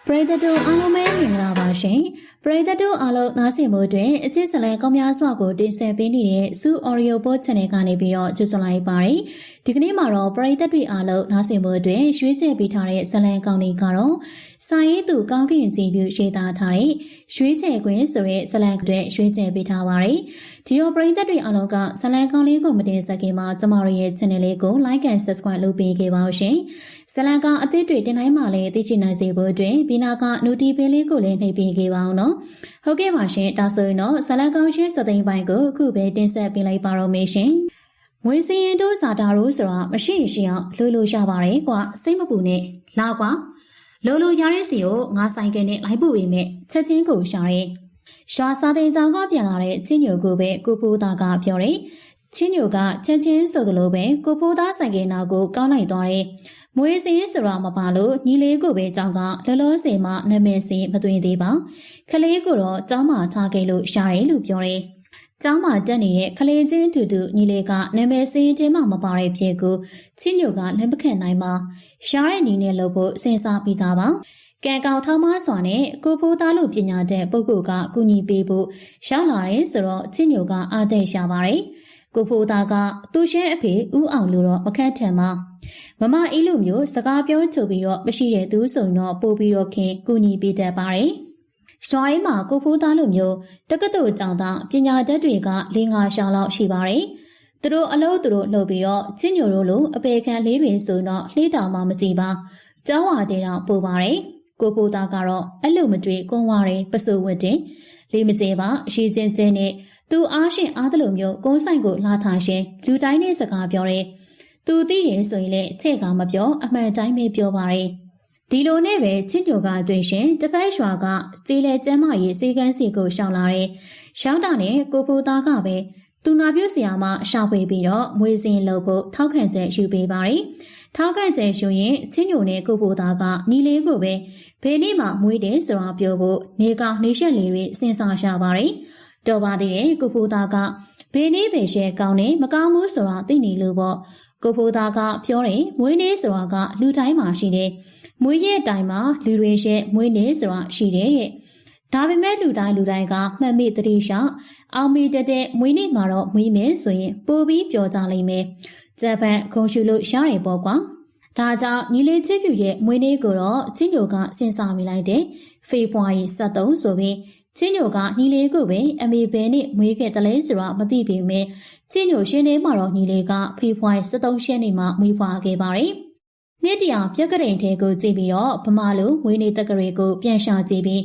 ပရိသတ်တို့အားလုံးပဲမင်္ဂလာပါရှင်ပရိသတ်တို့အားလုံးနားဆင်မှုတွင်အချစ်စလဲကောင်းများစွာကိုတင်ဆက်ပေးနေတဲ့စူအော်ရီယိုပို့ channel ကနေပြီးတော့ကြိုဆိုလိုက်ပါတယ်ဒီကနေ့မှာတော့ပရိသတ်တွေအားလုံးနားဆင်မှုတွင်ရွေးချယ်ပေးထားတဲ့ဇလံကောင်းလေးကတော့စာရေးသူကောင်းကင်ကြည်ပြုရေးသားထားတဲ့ရွေးချယ်ခွင့်ဆိုတဲ့ဇလံတွေရွေးချယ်ပေးထားပါတယ်ဒီတော့ပရိသတ်တွေအားလုံးကဇလံကောင်းလေးကိုမတင်ဆက်ခင်မှာကျမတို့ရဲ့ channel လေးကို like and subscribe လုပ်ပေးခဲ့ပါဦးရှင်ဇလံကောင်းအသစ်တွေတင်တိုင်းမှာလည်းသိချင်နိုင်စေဖို့အတွက်ဒီနာကနူတီပင်လေးကိုလည်းနှိပ်ပေးခဲ့ပါအောင်နော်ဟုတ်ကဲ့ပါရှင်ဒါဆိုရင်တော့ဇလံကောင်းရှင်းစသိန်းပိုင်းကိုအခုပဲတင်ဆက်ပေးလိုက်ပါတော့မယ်ရှင်ငွေစည်ရင်တို့ဇာတာတို့ဆိုတာမရှိရှိအောင်လိုရပါတယ်ကွာစိတ်မပူနဲ့လာကွာလိုရတဲ့စီကိုငါဆိုင်ကနဲ့လိုက်ပို့ပေးမယ်ချက်ချင်းကိုရှာရဲရှာစာသိန်းကြောင်ကပြန်လာတဲ့ချင်းညိုကိုပဲကိုဖိုးသားကပြောတယ်ချင်းညိုကချက်ချင်းဆိုသလိုပဲကိုဖိုးသားဆိုင်ကနောက်ကိုကောင်းလိုက်သွားတယ်မွေးစင်းဆိုတာမပါလို့ညီလေးကိုပဲကြောင်းကလောလောဆယ်မှနာမည်စင်းမသွင်းသေးပါခလေးကိုတော့ကျောင်းမှာထားခဲ့လို့ရှာတယ်လို့ပြောတယ်ကျောင်းမှာတက်နေတဲ့ခလေးချင်းတူတူညီလေးကနာမည်စင်းတင်းမှမပါတဲ့ဖြစ်ကိုချင်းညိုကလက်မခံနိုင်ပါရှားတဲ့ညီနဲ့လို့ဖို့စဉ်းစားပြီးသားပါကံကောက်ထောင်းမစွာနဲ့ကိုဖိုးသားလို့ပညာတဲ့ပုဂ္ဂိုလ်ကကူညီပေးဖို့ရောက်လာတယ်ဆိုတော့ချင်းညိုကအားတဲ့ရှာပါတယ်ကိုဖိုးသားကသူ့ရဲ့အဖေဦးအောင်လို့တော့မခက်ထန်ပါမမအေးလိုမျိုးစကားပြောချုပ်ပြီးတော့မရှိတဲ့သူဆိုရင်တော့ပို့ပြီးတော့ခင်ကူညီပေးတတ်ပါတယ်။ရွာထဲမှာကိုဖိုးသားလိုမျိုးတက္ကသိုလ်ကျောင်းသားပညာတတ်တွေက၄-၅ရှာလောက်ရှိပါတယ်။သူတို့အလုပ်လုပ်ပြီးတော့ချင်းညိုတို့လိုအပေခံလေးတွေဆိုတော့လှေးတောင်မှမကြည့်ပါ။ကျောင်းဝါတဲ့တော့ပို့ပါတယ်။ကိုဖိုးသားကတော့အဲ့လိုမတွေ့ကွန်ဝါရဲပစိုးဝတ်တင်လေးမကြေပါအရှိချင်းချင်းနဲ့သူအားရှင်အားတလို့မျိုးကုန်းဆိုင်ကိုလာထားရှင်လူတိုင်းနဲ့စကားပြောတယ်သူသိတယ်ဆိုရင်လည်းချဲ့ကမပြောအမှန်တိုင်းပဲပြောပါရဲ့ဒီလိုနဲ့ပဲချင်းညိုကတွေ့ရှင်တပတ်ရွာကကြေးလဲကျမ်းမရေးစေကန်းစီကိုရှောင်လာတယ်ရှောင်းတာနဲ့ကိုဖိုးသားကပဲသူနာပြုတ်ဆရာမရှောက်ပေးပြီးတော့မွေးစင်းလုပ်ဖို့ထောက်ခံချက်ယူပေးပါတယ်ထောက်ခံချက်ယူရင်ချင်းညိုနဲ့ကိုဖိုးသားကညီလေးကိုပဲဘယ်နေ့မှမွေးတယ်ဆိုတာပြောဖို့နေကောင်နေရှက်လေးတွေစဉ်းစားရှာပါတယ်တော်ပါသေးတယ်ကိုဖိုးသားကဘယ်နေ့ပဲရှဲကောင်းနေမကောင်းဘူးဆိုတာသိနေလို့ပေါ့ကိုဖိုးသားကပြောတယ်မွေးနေ့ဆိုတာကလူတိုင်းမှာရှိတယ်မွေးရဲ့တိုင်မှာလူတွေရဲ့မွေးနေ့ဆိုတာရှိတယ်တဲ့ဒါပေမဲ့လူတိုင်းကမှတ်မိတတိရှောက်အောင်မီတဲ့မွေးနေ့မှာတော့မွေးမယ်ဆိုရင်ပို့ပြီးပြောကြလိမ့်မယ်ဂျပန်ခုံရှူလို့ရှားတယ်ပေါ့ကွာဒါကြောင့်ညီလေးချစ်ပြူရဲ့မွေးနေ့ကိုတော့ချင်းညိုကစဉ်းစားမိလိုက်တယ်ဖေဖော်ဝါရီ23ဆိုပြီးချင်းညိုကညီလေးကိုပဲအမေဘဲနဲ့မွေးခဲ့တယ်လဲဆိုတာမသိပေမဲ့ချင်းညိုရှင်နေမှာတော့ညီလေးကဖေဖော်ဝါရီ23ရက်နေ့မှာမွေးဖွားခဲ့ပါတယ်။နေ့တရာပြက်ကရင်ထဲကိုကြည့်ပြီးတော့ဗမာလိုမွေးနေ့တက္ကရာကိုပြန်ရှာကြည့်ပြီး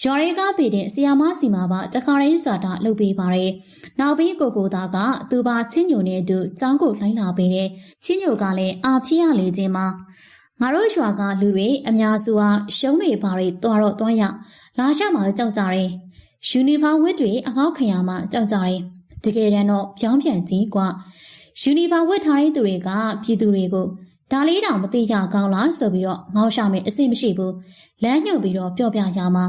ရွာရဲကားပေတဲ့ဆီယာမစီမှာပါတခါရင်းစွာတာလုပ်ပေးပါတယ်။နောက်ပြီးကိုဖိုးသားကသူပါချင်းညိုနဲ့အတူကျောင်းကိုလိုင်းလာပေးတယ်။ချင်းညိုကလည်းအာဖြစ်ရလေခြင်းမှာငါတို့ရွာကလူတွေအများစုဟာရှုံးတွေဘာတွေသွားရလာကြမှာကြောက်ကြတယ်။ယူနီဖောင်းဝတ်တွေအငေါက်ခရမှာကြောက်ကြတယ်။တကယ်တမ်းတော့ပြောင်းပြန်ကြီးกว่าယူနီဖောင်းဝတ်ထားတဲ့သူတွေကပြည်သူတွေကိုဒါလေးတောင်မသိကြကောင်းလားဆိုပြီးတော့ငေါက်ရှာမယ်အစ်မရှိဘူးလမ်းညွှန်ပြီးတော့ပြောပြရမှာ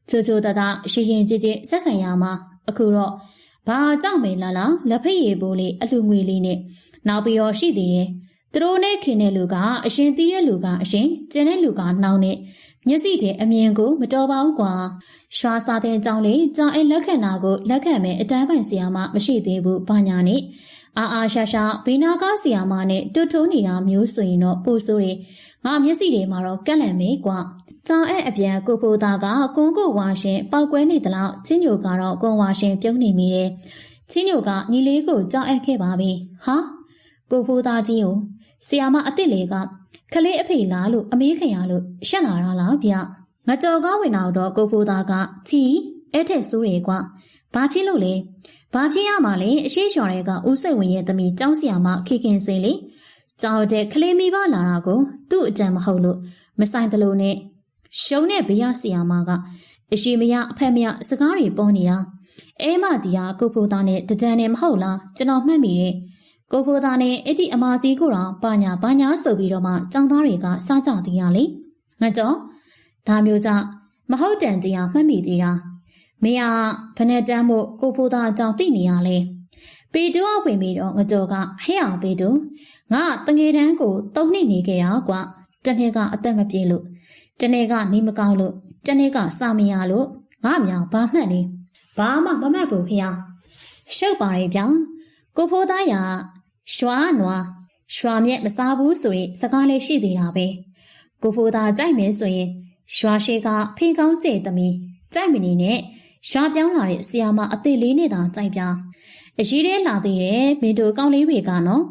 ချိုတတရှိရင်ကြည်ဆက်ဆံရမှာအခုတော့ဘာကြောက်မေလားလက်ဖက်ရည်ပိုးလေးအလှငွေလေးနဲ့နောက်ပြီးတော့ရှိသေးတယ်သူတို့နဲ့ခင်တဲ့လူကအရှင်တီးတဲ့လူကအရှင်ကျန်တဲ့လူကနှောင်းနဲ့မျက်စိတဲ့အမြင်ကိုမတော်ပါဘူးကွာရွှာစားတဲ့အကြောင်းလေးကြောင်အိလက်ခံတာကိုလက်ခံမဲ့အတန်းပိုင်ဆရာမမရှိသေးဘူးဘာညာနဲ့အာရှာဘေးနာကဆရာမနဲ့တွတ်ထုံးနေတာမျိုးဆိုရင်တော့ပို့ဆိုးတယ်ငါမျက်စိတွေမှာတော့ကက်လန့်မေးကွာကြောင်အပြန်ကိုဖိုးသားကကွန်းကိုဝါရှင်ပောက်ကွဲနေသလောက်ချင်းညိုကတော့ကွန်ဝါရှင်ပြုံးနေမိတယ်ချင်းညိုကညီလေးကိုကြောင်အပ်ခဲ့ပါပြီဟာကိုဖိုးသားကြီးကိုဆရာမအစ်စ်လေးကခလေးအဖေလားလို့အမေးခင်ရလို့ရှက်လာတာလားဗျငါကြော်ကားဝင်တော့ကိုဖိုးသားကချီအဲ့ထက်ဆိုးတယ်ကွာဘာဖြစ်လို့လဲဘာဖြစ်ရမှာလဲအရှိလျှော်တွေကဦးစိတ်ဝင်ရဲ့သမီးကျောင်းဆရာမခေခင်စိန်လေကြောင်တဲ့ခလေးမိဘလာတာကိုသူ့အကြံမဟုတ်လို့မဆိုင်တလို့နဲ့ရှုံးတဲ့ဘေးရဆရာမကအရှိမရအဖက်မရစကားတွေပေါ်နေတာအဲမကြီးကကိုဖိုးသားနဲ့တကြံနဲ့မဟုတ်လားကျွန်တော်မှတ်မိတယ်ကိုဖိုးသားနဲ့အဲ့ဒီအမကြီးကိုတော့ဘာညာဆိုပြီးတော့မှចောင်းသားတွေကစားကြသေးရလေငါကြောဒါမျိုးကြမဟုတ်တန်တရားမှတ်မိသေးတာမင်းကဘယ်နဲ့တမ်းမို့ကိုဖိုးသားအကြောင်းသိနေရလဲပေတူအဝင်ပြီးတော့ငကြောကဟဲ့အောင်ပေတူငါတငယ်တန်းကို3နှစ်နေခဲ့တာကွာတနေ့ကအသက်မပြေလို့ တနေ့ကနေမကောင်းလို့တနေ့ကစာမရလို့ငါမြောင်ဘာမှတ်နေဘာမှမမှတ်ဘူးခင်ဗျာရှုပ်ပါရဲ့ဗျာကိုဖိုးသားရရွှာနွားရွှာမြက်မစားဘူးဆိုရင်စကားလေးရှိသေးတာပဲကိုဖိုးသားကြိုက်မယ်ဆိုရင်ရွှာရှိကဖေးကောင်းကျဲသမီးကြိုက်မနေနဲ့ရွှာပြောင်းလာတဲ့ဆရာမအသေးလေးနဲ့သာကြိုက်ပြအကြီးလေးလာသေးတယ်မင်းတို့ကောင်းလေးတွေကနော်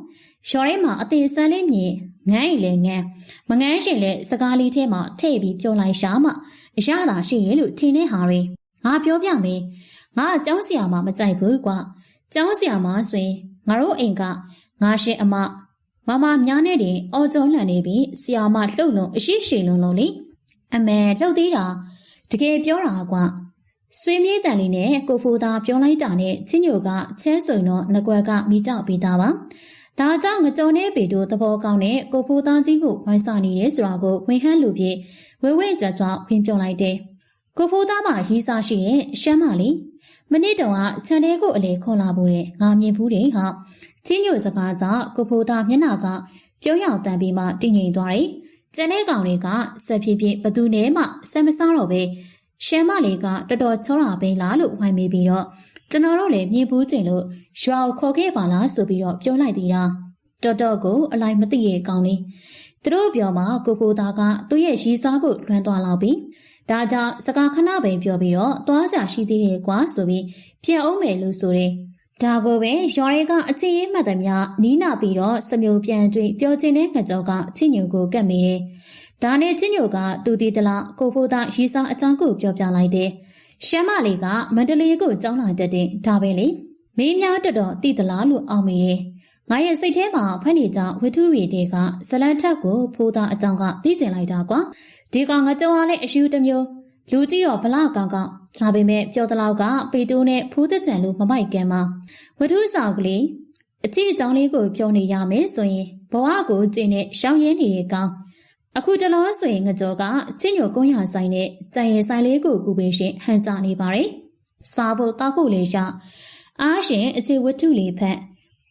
ရွှာထဲမှာအသေးဆန်းလေးမြင်ငန်းရင်လည်းငန်းမငန်းရှင်လည်းစကားလေးထဲမှာထည့်ပြီးပြောလိုက်ရှာမှအရသာရှိရဲ့လို့ထင်နေဟာတွေငါပြောပြမယ်ငါကျောင်းဆရာမမကြိုက်ဘူးကွာကျောင်းဆရာမဆိုရင်ငါတို့အိမ်ကငါရှင်အမမများနဲ့တင်အော်ကျုံးလှန်နေပြီးဆရာမလှုပ်လုံးအရှိရှိလုံးလုံးလေအမေလှုပ်သေးတာတကယ်ပြောတာကွာဆွေးမြေးတန်လေးနဲ့ကိုဖိုးသားပြောလိုက်တာနဲ့ချင်းညိုကချဲဆိုရင်တော့ငကွယ်ကမိကြောက်ပေးတာပါဒါကြောင့်ငကြုံနဲ့ပေတို့သဘောကောင်းတဲ့ကိုဖိုးသားကြီးကိုဝိုင်းစားနေတယ်ဆိုတာကိုဝင်ဟန်းလူပြေဝဲဝဲကြွကြွခွင့်ပြောလိုက်တယ်ကိုဖိုးသားမှာရေးစားရှိတဲ့ရှမ်းမလေးမနေ့တုန်းကခြံထဲကိုအလေခွန်လာဖို့တဲ့ငါမြင်ဘူးတယ်ဟာချင်းညိုစကားကြောင့်ကိုဖိုးသားမျက်နှာကပြုံးရောက်တန်ပြီးမှတည်ငြိမ်သွားတယ်ကျန်တဲ့ကောင်တွေကဆက်ဖြစ်ဖြစ်ဘသူနဲ့မှဆက်မစားတော့ပဲရှမ်းမလေးကတော်တော်ချောတာပဲလားလို့ဝိုင်းမိပြီးတော့ကျွန်တော်တို့လည်းမြင်ဘူးကျင်လို့ရွာကိုခေါ်ခဲ့ပါလားဆိုပြီးတော့ပြောလိုက်သေးတာတော်တော်ကိုအလိုက်မသိရဲ့ကောင်လေးသူတို့ပြောမှကိုဖိုးသားကသူ့ရဲ့ရီစားကိုလွှမ်းသွားလောက်ပြီးဒါကြောင့်စကားခဏပဲပြောပြီးတော့သွားစရာရှိသေးတယ်ကွာဆိုပြီးပြန်အောင်မယ်လို့ဆိုတယ်ဒါကိုပဲရွာတွေကအချစ်ရေးမှတ်သမျှနီးနာပြီးတော့စမျိုးပြန်တွေ့ပြောချင်တဲ့ငကြောကချင်းညိုကိုကတ်မိတယ်ဒါနဲ့ချင်းညိုကတူတီတလားကိုဖိုးသားရီစားအကြောင်းကိုပြောပြလိုက်တယ်ရှမ်းမလေးကမန္တလေးကိုကြောင်းလာတတ်တဲ့ဒါပဲလေမင်းများတော်တော်တိတလားလို့အောင်မိတယ်ငါရဲ့စိတ်ထဲမှာဖက်နေကြဝတ္ထုတွေကဇလန်ထက်ကိုဖိုးသားအကြောင်းကသိကျင်လိုက်တာကွာဒီကောင်ငကြောကလည်းအယူတစ်မျိုးလူကြည့်တော့ဗလာကောင်ကောင်ဒါပေမဲ့ပြောတလောက်ကပေတိုးနဲ့ဖိုးသက်ကြံလို့မမိုက်ကမ်းမှာဝတ္ထုဆောင်ကလေးအကြည့်အကြောင်းလေးကိုပြောနေရမယ်ဆိုရင်ဘဝကိုကျင့်နဲ့ရှောင်ရဲနေတဲ့ကောင်အခုတလောဆိုရင်ငကြောကချင်းညိုကုန်းရဆိုင်နဲ့ကြံရင်ဆိုင်လေးကိုကူပေးရှင်ဟန်ကြနေပါတယ်စားဖို့တောက်ဖို့လေးရှာအားရှင်အချစ်ဝတ္ထုလေးဖက်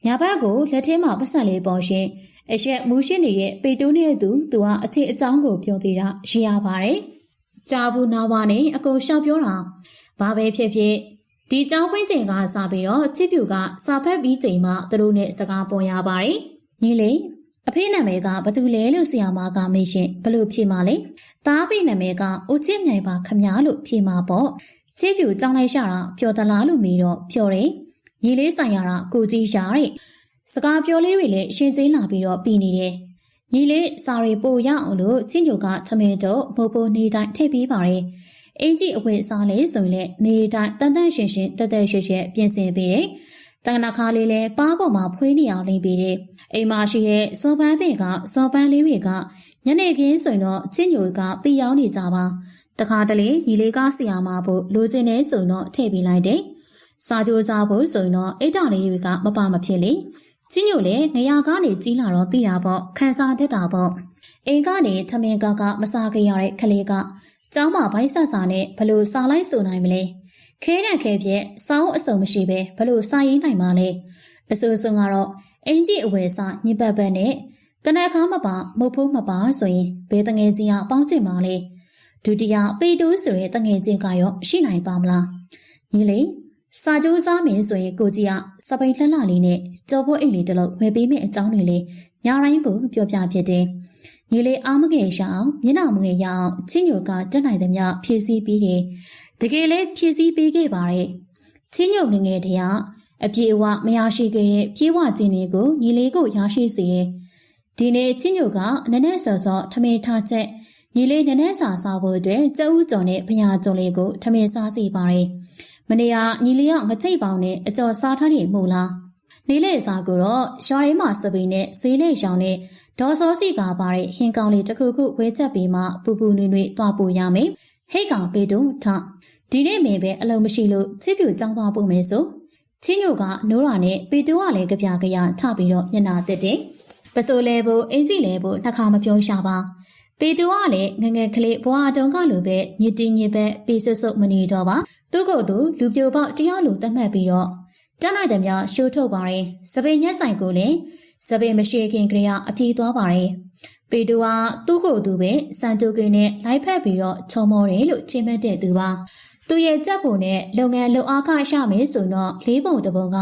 ညာဘက်ကိုလက်ထဲမှာပတ်စံလေးပေါ်ရှင်အရက်မူးရှင်းနေတဲ့ပေတိုးနဲ့သူကအချစ်အကြောင်းကိုပြောသေးတာရရပါတယ်ကြားဘူးနာဝါနဲ့အကုန်ရှောက်ပြောတာဘာပဲဖြစ်ဖြစ်ဒီကြောင်းပွင့်ချိန်ကစားပြီးတော့ချစ်ပြူကစာဖက်ပြီးချိန်မှသူတို့နဲ့စကားပေါ်ရပါတယ်ညီလေးအဖေနာမည်ကဘာတူလဲလို့ဆရာမကမေးရှင်ဘလို့ဖြေမှာလဲတားဖေနာမည်ကဦးချစ်မြိုင်ပါခမညာလို့ဖြေမှာပေါ့ချစ်ပြူကြောင်းလိုက်ရတာပျော်သလားလို့မေးတော့ပြောတယ်ညီလေးဆိုင်ရတာကိုကြီးရတဲ့စကားပြောလေးတွေလည်းရှင်းကျင်းလာပြီးတော့ပြီးနေတယ်ညီလေးစာရီပို့ရအောင်လို့ချင်းညိုကထမင်းတော့မိုးဖိုးနေတိုင်းထိပ်ပြီးပါတယ်အင်ကြီးအဝတ်စားလေးဆိုရင်လည်းနေတိုင်းတန်တန်ရှင်းရှင်းတက်တက်ရွှဲရွှဲပြင်ဆင်ပေးတယ်တန်နာခါလေးလည်းပါးပေါ်မှာဖွေးနေအောင်လိမ့်ပေးတယ်အိမ်မှာရှိတဲ့စောပန်းပင်ကစောပန်းလေးတွေကညနေခင်းဆိုရင်တော့ချင်းညိုကတီးရောက်နေကြပါတခါတလေညီလေးကဆရာမဖို့လိုချင်နေဆိုတော့ထည့်ပေးလိုက်တယ်စာကြိုးစားဖို့ဆိုရင်တော့အိတ်တာလေးတွေကမပါမဖြစ်လေချင်းညိုလည်းနေရာကနေကြီးလာတော့သိတာပေါ့ခန်းစားတတ်တာပေါ့အိမ်ကနေထမင်းကမစားကြရတဲ့ကလေးကကျောင်းမှာဘိုင်းဆဆာနဲ့ဘလို့စားလိုက်ဆိုနိုင်မလဲခဲတဲ့ခဲပြက်စောင်းအစုံမရှိပဲဘလို့စားရင်းနိုင်မှာလဲအစိုးစုံကတော့အင်ကြီးအဝယ်စားညစ်ပတ်ပတ်နဲ့တနက်ခါမပါမဟုတ်ဖို့မပါဆိုရင်ဘယ်တငယ်ချင်းကပေါင်းကျင်ပါလဲဒုတိယပေတိုးဆိုတဲ့တငယ်ချင်းကရောရှိနိုင်ပါမလားညီလေးစာကြိုးစားမင်းဆိုရင်ကိုကြီးကစပိန်လှလှလေးနဲ့ကြော်ဖို့အိတ်လေးတစ်လုံးဝယ်ပေးမယ့်အကြောင်းတွေလေညာတိုင်းကိုပြောပြဖြစ်တယ်ညီလေးအားမငယ်ရအောင်မျက်နှာမငယ်ရအောင်ချင်းညိုကတက်နိုင်သမျှဖြည့်ဆည်းပြီးတယ်တကယ်လည်းဖြည့်ဆည်းပေးခဲ့ပါတယ်ချင်းညိုငငယ်တည်းကအပြေအဝမရရှိခဲ့တဲ့ပြေးဝခြင်းတွေကိုညီလေးကိုရရှိစေတယ်ဒီနေ့ချင်းညိုကနည်းနည်းစောစောထမင်းထားချက်ညီလေးနည်းနည်းစာစားဖို့အတွက်ကျဦးကျော်နဲ့ဖညာကျော်လေးကိုထမင်းစားစီပါတယ်မနေ့ကညီလေးကငကြိတ်ပေါင်းနဲ့အကျော်စားထားနေမို့လားနေလေစားကိုတော့ရွာထဲမှာစပိန်နဲ့ဈေးလေရောင်နဲ့ဒေါ်စောစီကပါတဲ့ဟင်းကောင်းလေးတစ်ခုခုဝဲချက်ပြီးမှပူပူနွေ့နွေ့တွားပို့ရမယ်ဟိတ်ကောင်ပေတုံထဒီနေ့မင်းပဲအလုံးမရှိလို့ချစ်ပြူကြောင်းသွားပို့မယ်ဆိုချင်းညိုကနိုးရာနဲ့ပေတုကလည်းကြပြကြရထပြီးတော့မျက်နာတက်တယ်ပစိုးလဲဖို့အင်ကြီးလဲဖို့နှခါမပြောရှာပါပေတုကလည်းငငယ်ကလေးဘွားတုံးကလိုပဲညစ်တင်းညစ်ပဲပေဆွတ်ဆွတ်မနေတော့ပါသူ့ကိုယ်သူလူပြိုပေါက်တရားလိုသတ်မှတ်ပြီးတော့တန်းလိုက်တယ်များရှိုးထုတ်ပါတယ်စပိန်ညက်ဆိုင်ကိုလည်းစပိန်မရှိခင်ကလေးကအပြေးသွားပါတယ် ပေတိုကသူ့ကိုယ်သူပဲစံတိုကိနဲ့လိုက်ဖက်ပြီးတော့ချုံမောတယ်လို့ချိန်မှတ်တဲ့သူပါသူရဲ့ကြက်ပုံနဲ့လုပ်ငန်းလုပ်အားခရမယ်ဆိုတော့၄ပုံတစ်ပုံက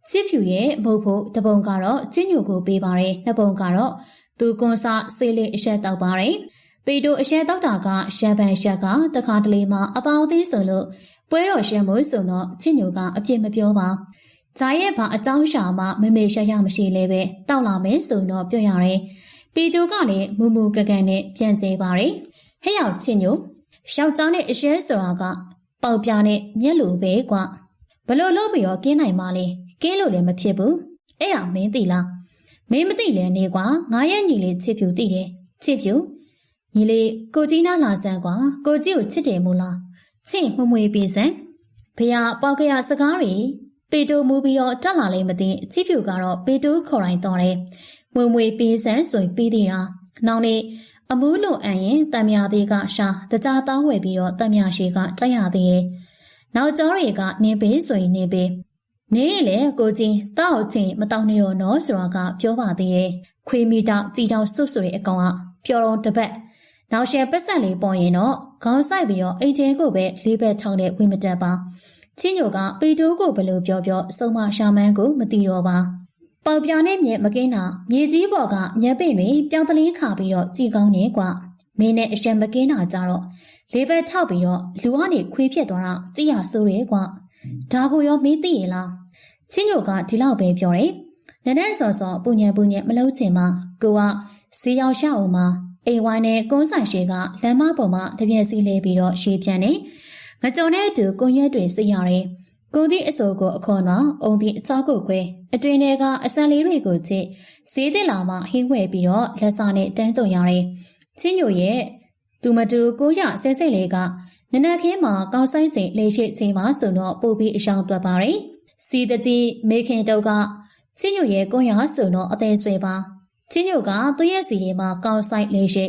ချစ်ဖြူရဲ့မဟုတ်ဖို့တစ်ပုံကတော့ချင်းညိုကိုပေးပါတယ်နှစ်ပုံကတော့သူကွန်ဆာဆေးလေးအရက်တောက်ပါတယ်ပေတိုအရက်တောက်တာကရှမ်ပန်ရက်ကတခါတလေမှအပေါင်းအသင်းဆိုလို့ပွဲတော်ရှမ်းမို့ဆိုတော့ချင်းညိုကအပြစ်မပြောပါဂျာရဲ့ဘာအကြောင်းရှာမှမမေရရမရှိလဲပဲတောက်လာမယ်ဆိုတော့ပြောရတယ်ပေတိုကလည်းမူမူကကန်နဲ့ပြန်ကျဲပါတယ်ဟဲ့ရောက်ချင်းညိုယောက်ျားနဲ့အရှဲဆိုတာကပေါက်ပြားနဲ့မျက်လိုပဲကွာဘလို့လို့ပြီးတော့ကင်းနိုင်မှလဲကင်းလို့လည်းမဖြစ်ဘူးအဲ့ဒါမင်းသိလားမင်းမသိလဲနေကွာငါရဲ့ညီလေးချစ်ဖြူသိတယ်ချစ်ဖြူညီလေးကိုကြီးနားလာစမ်းကွာကိုကြီးကိုချစ်တယ်မို့လားချစ်မမွေပေးစမ်းဖေရပေါက်ခရစကားတွေပေတိုမူပြီးတော့တက်လာလိမ့်မသိချစ်ဖြူကတော့ပေတိုခေါ်တိုင်းတော့တယ်မွေမွေပေးစမ်းဆိုရင်ပြီးသေးတာနောက်နေ့အမူးလိုအန်ရင်တံမြာသေးကရှာတကြားတောင်းဝယ်ပြီးတော့တံမြာရှိကတိုက်ရသေးတယ်နောက်ကျော်တွေကနေပေးဆိုရင်နေပေးနေလေကိုကြီးတောက်ချင်းမတောင်းနေတော့နော်ဆိုတာကပြောပါသေးရဲ့ခွေးမိတောက်ကြည်တောက်ဆွတ်ဆွေအကောင်ကပျော်တော့တပတ်နောက်ရှယ်ပတ်ဆက်လေးပေါ်ရင်တော့ခေါင်းဆိုင်ပြီးတော့အိမ်ထဲကိုပဲလေးဘက်ထောင်းတဲ့ဝိမတက်ပါချင်းညိုကပေတိုးကိုဘလို့ပြောစုံမရှာမန်းကိုမသိတော့ပါပေါက်ပြားနဲ့မြက်မကင်းတာမြေစည်းပေါ်ကမြက်ပိတွေပြောင်းတလင်းခါပြီးတော့ကြည်ကောင်းနေကွာမင်းနဲ့အရှက်မကင်းတာကြတော့လေးဘက်ထောက်ပြီးတော့လူကနေခွေးဖြစ်သွားတာကြည်ရဆိုးရဲကွာဒါကိုရောမင်းသိရလားချင်းညိုကဒီလောက်ပဲပြောတယ်နည်းနည်းစောစောပူညံမလုံးချင်မှာကိုကစီရောက်ရှအောင်မှာအိမ်ဝိုင်းနဲ့ကုန်းဆိုင်ရှေကလမ်းမပေါ်မှာတပြက်စီလဲပြီးတော့ရှေးပြန်နေငကြုံတဲ့အတူကွန်ရက်တွေစိတ်ရတယ်ကိုသည့်အစိုးကိုအခွန်တော့အုံသည့်အချောက်ကိုခွဲအတွင်တွေကအစံလေးတွေကိုချစ်ဈေးတင်လာမှဟင်းဝဲပြီးတော့လက်စာနဲ့တန်းကြုံရတယ်ချင်းညိုရဲ့သူမတူကိုရဆဲစိတ်လေးကနနက်ခင်းမှာကောင်းဆိုင်ချိန်လေးရှိချိန်မှာဆိုတော့ပို့ပြီးအဆောင်တွက်ပါတယ်စီတကြီးမေခင်တုတ်ကချင်းညိုရဲ့ကွန်ရဆိုတော့အသေးဆွဲပါချင်းညိုကသူ့ရဲ့စီလေးမှာကောင်းဆိုင်လေးရှိ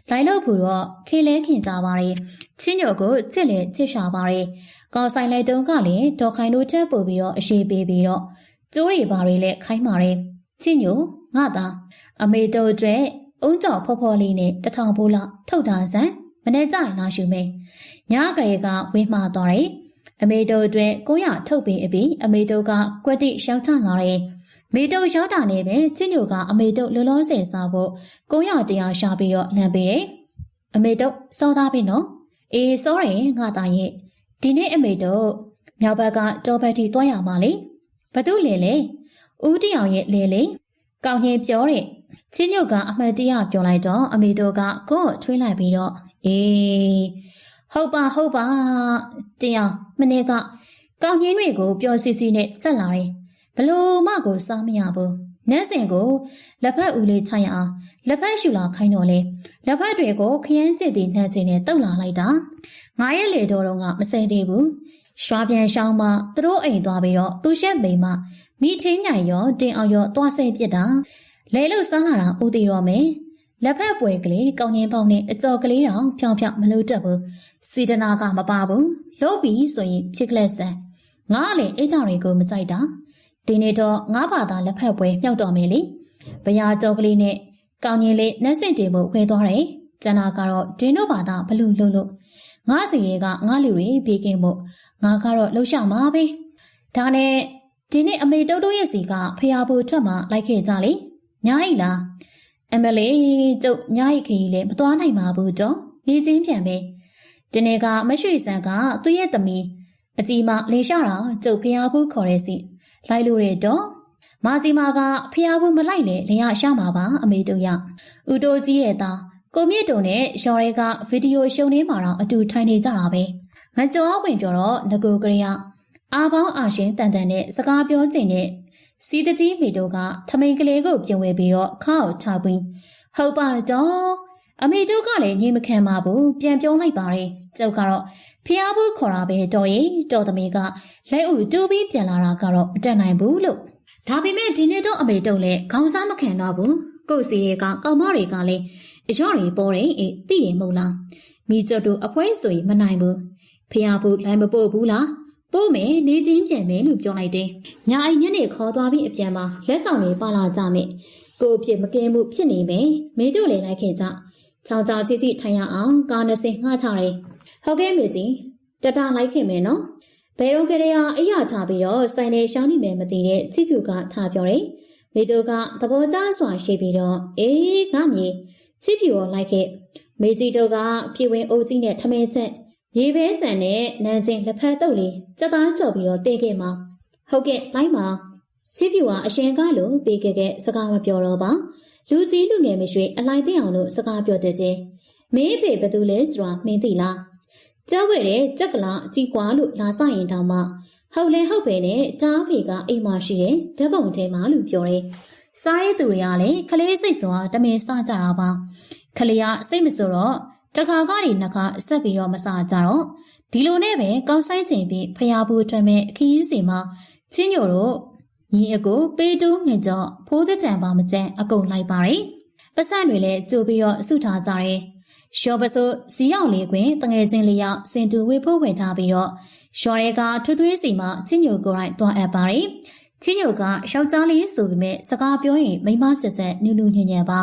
လိုက်လို့ဖူတော့ခေလဲခင်ကြပါတယ်ချင်းညိုကိုချစ်လေချစ်ရှာပါတယ်ကောင်းဆိုင်လိုက်တုံးကလည်းဒေါ်ခိုင်တို့ချက်ပို့ပြီးတော့အရှိပေးပြီးတော့ကျိုးတွေဘာတွေလဲခိုင်းပါတယ်ချင်းညိုငါသာအမေတို့အတွက်အုံကြော်ဖော်ဖော်လေးနဲ့1000ဘိုးလောက်ထုတ်ထားစမ်းမနေ့ကျရင်လာရှုမယ်ညကလေးကဝင်းမှာသွားတယ်အမေတို့အတွက်900ထုတ်ပေးအပြီးအမေတို့ကကွက်တိရှောင်းချလာတယ်မေတို့ရောက်တာနဲ့ပဲချင်းညိုကအမေတို့လောလောဆယ်စားဖို့900တရားရှာပြီးတော့လမ်းပေးတယ်အမေတို့စောသားပြီနော်အေးစောတယ်ငါသားရဲ့ဒီနေ့အမေတို့မြောက်ဘက်ကတောဘက်ထိတွားရမှာလေဘာတူလဲလေဦးတီအောင်ရဲ့လေလေကောင်းရင်ပြောတဲ့ချင်းညိုကအမှတ်တရပြောလိုက်တော့အမေတို့ကကိုယ်ထွေးလိုက်ပြီးတော့အေးဟုတ်ပါတရားမနေ့ကကောင်းရင်တွေကိုပျော်စီစီနဲ့ဆက်လာတယ်ဘလို့မကိုစားမရဘူးနန်းစင်ကိုလက်ဖက်ဦးလေးချိုင်အောင်လက်ဖက်ရှူလာခိုင်းတော့လေလက်ဖက်တွေကိုခရမ်းကျစ်တီနှမ်းချင်းနဲ့တုတ်လာလိုက်တာငါရဲ့လေတော်ကမစဲသေးဘူးရွာပြန်ရှောင်းမှသူတို့အိမ်သွားပြီးတော့သူ့ရှက်မိန်မှမိချင်းညိုင်ရောတင်အောင်ရောတွားဆဲပြစ်တာလဲလို့စားလာတာဦးတည်တော့မယ်လက်ဖက်ပွဲကလေးကောင်းရင်ပေါင်းနဲ့အကြော်ကလေးတောင်ဖြောင်းမလို့တက်ဘူးစီဒနာကမပါဘူးလို့ပြီးဆိုရင်ဖြစ်ကလက်ဆန်ငါလည်းအိတ်ကြောင်တွေကိုမကြိုက်တာဒီနေ့တော့ငါးဘာသာလက်ဖက်ပွဲမြောက်တော်မယ်လေဘရာကြော်ကလေးနဲ့ကောင်းရင်လေးနှက်စင်တင်ဖို့ခွဲသွားတယ်ကျန်တာကတော့ဒင်းတို့ဘာသာဘလူလို့ငါစီတွေကငါလူတွေပြေးကင်းဖို့ငါကတော့လှုပ်ရှားမှာပဲဒါနဲ့ဒီနေ့အမေတုတ်တို့ရဲ့စီကဖျားဖို့ထွက်မှလိုက်ခဲ့ကြလေညားဤလားအမလေးကျုပ်ညားဤခရီးလည်းမသွားနိုင်ပါဘူးတော့နေချင်းပြန်ပဲဒီနေ့ကမရွှေစံကသူ့ရဲ့သမီးအကြီးမလေရှာတာကျုပ်ဖျားဖို့ခေါ်တဲ့စီလိုက်လို့ရတော့မာစီမာကဖျားဖို့မလိုက်လေလင်ရရှာမှာပါအမေတို့ရဦးတိုးကြီးရဲ့သားကိုမြင့်တုံနဲ့ရှော်ရဲကဗီဒီယိုရှုံနေမှာတော့အတူထိုင်နေကြတာပဲငကြောအဝင်ပြောတော့ငကိုကလေးကအာပေါင်းအာရှင်တန်တန်နဲ့စကားပြောချိန်နဲ့စီတကြီးမိတို့ကထမိန်ကလေးကိုပြင်ဝဲပြီးတော့ခါကိုချပြီးဟုတ်ပါတော့အမေတို့ကလည်းညင်မခံပါဘူးပြန်ပြောလိုက်ပါတယ်ကျုပ်ကတော့ဖျားဖို့ခေါ်တာပဲတော်ရင်တော်သမီးကလက်ဦးတူပြီးပြန်လာတာကတော့မတက်နိုင်ဘူးလို့ဒါပေမဲ့ဒီနေ့တော့အမေတို့လည်းခေါင်းစားမခံတော့ဘူးကိုယ်စီတွေကကောင်မတွေကလည်းအရော့တွေပေါ်တယ်အေးသိတယ်မဟုတ်လားမိကျတို့အဖွဲဆိုရင်မနိုင်ဘူးဖျားဖို့လိုက်မပို့ဘူးလားပို့မယ်နေချင်းပြန်မယ်လို့ပြောလိုက်တယ်ညာအိမ်ညနေခေါ်သွားပြီးအပြန်မှာလက်ဆောင်တွေပါလာကြမယ် ကိုအဖြစ်မကင်းမှုဖြစ်နေမယ်မင်းတို့လည်းလိုက်ခဲ့ကြချောင်းချောင်းကြီးကြီးထိုင်ရအောင်ကားနှစင်ငှားချတယ်ဟုတ်ကဲ့မေကြီးတတလိုက်ခင်မယ်နော်ဘယ်တော့ကလေးကအရာချပြီးတော့ဆိုင်နေရှောင်းနေမယ်မသိတဲ့ချစ်ဖြူကထားပြောတယ်မိတို့ကသဘောကျစွာရှိပြီးတော့အေးငါမြေချစ်ဖြူကိုလိုက်ခဲ့မေကြီးတို့ကပြည်ဝင်အိုးကြီးနဲ့ထမင်းချက်ရေဘဲဆန်နဲ့နန်းချင်းလက်ဖက်တုပ်လေးစက်သားကြော်ပြီးတော့တေးခဲ့မှာဟုတ်ကဲ့လိုက်ပါချစ်ဖြူကအရှင်ကလို့ပေးခဲ့တဲ့စကားမပြောတော့ပါလူကြီးလူငယ်မရှိအလိုက်သိအောင်လို့စကားပြောတဲ့ချင်းမင်းအဖေဘယ်သူလဲဆိုတာမင်းသိလားကြားဝဲတဲ့ကြက်ကလာအကြီးကွာလို့လာဆိုင်ရင်တောင်မှဟုတ်လဲဟုတ်ပဲနဲ့ကြားဖေကအိမ်မရှိတယ်ဓပုံထဲမှာလို့ပြောတယ်စားရဲသူတွေကလည်းခလေးစိတ်စွာတမင်စားကြတာပါခလေးကစိတ်မဆိုတော့တခါကားတွေနှခါဆက်ပြီးတော့မစားကြတော့ဒီလိုနဲ့ပဲကောင်းဆိုင်ချိန်ပြီးဖျားဘူးထွက်မဲ့ခရီးစီမှာချင်းညိုတို့ညီအကိုပေးတူးငင်ကြောဖိုးတဲ့ကြံပါမကြံအကုန်လိုက်ပါတယ်ပတ်စံတွေလည်းကြိုပြီးတော့အဆုထားကြတယ်ရှော့ပစိုးစီရောက်လေးကွင်တငယ်ချင်းလေးရောက်စင်တူဝေဖို့ဝင်ထားပြီးတော့ရှော်ရဲကထွထွေးစီမှာချင်းညိုကိုယ်တိုင်တွားအပ်ပါတယ်ချင်းညိုကယောက်ျားလေးဆိုပေမဲ့စကားပြောရင်မိန်းမဆက်ဆက်နူးနူးညံ့ညံ့ပါ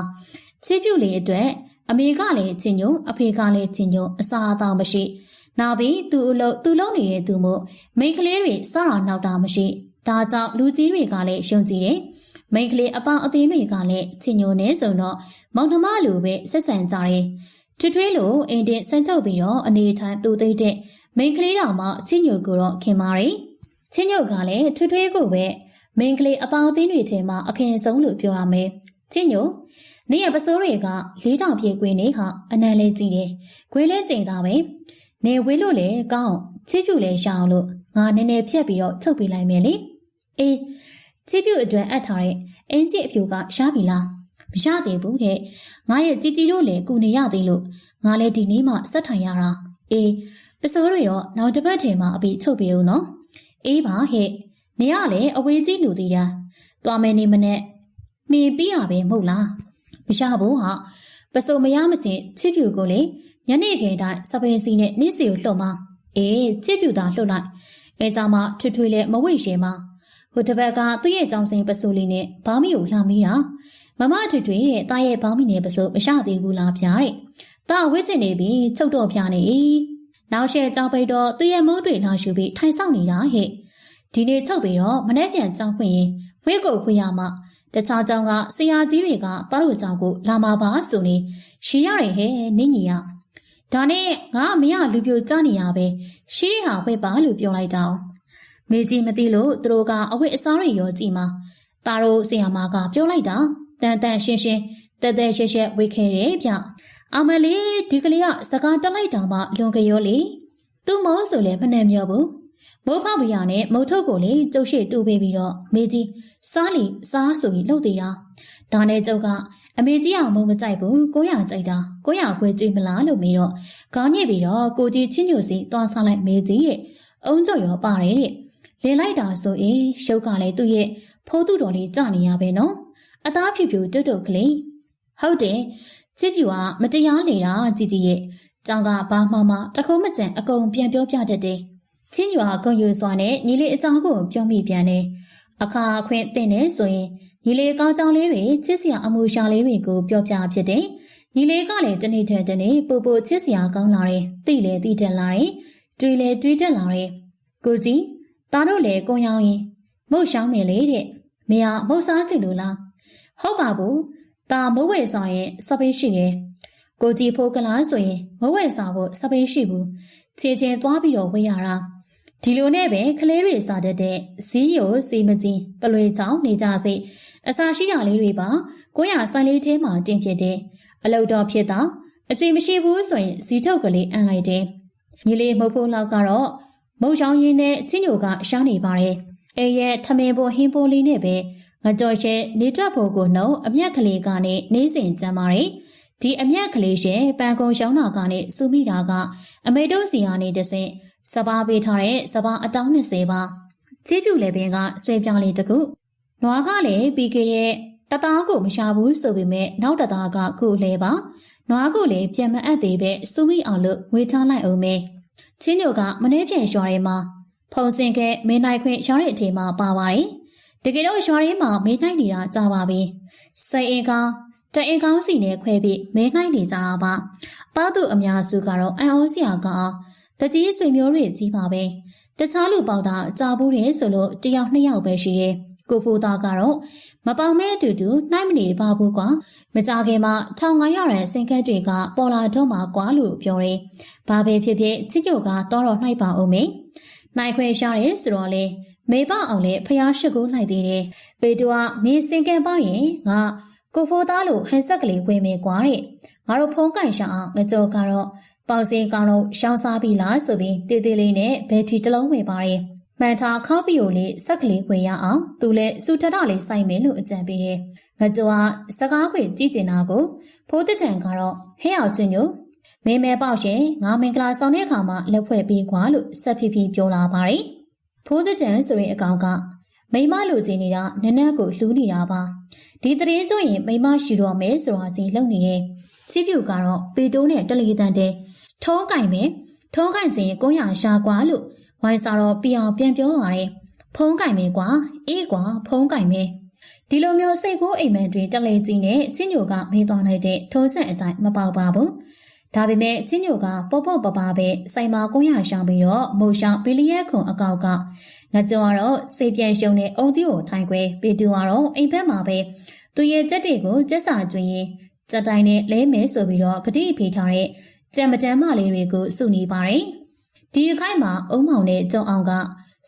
ချစ်ပြုလေးအတွက်အမေကလည်းချင်းညိုအဖေကလည်းချင်းညိုအစာအသောက်မရှိနာပြီးသူ့လုံးနေတဲ့သူမို့မိန်းကလေးတွေစတာနောက်တာမရှိဒါကြောင့်လူကြီးတွေကလည်းရှုံကြည့်တယ်မိန်းကလေးအပေါင်းအသင်းတွေကလည်းချင်းညိုနေဆိုတော့မောင်နှမလိုပဲဆက်ဆံကြတယ်ထွထွေးလိုအင်းတင်ဆန်းချုပ်ပြီးတော့အနေထိုင်သူသိတဲ့မိန်းကလေးတော်မှချင်းညိုကိုတော့ခင်မာရီချင်းညိုကလည်းထွထွေးကိုပဲမိန်းကလေးအပေါင်းအသင်းတွေထဲမှာအခင်ဆုံးလို့ပြောရမယ်ချင်းညိုနေရပစိုးတွေကလေးတောင်ပြေကွင်းနေဟာအနံလေးကြည့်တယ်ခွေးလဲကျိန်သားပဲနေဝေးလို့လေကောင်းချစ်ဖြူလဲရှောင်းလို့ငါနည်းနည်းဖြတ်ပြီးတော့ထုတ်ပေးလိုက်မယ်လေအေးချစ်ဖြူအတွက်အပ်ထားတဲ့အင်ကြီးအဖြူကရှားပြီလားမရသေးဘူးတဲ့ငါရဲ့ជីជីတို့လည်းကူနေရသေးလို့ငါလည်းဒီနေ့မှဆက်ထိုင်ရတာအေးပစိုးတွေတော့နောက်တစ်ပတ်ထဲမှာအပြီးထုတ်ပေးဦးနော်အေးပါဟဲ့နေရလေအဝေးကြီးလူသေးတာသွားမယ်နေမနဲ့မေးပြီးရပဲမဟုတ်လားမရဘူးဟာပစိုးမရမချင်းချစ်ဖြူကိုလေညနေခင်းတိုင်းစပင်းစီနဲ့နေ့စီကိုလှုပ်မအေးချစ်ဖြူသာလှုပ်လိုက်အဲကြောင့်မှထွထွေလည်းမဝိတ်ရဲမဟိုတပတ်ကသူ့ရဲ့ကြောင်စိန်ပစိုးလေးနဲ့ဘောင်းမီကိုလှမ်းမိတာမမထွထွေရဲ့တားရဲ့ဘောင်းမီနဲ့ပစိုးမရသေးဘူးလားဗျာတဲ့တာဝစ်ချင်နေပြီချုပ်တော့ဖျားနေနောက်ရှဲကြောင်ပိတ်တော့သူ့ရဲ့မုန်းတွေလာရှူပြီးထိုင်ဆောင်နေတာဟဲ့ဒီနေ့ချုပ်ပြီးတော့မနေ့ပြန်ကြောင်ခွင့်ရင်ဝဲကိုခွင့်ရမှတခြားကြောင်ကဆရာကြီးတွေကတားတို့ကြောင်ကိုလာမှာပါဆိုနေရှီရရဟဲ့နင်းကြီးရဒါနဲ့ငါမရလူပြိုကြနေရပဲရှီးဟာဝဲပါလို့ပြောလိုက်တော့မေကြီးမသိလို့သူတို့ကအဝတ်အစားတွေရောကြည့်မှာတားတို့ဆရာမကပြောလိုက်တာတန်တန်ရှင်းရှင်းတဲတဲရှက်ရှက်ဝေခဲ့တယ်ဗျအမလေးဒီကလေးကစကားတက်လိုက်တာမှလွန်ကြရောလေသူ့မောဆိုလည်းမနှံ့မြော့ဘူးမိုးဖောက်ပြရနဲ့မုတ်ထုတ်ကိုလေကျုပ်ရှိတူပေးပြီးတော့မေကြီးစားလီစားဆိုပြီးလှုပ်သေးတာဒါနဲ့ကျုပ်ကအမေကြီးအောင်မုံမကြိုက်ဘူး900ကြိုက်တာ900ခွဲကျွေးမလားလို့မေးတော့ခေါင်းညစ်ပြီးတော့ကိုကြီးချင်းညိုစီတွားစားလိုက်မေကြီးရဲ့အုံးကြော်ရောပါတယ်တဲ့လေလိုက်တာဆိုရင်ရှုပ်ကလည်းသူ့ရဲ့ဖိုးသူတော်လေးကြာနေရပဲနော်အသားဖြူဖြူတွတ်တုတ်ကလေးဟုတ်တယ်ချစ်ဖြူကမတရားနေတာជីជីရဲ့ကြောင်ကဘာမှတခုံးမကြံအကုန်ပြန်ပြောပြတတ်တယ်ချင်းညွာဂုံယူစွာနဲ့ညီလေးအကြောင်းကိုပြောမိပြန်တယ်အခါခွင့်တင်နေဆိုရင်ညီလေးကောင်းကြောင်လေးတွေချစ်စရာအမှုရှာလေးတွေကိုပြောပြဖြစ်တယ်ညီလေးကလည်းတနေ့ထက်တနေ့ပိုပိုချစ်စရာကောင်းလာတယ်သိလေသိတက်လာတယ်တွေးလေတွေးတက်လာတယ်ကိုကြီးတားတို့လည်းကိုရောင်းရင်မုတ်ရှောင်းမယ်လေတဲ့မရမုတ်စားကြည့်လို့လားဟုတ်ပါဘူးတာမိုးဝဲဆောင်ရင်စပိတ်ရှိတယ်ကိုကြီးဖိုးကလားဆိုရင်မိုးဝဲဆောင်ဖို့စပိတ်ရှိဘူးခြေချင်းသွားပြီးတော့ဝေးရတာဒီလိုနဲ့ပဲကလေးတွေစားတတ်တဲ့ဇီးရိုစီမကြီးပလွေချောင်းနေကြစိအစာရှိတာလေးတွေပါ900ဆိုင်လေးထဲမှာတင်ဖြစ်တယ်အလုတ်တော်ဖြစ်တာအချိန်မရှိဘူးဆိုရင်ဇီးထုတ်ကလေးအန်လိုက်တယ်ညီလေးမဟုတ်ဖို့လောက်ကတော့မုတ်ချောင်းရင်းနဲ့ချင်းညိုကရှားနေပါတယ်အဲရဲ့ထမင်းပေါ်ဟင်းပေါ်လေးနဲ့ပဲငကြော်ရှဲနေထွက်ဖို့ကိုနှုံအမျက်ကလေးကနေနေစဉ်ကျမ်းပါတယ်ဒီအမျက်ကလေးရဲ့ပန်ကုံရှောင်းတာကနေစူမိတာကအမေတို့စီကနေတဆင့်စပါးပေးထားတဲ့စပါးအတောင်း20ပါချီးပြူလေပင်ကဆွဲပြောင်းလေးတစ်ခုနွားကလည်းပြီးခဲ့တဲ့တသားကိုမရှာဘူးဆိုပေမဲ့နောက်တသားကခုလဲပါနွားကိုလည်းပြန်မအပ်သေးပဲစူမိအောင်လို့ဝေးထားလိုက်အောင်မယ်ချင်းညိုကမနှဲပြန်ရွာထဲမှာဖုံစင်ခဲမင်းနိုင်ခွင့်ရောင်းတဲ့အချိန်မှာပါပါတယ်တကယ်တော့ရွာထဲမှာမင်းနိုင်နေတာကြာပါပြီ စိတ်အင်ကောင်တအင်ကောင်စီနဲ့ခွဲပြီးမဲနှိုင်းနေကြတာပါပေါသူအများစုကတော့အန်အောစရာကတကြီးဆွေမျိုးတွေကြီးပါပဲတခြားလူပေါက်တာကြာဘူးတယ်ဆိုလို့တယောက်နှစ်ယောက်ပဲရှိတယ်ကိုဖိုးသားကတော့မပေါင်မဲအတူတူနှိုင်းမနေပါဘူးကွာမကြခင်မှာ1500ရန်စင်ကက်တွေကပေါ်လာတော့မှာကွာလို့ပြောတယ်ဘာပဲဖြစ်ဖြစ်ချစ်ကျုပ်ကတော့နှိုက်ပါအောင်မေနိုင်ခွဲရှားတယ်ဆိုတော့လေမေပအောင်လေဖျားရှိကိုလိုက်သေးတယ်ပေတူကမင်းစင်ကက်ပေါ့ရင်ငါကိုဖိုးသားလို့ဟန်ဆက်ကလေးဝေမယ်ကွာတဲ့ငါတို့ဖုံးကန်ရှာအောင်ငကြောကတော့ပေါင်စင်ကောင်လို့ရှောင်းစားပြီလားဆိုပြီးတေးသေးလေးနဲ့ဘယ်ထီတစ်လုံးဝယ်ပါတယ်မှန်ထားခောက်ပီကိုလေးဆက်ကလေးခွေရအောင်သူလည်းစူထထလေးစိုက်မယ်လို့အကြံပေးတယ်ငကြောကစကားခွေကြည့်ကျင်တာကိုဖိုးတကြံကတော့ဟဲ့အောင်ချင်းညိုမင်းမဲပေါက်ရှင်ငါမင်္ဂလာဆောင်တဲ့အခါမှာလက်ဖွဲ့ပေးခွာလို့ဆက်ဖြည်းဖြည်းပြောလာပါတယ်ဖိုးတကြံဆိုတဲ့အကောင်ကမိမလူချင်းနေတာနနက်ကိုလှူးနေတာပါဒီတရင်ကျွရင်မိမရှိတော့မယ်ဆိုတာကြီးလုံနေတယ်ချစ်ပြူကတော့ပေတိုးနဲ့တလီတန်တဲ့ထုံးကင်မယ်ထုံးကင်ချင်းကိုရရှာကွာလို့ဝိုင်းစားတော့ပြအောင်ပြန်ပြောပါတယ်ဖုံးကင်မယ်ကွာအေးကွာဖုံးကင်မယ်ဒီလိုမျိုးစိတ်ကိုအိမ်မက်တွေတလေကြီးနဲ့ချင်းညိုကမေးသွားလိုက်တဲ့ထုံးဆက်အတိုင်းမပေါပါဘူးဒါပေမဲ့ချင်းညိုကပေါ့ပေါ့ပပပဲစိုင်မာကိုရရှာပြီးတော့မိုးရှောင်းဘီလီယက်ခွန်အကောက်ကငကြောကတော့စေပြန်ရှုံတဲ့အုံတီကိုထိုင်ခွဲပေတူကတော့အိမ်ဘက်မှာပဲသူရဲ့ကြက်တွေကိုကြက်စာကျွင်းရင်ကြက်တိုင်းနဲ့လဲမဲဆိုပြီးတော့ဂတိဖေးထားတဲ့ကြံမတန်းမလေးတွေကိုစုနေပါတယ်ဒီအခိုက်မှာအုံမောင်နဲ့ကျောင်းအောင်က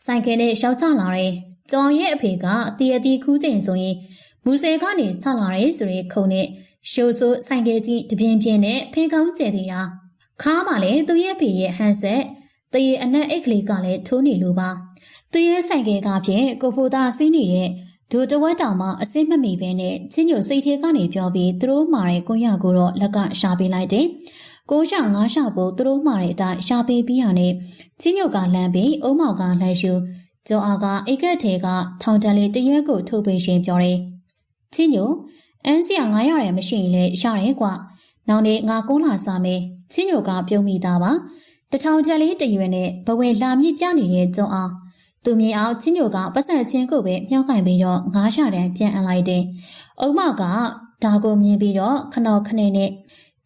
ဆိုင်ကယ်နဲ့ရှောက်ချလာတယ်ကျောင်းရဲ့အဖေကအတီအတီခူးချိန်ဆိုရင်မူဆယ်ကနေချလာတယ်ဆိုရင်ခုံနဲ့ရှိုးဆိုးဆိုင်ကယ်ကြီးတပြင်းပြင်းနဲ့ဖင်ကောင်းကျဲသေးတာခါမှလည်းသူရဲ့ဖေရဲ့ဟန်ဆက်တရေအနက်အိတ်ကလေးကလည်းထိုးနေလို့ပါသူရဲ့ဆိုင်ကယ်ကဖြင့်ကိုဖိုသားစီးနေတဲ့ဒူတဝက်တောင်မှအစိမ့်မမီပဲနဲ့ချင်းညိုစိတ်ထဲကနေပြောပြီးသူတို့မှာတဲ့ကိုရကိုတော့လက်ကရှာပေးလိုက်တယ်ကိုရှာငါးရှာဖို့သူတို့မှာတဲ့အတိုင်းရှာပေးပြီးရနဲ့ချင်းညိုကလမ်းပြီးအုံမောင်ကလှမ်းရှူကျော်အားကအိတ်ကက်ထဲကထောင်တန်းလေးတရွက်ကိုထုတ်ပေးရှင်ပြောတယ်ချင်းညိုအန်းစီက900ရယ်မရှိရင်လည်းရှာတယ်ကွနောက်နေ့ငါကုန်းလာစားမယ်ချင်းညိုကပြုံးမိသားပါတထောင်ကျန်လေးတရွက်နဲ့ဘဝလာမြင့်ပြနေတဲ့ကျော်အားသူမြင်အောင်ချင်းညိုကပတ်စံချင်းကိုပဲမြောက်ကင်ပြီးတော့ငါးရှာတန်းပြန်အပ်လိုက်တယ်။အုံမောက်ကဒါကိုမြင်ပြီးတော့ခဏခနဲ့နဲ့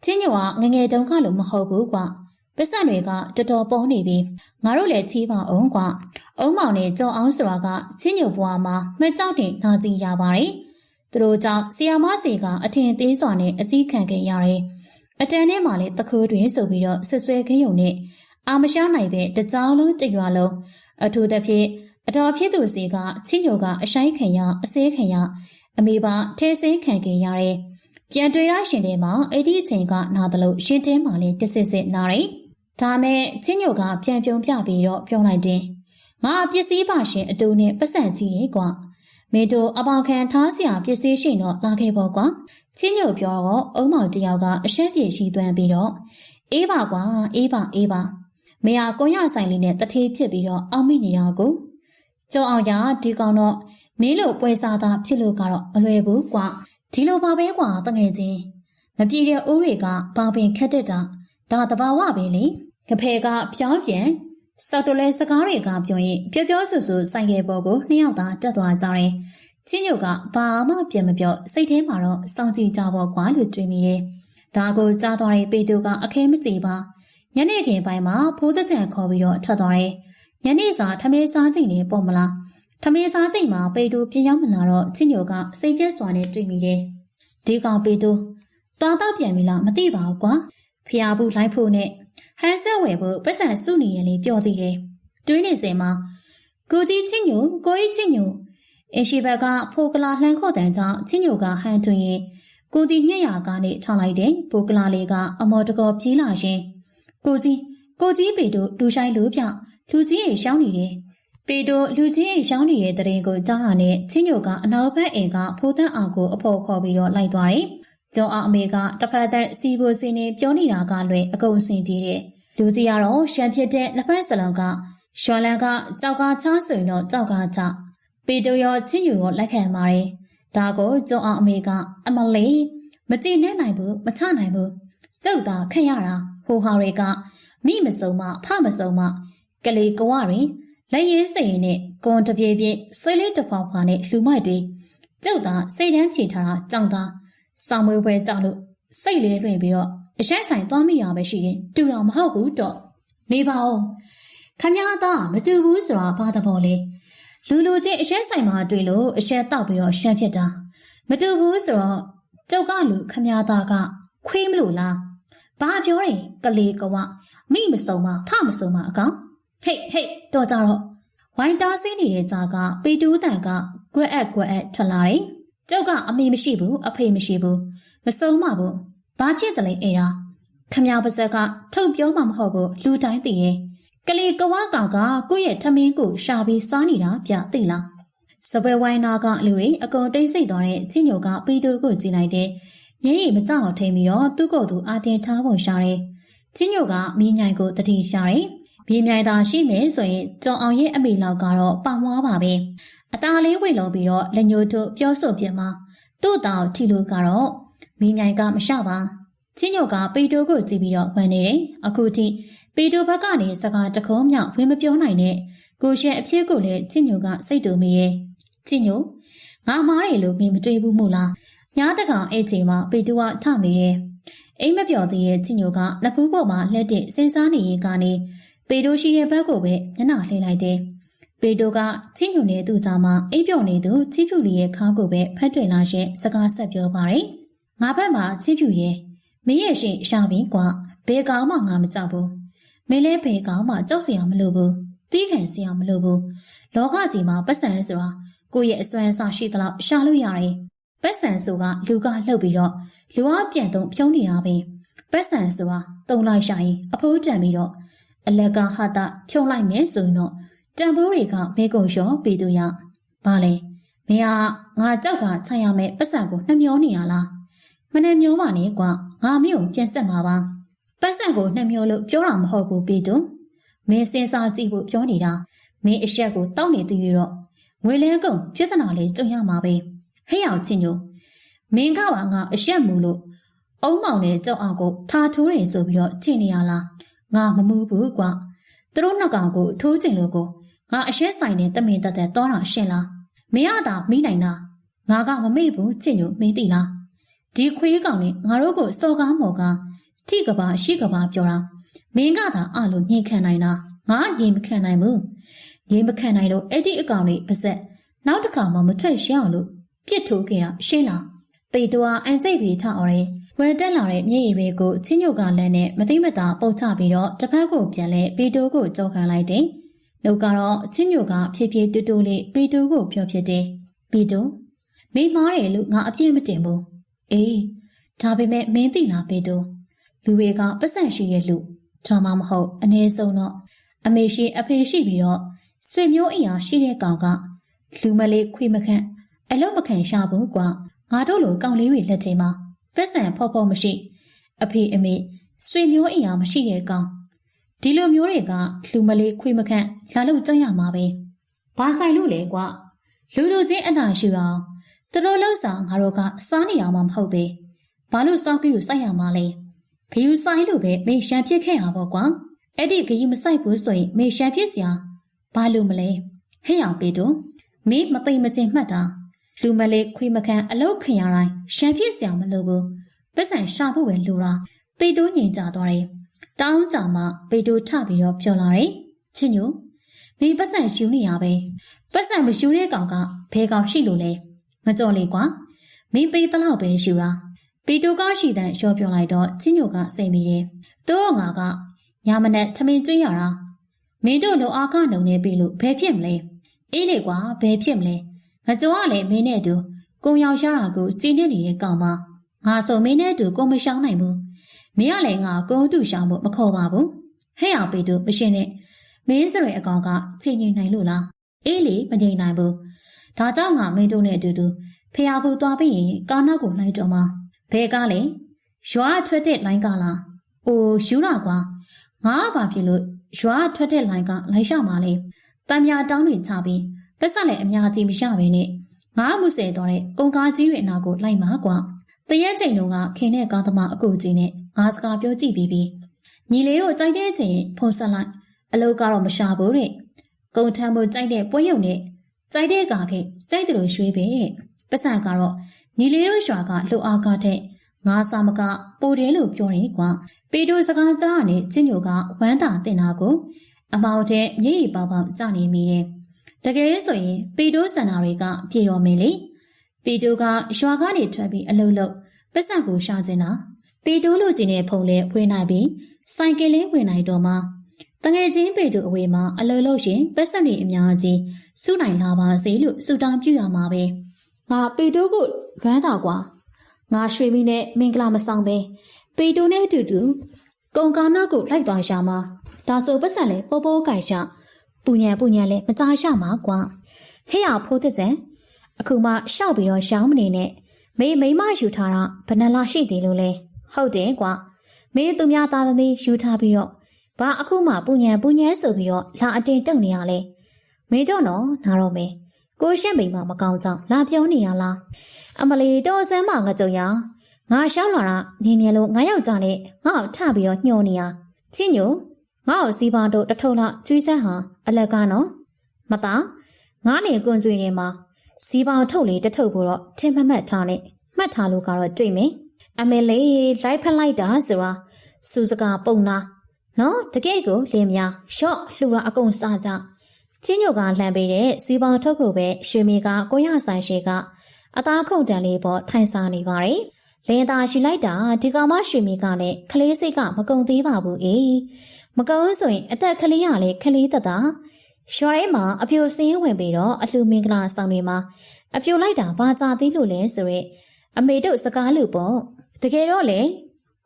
ချင်းညိုကငငယ်တုန်းကလို့မဟုတ်ဘူးကွ။ပတ်စံတွေကတော်တော်ပုံနေပြီးငါတို့လည်းချီးပါအောင်ကွ။အုံမောင်နဲ့ကြော်အောင်ဆိုတာကချင်းညိုဘွားမှာမှကြောက်တင်နာကြည့်ရပါတယ်။သူတို့ကြောင့်ဆီယာမစီကအထင်သေးစွာနဲ့အစည်းခံခဲ့ရတယ်။အတန်ထဲမှာလည်းတခိုးတွင်ဆိုပြီးတော့ဆွဆွဲခဲုံနဲ့အာမရှားနိုင်ပဲတကြောင်လုံးကြွားလုံးအထူးသဖြင့်အတော်ဖြစ်သူစီကချင်းညိုကအဆိုင်ခံရအစဲခံရအမေပါထဲဆင်းခံခဲ့ရတယ်။ပြန်တွေ့ရရှင်တဲ့မှာအဲ့ဒီအချိန်ကနာသလို့ရှင်တင်းမှလည်းတစစ်စစ်နာတယ်။ဒါမဲ့ချင်းညိုကပြန်ပြုံးပြပြီးတော့ပြောလိုက်တယ်။ငါပစ္စည်းပါရှင်အတူနဲ့ပတ်စံကြီးရေကွာ။မင်းတို့အပေါခံထားစရာပစ္စည်းရှင်တော့လာခဲ့ပေါ့ကွာ။ချင်းညိုပြောတော့အုံမောင်တယောက်ကအရှက်ပြေရှိသွမ်းပြီးတော့အေးပါကွာအေးပါမရကွန်ရဆိုင်လေးနဲ့တထေးဖြစ်ပြီးတော့အောက်မိနေတာကိုကျော်အောင်ရဒီကောင်တော့မင်းလိုပွဲစားသားဖြစ်လို့ကတော့မလွယ်ဘူးကွာဒီလိုပါပဲကွာတငယ်ချင်းမပြေတဲ့အိုးတွေကဘာပင်ခက်တဲ့တာဒါတဘာဝပဲလေကဖဲကပြောင်းပြန်စောက်တလဲစကားတွေကပြောရင်ပြောဆူဆိုင်ကယ်ပေါ်ကိုနှစ်ယောက်သာတက်သွားကြတယ်ချင်းညိုကဘာမှပြန်မပြောစိတ်ထဲမှာတော့စောင့်ကြည့်ကြဖို့ကွာလို့တွေးမိတယ်ဒါကိုကြားသွားတဲ့ပေတူကအခဲမကြည့်ပါညနေခင်းပိုင်းမှာဖိုးတကြံခေါ်ပြီးတော့ထွက်သွားတယ်။ညနေစာထမင်းစားချိန်နဲ့ပေါ့မလား။ထမင်းစားချိန်မှာပေတူပြန်ရောက်မလာတော့ချင်းညိုကစိတ်ပြက်စွာနဲ့တွေ့မိတယ်။ဒီကောင်ပေတူသွားတော့ပြန်ပြီလားမသိပါဘူးကွာ။ဖျားဘူးလိုက်ဖို့နဲ့ဟန်ဆက်ဝယ်ဖို့ပတ်စံစုနေရင်လေးပြောသေးတယ်။တွေးနေစင်မှာကိုကြီးချင်းညိုကိုကြီးချင်းညိုအင်ရှိဘက်ကဖိုကလာလှမ်းခေါ်တန်းကြောင့်ချင်းညိုကဟန်တွင်ရင်ကိုတီညက်ရာကနေထောင်လိုက်တယ်။ဖိုကလာလေးကအမော်တကောပြေးလာရှင်ကိုကြီးပေတို့လူဆိုင်လူပြလူကြီးရေရှောင်းနေတယ်ပေတို့လူကြီးရေရှောင်းနေတဲ့တရင်ကိုကြားတာနဲ့ချင်းညိုကအနောက်ဘက်အိမ်ကဖိုးတန်းအောင်ကိုအဖော်ခေါ်ပြီးတော့လိုက်သွားတယ်ကျော်အောင်အမေကတစ်ဖက်သက်စီဘိုစင်းနေပြောနေတာကလွယ်အကုန်အစင်ပြေးတယ်လူကြီးကတော့ရှမ်းဖြစ်တဲ့လက်ဖက်စလုံးကရွှန်လန်ကကြောက်ကချဆိုရင်တော့ကြောက်ကချပေတို့ရောချင်းညိုရောလက်ခံပါတယ်ဒါကိုကျော်အောင်အမေကအမလေးမကြည့်နဲ့နိုင်ဘူးမချနိုင်ဘူးစုပ်သာခက်ရတာဟိုဟာတွေကမိမစုံမဖမစုံမကလေးကွာရင်လက်ရည်စိတ်နဲ့ကွန်တပြေးပြေးဆွေးလေးတစ်ဖောက်ခွာနဲ့လှူမိုက်တွေ ကျုပ်သာစိတ်တန်းဖြေထားတာကြောင့်သာစောင်းမွေးပွဲကြောက်လို့စိတ်လေးလွင်ပြီးတော့အရက်ဆိုင်သွားမိတာပဲရှိရင်တူတော်မဟုတ်ဘူးတော့နေပါဦးခမည်းသားမတူဘူးဆိုတာဘာသဘောလဲလူချင်းအရက်ဆိုင်မှာတွေ့လို့အရက်တောက်ပြီးတော့ရှမ်းဖြစ်တာမတူဘူးဆိုတော့ကျုပ်ကလူခမည်းသားကခွေးမလို့လားဘာပြောတယ်ကလေးကဝမိမစုံမဖမစုံမအကောင်ဟိတ်တော့ကြတော့ဝိုင်းတားစင်းနေတဲ့ကြားကပေတူးတန်ကကွက်အက်ထွက်လာတယ်ကျုပ်ကအမေမရှိဘူးအဖေမရှိဘူးမစုံမဘူးဘာဖြစ်တယ်လဲအဲ့ဒါခမည်းပါဇက်ကထုတ်ပြောမှမဟုတ်ဘူးလူတိုင်းသိတယ်ကလေးကဝကောင်ကကိုယ့်ရဲ့ထမင်းကိုရှာပြီးစားနေတာပြသိလားစပွဲဝိုင်းနာကလူတွေအကုန်တိတ်ဆိတ်သွားတဲ့ချင်းညိုကပီတိုကိုကြည့်လိုက်တယ်မျက်ရည်မကြောက်ထိန်ပြီးတော့သူ့ကိုယ်သူအာတင်ထားပုံရှာတယ်ချင်းညိုကမင်းမြိုင်ကိုတတိရှာတယ်မြေမြိုင်သာရှိမယ်ဆိုရင်ကျော်အောင်ရဲ့အမေလောက်ကတော့ပေါင်မွားပါပဲအသားလေးဝေလုံးပြီးတော့လက်ညှိုးတို့ပြောဆိုပြမှာတို့တောင်ထီလို့ကတော့မင်းမြိုင်ကမရှပါချင်းညိုကပီတိုကိုကြည့်ပြီးတော့ဝင်နေတယ်အခုထိပီတိုဘက်ကနေစကားတခုံးမြောက်ဝင်မပြောနိုင်တဲ့ကိုရှင်အဖြစ်ကိုလည်းချင်းညိုကစိတ်တူမိရဲ့ချင်းညိုငါမားတယ်လို့မင်းမတွေးဘူးမို့လားညားတကောင်အဲ့ချိန်မှာပီတိုကထမိတယ်အိမ်မပြောသေးတဲ့ချင်းညိုကလက်ဖူးပေါ်မှာလက်တစ်စဉ်းစားနေရင်ကနေပီတိုရှိရဲ့ဘက်ကိုပဲမျက်နှာလှည့်လိုက်တယ်ပီတိုကချင်းညိုနဲ့သူ့ကြားမှာအိပ်ပျော်နေသူချီဖြူလေးရဲ့ခါကိုပဲဖက်တွင်လာရဲ့စကားဆက်ပြောပါတယ်ငါဘက်မှာချီဖြူရဲ့မင်းရဲ့ရှင်ရှာပြီးကွာဘယ်ကောင်မှငါမကြောက်ဘူးမင်းလည်းဘယ်ကောင်မှကြောက်စရာမလိုဘူးတီးခံစရာမလိုဘူးလောကကြီးမှာပတ်စံဆိုတာကိုယ့်ရဲ့အစွမ်းအစရှိသလောက်ရှာလို့ရတယ်ပတ်စံဆိုတာလူကလှုပ်ပြီးတော့လူအပြန်သုံးဖြုံးနေတာပဲပတ်စံဆိုတာတုံလိုက်ရှာရင်အဖိုးတန်ပြီးတော့အလက်ကဟာတာဖြုံးလိုက်မယ်ဆိုရင်တော့တန်ဖိုးတွေကမေကုံလျှော်ပြီးသူရဘာလဲမင်းကငါကြောက်ကခြံရမယ်ပတ်စံကိုနှမျောနေရလားမနှမျောပါနဲ့ကွာငါမျိုးပြန်ဆက်မှာပါပတ်စံကိုနှမျောလို့ပြောတာမဟုတ်ဘူးပြီးသူမင်းစဉ်းစားကြည့်ဖို့ပြောနေတာမင်းအရက်ကိုတောက်နေသေးရတော့ငွေလဲကုန်ပြဿနာလေးကြုံရမှာပဲဟဲ့အောင်ချင်းညိုမင်းကပါငါအရက်မူလို့အုံးမောင်နဲ့ကြောက်အောင်ကိုထားထိုးတယ်ဆိုပြီးတော့ထင်နေရလားငါမမူးဘူးကွာသူတို့နှစ်ကောင်ကိုထိုးကျင်လို့ကိုငါအရက်ဆိုင်နဲ့တမင်တက်တက်တောတာရှင်းလားမင်းကသာမိနိုင်တာငါကမမေ့ဘူးချင်းညိုမင်းသိလားဒီခွေးကောင်နဲ့ငါတို့ကိုစော်ကားမော်ကားထိကပါရှိကပါပြောတာမင်းကသာအလိုညှိခံနိုင်တာငါညှိမခံနိုင်ဘူးညှိမခံနိုင်လို့အဲ့ဒီအကောင်လေးပါစက်နောက်တစ်ခါမှမထွက်ရှင်းအောင်လို့ပြစ်ထိုးခဲ့တာရှင်းလားပေတိုကအန်စိတ်ပြီးထအော်ရဲဝယ်တက်လာတဲ့မျက်ရည်တွေကိုချင်းညိုကလန်းနဲ့မသိမသာပုတ်ချပြီးတော့တစ်ဖက်ကိုပြန်လဲပေတိုကိုကြောခံလိုက်တယ်နှုတ်ကတော့ချင်းညိုကဖြည်းဖြည်းတူတူလေးပေတိုကိုပြောဖြစ်တယ်ပေတိုမိမားတယ်လို့ငါအပြည့်မတင်ဘူးအေးဒါပေမဲ့မင်းသိလားပေတိုလူတွေကပတ်စံရှိရဲ့လူဒါမှမဟုတ်အနည်းဆုံးတော့အမေရှိအဖေရှိပြီးတော့ဆွေမျိုးအရာရှိတဲ့ကောင်ကလူမလေးခွေမခန့်အလုံးမခံရှာဘူးကွာငါတို့လိုကောင်လေးတွေလက်ထဲမှာပတ်စံဖော့ဖော့မရှိအဖေအမေဆွေမျိုးအရာမရှိတဲ့ကောင်ဒီလိုမျိုးတွေကလူမလေးခွေမခန့်လာလို့ကြရမှာပဲဘာဆိုင်လို့လဲကွာလူချင်းအနာရှိအောင်သူတို့လောက်စာငါတို့ကစားနေအောင်မဟုတ်ပဲဘာလို့စောက်ကြီးကိုစိုက်ရမှာလဲဂယူဆိုင်လို့ပဲမေရှန်ဖြစ်ခဲ့တာပေါ့ကွာအဲ့ဒီဂယူမစိုက်ဘူးဆိုရင်မေရှန်ဖြစ်စရာဘာလို့မလဲဟဲ့အောင်ပေတို့မင်းမသိမချင်းမှတ်တာလူမလေးခွေမခန့်အလုတ်ခင်ရတိုင်းရှန်ဖြစ်စရာမလိုဘူးပတ်စံရှာဖို့ပဲလိုတာပေတိုးငြိမ်ကြသွားတယ်တောင်းကြမှာပေတိုးထပြီးတော့ပြောလာတယ်ချင်းညိုမင်းပတ်စံရှူနေရပဲပတ်စံမရှူတဲ့ကောင်ကဘယ်ကောင်ရှိလို့လဲမကြော်လေကွာမင်းပေးတလောက်ပဲရှူတာပေတိုးကရှိတဲ့ရောပြောလိုက်တော့ချင်းညိုကစိတ်မိတယ်တော့ငါကညာမနဲ့ထမင်းကျွေးရတာမင်းတို့လိုအားကနှုံနေပြီလို့ဘယ်ဖြစ်မလဲအေးလေကွာဘယ်ဖြစ်မလဲငါကြောကလည်းမင်းနဲ့တူကိုရောက်ရှာတာကိုကြည်နေနေတဲ့ကောင်မငါဆိုမင်းနဲ့တူကိုမရှောင်းနိုင်ဘူးမင်းကလည်းငါကိုတူရှောင်းဖို့မခေါ်ပါဘူးဟဲ့အောင်ပေတူမရှင်းနဲ့မင်းစရဲအကောင်ကချိန်ငိမ့်နိုင်လို့လားအေးလေမငိမ့်နိုင်ဘူးဒါကြောင့်ငါမင်းတို့နဲ့အတူတူဖျားဖို့သွားပြီးရင်ကားနောက်ကိုလိုက်တော့မှာဘဲကားလေရွာထွက်တဲ့လိုင်းကားလားအိုးယူတာကွာငါဘာဖြစ်လို့ရွာထွက်တဲ့လိုင်းကလိုက်ရှာမှာလဲတမ်းမြတောင်းတွေချပြီးပတ်ဆက်လည်းအများကြီးမရဘဲနဲ့ငါမှုစေတော့တဲ့ကုန်ကားကြီးတွေအနာကိုလိုက်မှာကွာတရက်ချိန်တုန်းကခင်တဲ့ကားသမားအကူကြီးနဲ့ငါစကားပြောကြည့်ပြီးပြီညီလေးတို့ကြိုက်တဲ့ချိန်ဖုန်းဆက်လိုက်အလုပ်ကတော့မရှာဘူးတဲ့ကုန်ထမ်းမှုကြိုက်တဲ့ပွဲရုံနဲ့ကြိုက်တဲ့ကားခေကြိုက်တယ်လို့ရွှေပဲတဲ့ ပတ်စံကတော့ညီလေးတို့ရွာကလှူအားကားတဲ့ငါစာမကပိုတယ်လို့ပြောတယ်ကွာပေတိုစကားကြားကနေချင်းညိုကဝမ်းသာတင်တာကိုအမောင်တဲ့မျက်ရည်ပေါက်ကြနေမိတယ်တကယ်ဆိုရင်ပေတိုစန္ဒာတွေကပြေတော်မင်းလေပေတိုကရွာကနေထွက်ပြီးအလုပ်လုပ်ပတ်စံကိုရှာကျင်တာပေတိုလိုချင်တဲ့ဖုန်လေးဝင်နိုင်ပြီးဆိုင်ကယ်လေးဝင်နိုင်တော့မှတငယ်ချင်းပေတိုအဝေးမှာအလုပ်လုပ်ရင်ပတ်စံတွေအများကြီးစုနိုင်လာပါစေလို့ဆုတောင်းပြုရမှာပဲငါပေတိုကိုဝမ်းသာကွာငါရွှေမီနဲ့မင်္ဂလာမဆောင်ပဲပေတိုနဲ့အတူတူကုံကာနာကိုလိုက်သွားရှာမှာဒါဆိုပတ်စံလေပေါ်ပေါ်ကြိုက်ရှာပူညံလဲမကြားရှာမှာကွာဟဲ့ရဖိုးတဲ့ကျန်အခုမှရှောက်ပြီးတော့ရှောင်းမနေနဲ့မိမယူထားတာဘယ်နှလားရှိသေးလို့လဲဟုတ်တယ်ကွာမင်းသူများသားသမီးယူထားပြီးတော့ဘာအခုမှပူညံဆိုပြီးတော့လာအတင်းတုံနေရလဲမင်းတော့နော်နားတော့မယ်ကိုရှင့်မိမမကောင်းကြောင်လာပြောနေရလားအမလီတော့ဆန်းမငကြုံရငါရှောင်းလာတာနေနေလို့ငါယောက်ျားနဲ့ငါ့ကိုထပြီးတော့ညှို့နေရချင်းညိုငါ့ကိုစီးပေါင်းတို့တထုံလောက်ကျွေးစမ်းဟာအလက်ကနော်မသားငါနေကွန်ကျွေးနေမှာစီးပေါင်းထုတ်လေတထုပ်ဖို့တော့ထင်မှတ်ထားနဲ့မှတ်ထားလို့ကတော့တွေ့မယ်အမေလေးလိုက်ဖက်လိုက်တာဆိုတာစူစကားပုံနာနော်တကယ်ကိုလင်းများရှော့လှူတာအကုန်စားကြချင်းညိုကလှမ်းပေးတဲ့စီးပေါင်းထုတ်ကိုပဲရွှေမီကကိုရဆိုင်ရှိကအသားခုန်တန်လေးပေါ်ထိုင်စားနေပါတယ်လင်းသားရှိလိုက်တာဒီကောင်မရွှေမီကလည်းခလေးစိတ်ကမကုံသေးပါဘူးအေးမကုံဆိုရင်အသက်ကလေးရလေခလေးသက်သာရွှေရဲမှာအပြိုစင်းဝင်ပြီးတော့အလှမင်္ဂလာဆောင်တွေမှာအပြိုလိုက်တာဘာကြသေးလို့လဲဆိုရက်အမေတို့စကားလို့ပေါ့တကယ်တော့လေ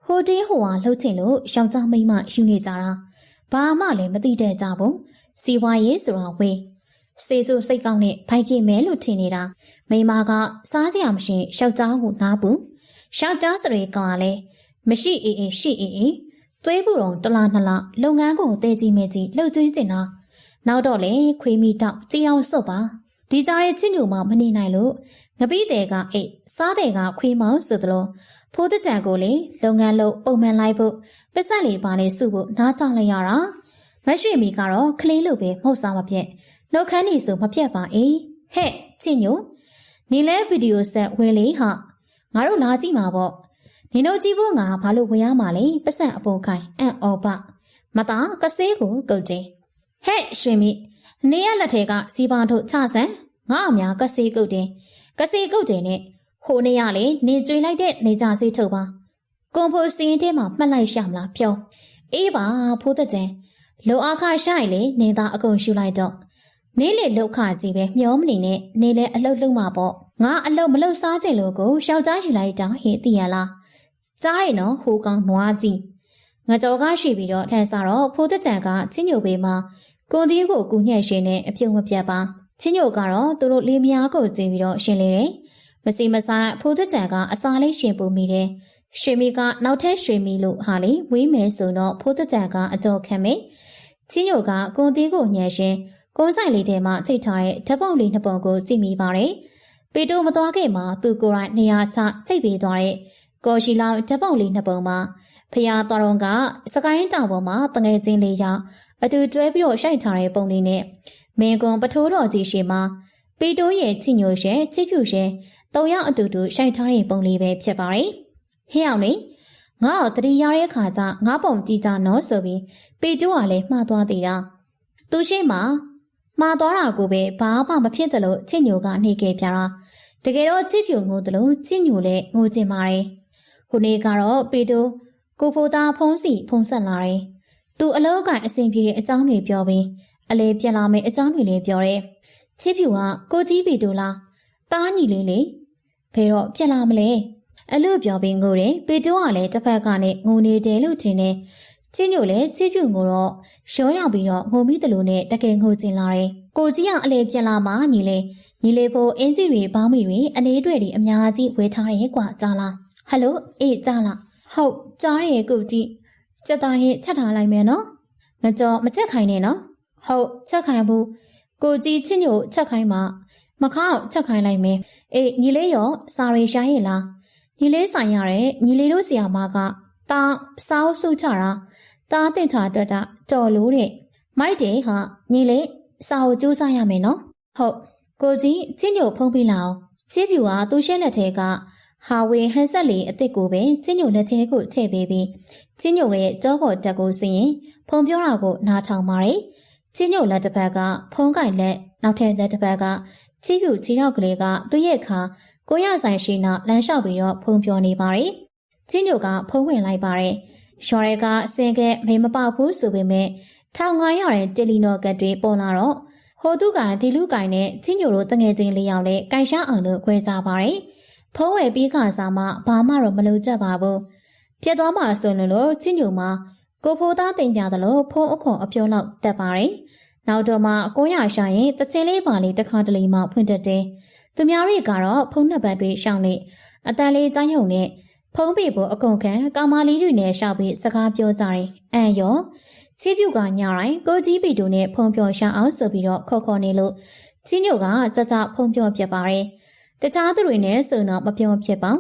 ဟိုတင်းဟိုဟာလှုပ်ချင်လို့ယောက်ျားမိန်းမယူနေကြတာဘာမှလည်းမသိတဲ့ကြဘူးစီဝါရေးဆိုတာဝေးစေစုစိတ်ကောင်းနဲ့ဖိုက်ပြမဲလို့ထင်နေတာမိန်းမကစားစရာမရှိယောက်ျားကိုနားဘူးယောက်ျားစရေကောင်ကလည်းမရှိအေးရှိအေးသွေးဘူးတော့တလားနှစ်လားလုပ်ငန်းကိုတဲကြီးမဲကြီးလှုပ်ကျွင်းကျင်တာနောက်တော့လေခွေးမီတောက်ကြီးအောင်စုပ်ပါဒီကြားရဲ့ချင်းညိုမှမနေနိုင်လို့ငပိတဲ့ကအိတ်စားတဲ့ကခွေးမောင်ဆိုသလိုဖိုးတကြံကိုလေလုပ်ငန်းလုပ်ပုံမှန်လိုက်ဖို့ပစ္စက်လေးပါနေစုဖို့နားချလိုက်ရတာမရွှေမီကတော့ကလေးလိုပဲမဟုတ်စားမပြက်နှုတ်ခမ်းနေဆိုမပြတ်ပါအေးဟဲ့ချင်းညိုနေလဲဗီဒီယိုဆက်ဝယ်လေဟာငါတို့လာကြည့်မှာပေါ့နင်တို့ကြည့်ဖို့ငါဘာလို့ဝယ်ရမှာလဲပစ္စက်အပေါ်ခိုင်အံ့ဩပမသားကဆေးကိုကုတ်တင်ဟဲ့ရွှေမီနေရလက်ထဲကစီပါထုတ်ချဆန်ငါအများကဆေးကုတ်တင်နဲ့ဟိုနေရလေနေကျွေလိုက်တဲ့နေကြဆေးထုတ်ပါကွန်ဖိုစင်းထဲမှာမှတ်လိုက်ရှာမလားပြောအေးပါဖိုးတဲ့ကျန်လုံအားခရှိုင်လေနေသားအကုန်ရှူလိုက်တော့နေလေလောက်ခကြီးပဲမျောမနေနဲ့နေလဲအလုတ်လုံးမှာပေါ့ငါအလုတ်မလုတ်စားခြင်းလို့ကိုရှောက်ကြားယူလိုက်တာဟေ့တည်ရလားကြားရနော်ဟိုကောင်နွားကြီးငါကြော်ကားရှိပြီးတော့လှန်စားတော့ဖိုးတဲ့ကျန်ကချင်းညိုပေးမှာကွန်တီးကိုကူညှက်ရှင်နဲ့အပြုံမပြတ်ပါချင်းညိုကတော့သူတို့လေးမယားကိုကျင်းပြီးတော့ရှင်လေတယ်မစီမဆိုင်ဖိုးတဲ့ကျန်ကအစာလေးရှင်ပူမိတယ်ရွှေမီကနောက်ထပ်ရွှေမီလို့ဟာလေဝေးမယ်ဆိုတော့ဖိုးတဲ့ကျန်ကအတော်ခံမယ်ချင်းညိုကကွန်တီးကိုညှက်ရှင်ကုန်းဆိုင်လေးထဲမှာချိန်ထားတဲ့ဓပုံလေးနှစ်ပုံကိုကြည့်မိပါတယ်ပေတိုမသွားခဲ့မှာသူကိုယ်တိုင်နေရာချချိန်ပေးသွားတဲ့ကော်ရှိလောက်ဓပုံလေးနှစ်ပုံမှာဖျားတော်တော်ကစကိုင်းတောင်ပေါ်မှာတငယ်ချင်းလေးရောက်အတူတွဲပြီးတော့ရှိုက်ထားတဲ့ပုံလေးနဲ့မင်းကွန်ပထိုးတော်ကြီးရှိမှာပေတိုးရဲ့ချစ်ညိုရဲ့ချစ်ဖြူရဲ့၃ယောက်အတူတူရှိုက်ထားတဲ့ပုံလေးပဲဖြစ်ပါတယ်ဟဲ့အောင်လေငါ့ကိုတတိရတဲ့ခါကျငါပုံကြည့်ကြနော်ဆိုပြီးပေတိုးကလည်းမှားသွားသေးတာသူရှိမှမှားသွားတာကိုပဲဘာမှမဖြစ်သလိုချစ်ညိုကနေခဲ့ပြတာတကယ်တော့ချစ်ဖြူငိုသလိုချစ်ညိုလည်းငိုကျင်ပါတယ်ဟိုနေ့ကတော့ပေတိုးကိုဖိုသားဖုံးစီဖုံးဆက်လာတယ်သူအလောက်ကအဆင်ပြေတဲ့အကြောင်းတွေပြောပြီးအလေပြက်လာမယ့်အကြောင်းတွေလည်းပြောတယ်ချစ်ဖြူကကိုကြီးပေတိုးလားတားညီလေးလေဘယ်တော့ပြက်လာမလဲအလို့ပြောပြီးငိုတယ်ပေတိုးကလည်းတစ်ဖက်ကနေငိုနေတယ်လို့ထင်တယ်ချင်းညိုလည်းချစ်ဖြူငိုတော့ရောရောက်ပြီးတော့ငိုမိတယ်လို့နဲ့တကယ်ငိုကျင်လာတယ်ကိုကြီးကအလေပြက်လာမှညီလေးဖို့အင်းကြီးတွေဘောင်းမီတွေအနေတွေအများကြီးဝေထားရဲကွာကြားလားဟယ်လိုအေးကြားလားဟုတ်ကြားရဲကိုကြီးစက်သားရင်ချက်ထားလိုက်မယ်နော်ငကြောမချက်ခိုင်းနဲ့နော်ဟုတ်ချက်ခိုင်းဘူးကိုကြီးချင်းညိုချက်ခိုင်းမှမခေါက်ချက်ခိုင်းလိုက်မယ်အေးညီလေးရောစာရီရှားရဲ့လားညီလေးဆိုင်ရတဲ့ညီလေးတို့ဆီယာမကတာစောက်စုချတာတာတင်ချအတွက်တာတော်လို့တဲ့မိုက်တယ်ဟာညီလေးစာကိုကြိုးစားရမယ်နော်ဟုတ်ကိုကြီးချင်းညိုဖုံးပေးလာအောင် ချစ်ပြူဟာသူရှင်းလက်ထဲကဟာဝေဟန်ဆက်လီအစ်စ်ကိုပဲချင်းညိုလက်ထဲကိုထည့်ပေးပြီးချင်းညိုရဲ့ကြောပေါ်တက်ကိုစီရင်ဖုံပြောတာကိုနားထောင်ပါတယ်ချင်းညိုလက်တစ်ဖက်ကဖုံးကင်လက်နောက်ထပ်လက်တစ်ဖက်ကချစ်ပြူခြေထောက်ကလေးကသူ့ရဲ့ခါကိုရဆိုင်ရှိနာလမ်းလျှောက်ပြီးတော့ဖုံပြောနေပါတယ်ချင်းညိုကဖုံးဝင်လိုက်ပါတယ်ရှော်ရဲကစင်ကဲမိမပေါက်ဘူးဆိုပေမဲ့1500တဲ့တယ်လီနော့ကတ်တွေပေါ်လာတော့ဟိုသူကဒီလူကင်နဲ့ချင်းညိုတို့တငယ်ချင်းလေးယောက်နဲ့ကင်ရှားအောင်လို့ခွဲကြပါတယ်ဖုံးဝယ်ပြီးခါစားမှဘာမှတော့မလုပ်ကြပါဘူးပြတ်သွားမှဆိုလို့ချင်းညိုမှာကိုဖိုးသားတင်ပြတယ်လို့ဖုံးအခွန်အပြောလောက်တက်ပါတယ်နောက်တော့မှ900ရှာရင်တချင်းလေးပါလေးတစ်ခါတလေမှဖွင့်တတ်တယ်သူများတွေကတော့ဖုံးနှစ်ပတ်တွေရှောင်းနေအတန်လေးကြားရုံနဲ့ဖုံးပေဖို့အကုန်ခံကောင်မလေးတွေနဲ့ရှောက်ပြီးစကားပြောကြတယ်အန်ရောချီးပြူကညတိုင်းကိုကြီးပီတူနဲ့ဖုံးပြောရှာအောင်ဆိုပြီးတော့ခေါ်နေလို့ချင်းညိုကကြကြဖုံးပြောပြပါတယ်တခြားသူတွေနဲ့ဆိုတော့မပြောဖြစ်ပါ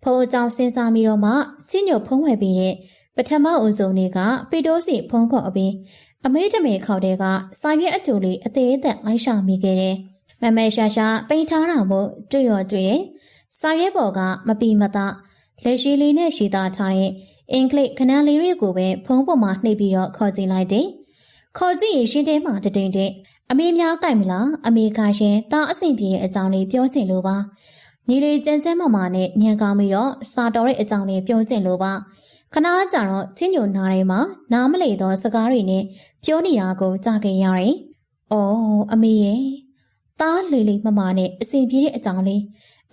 ဖုံးအကြောင်းစဉ်းစားပြီးတော့မှချင်းညိုဖုံးဝယ်ပြီးတဲ့ပထမဦးဆုံးနေ့ကပီတိုးစီဖုံးခေါ်အပြီးအမေးတမေခေါက်တဲ့ကစာရွက်အတူလေးအသေးအသက်လိုက်ရှာမိခဲ့တယ်မမဲရှာရှာပိန်ထားတာမို့တွေ့ရတွေ့တယ်စာရွက်ပေါ်ကမပီမသားလက်ရှိလေးနဲ့ရှိသားထားတဲ့အင်္ဂလိပ်ခဏလေးတွေကိုပဲဖုံးပေါ်မှာနှိပ်ပြီးတော့ခေါ်ကြည့်လိုက်တယ်ခေါ်ကြည့်ရင်ရှင်းတဲမှာတတိန်တဲ့အမေများကြိုက်မလားအမေကရှင်တာအဆင်ပြေတဲ့အကြောင်းလေးပြောချင်လို့ပါညီလေးကြမ်းကြမ်းမမနဲ့ညံကောင်းပြီးတော့စာတော်တဲ့အကြောင်းလေးပြောချင်လို့ပါခဏကြာတော့ချင်းညိုနားထဲမှာနားမလည်သောစကားတွေနဲ့ပြောနေတာကိုကြားခဲ့ရတယ်။အော်အမေရဲ့တားလေလေမမနဲ့အဆင်ပြေတဲ့အကြောင်းလေး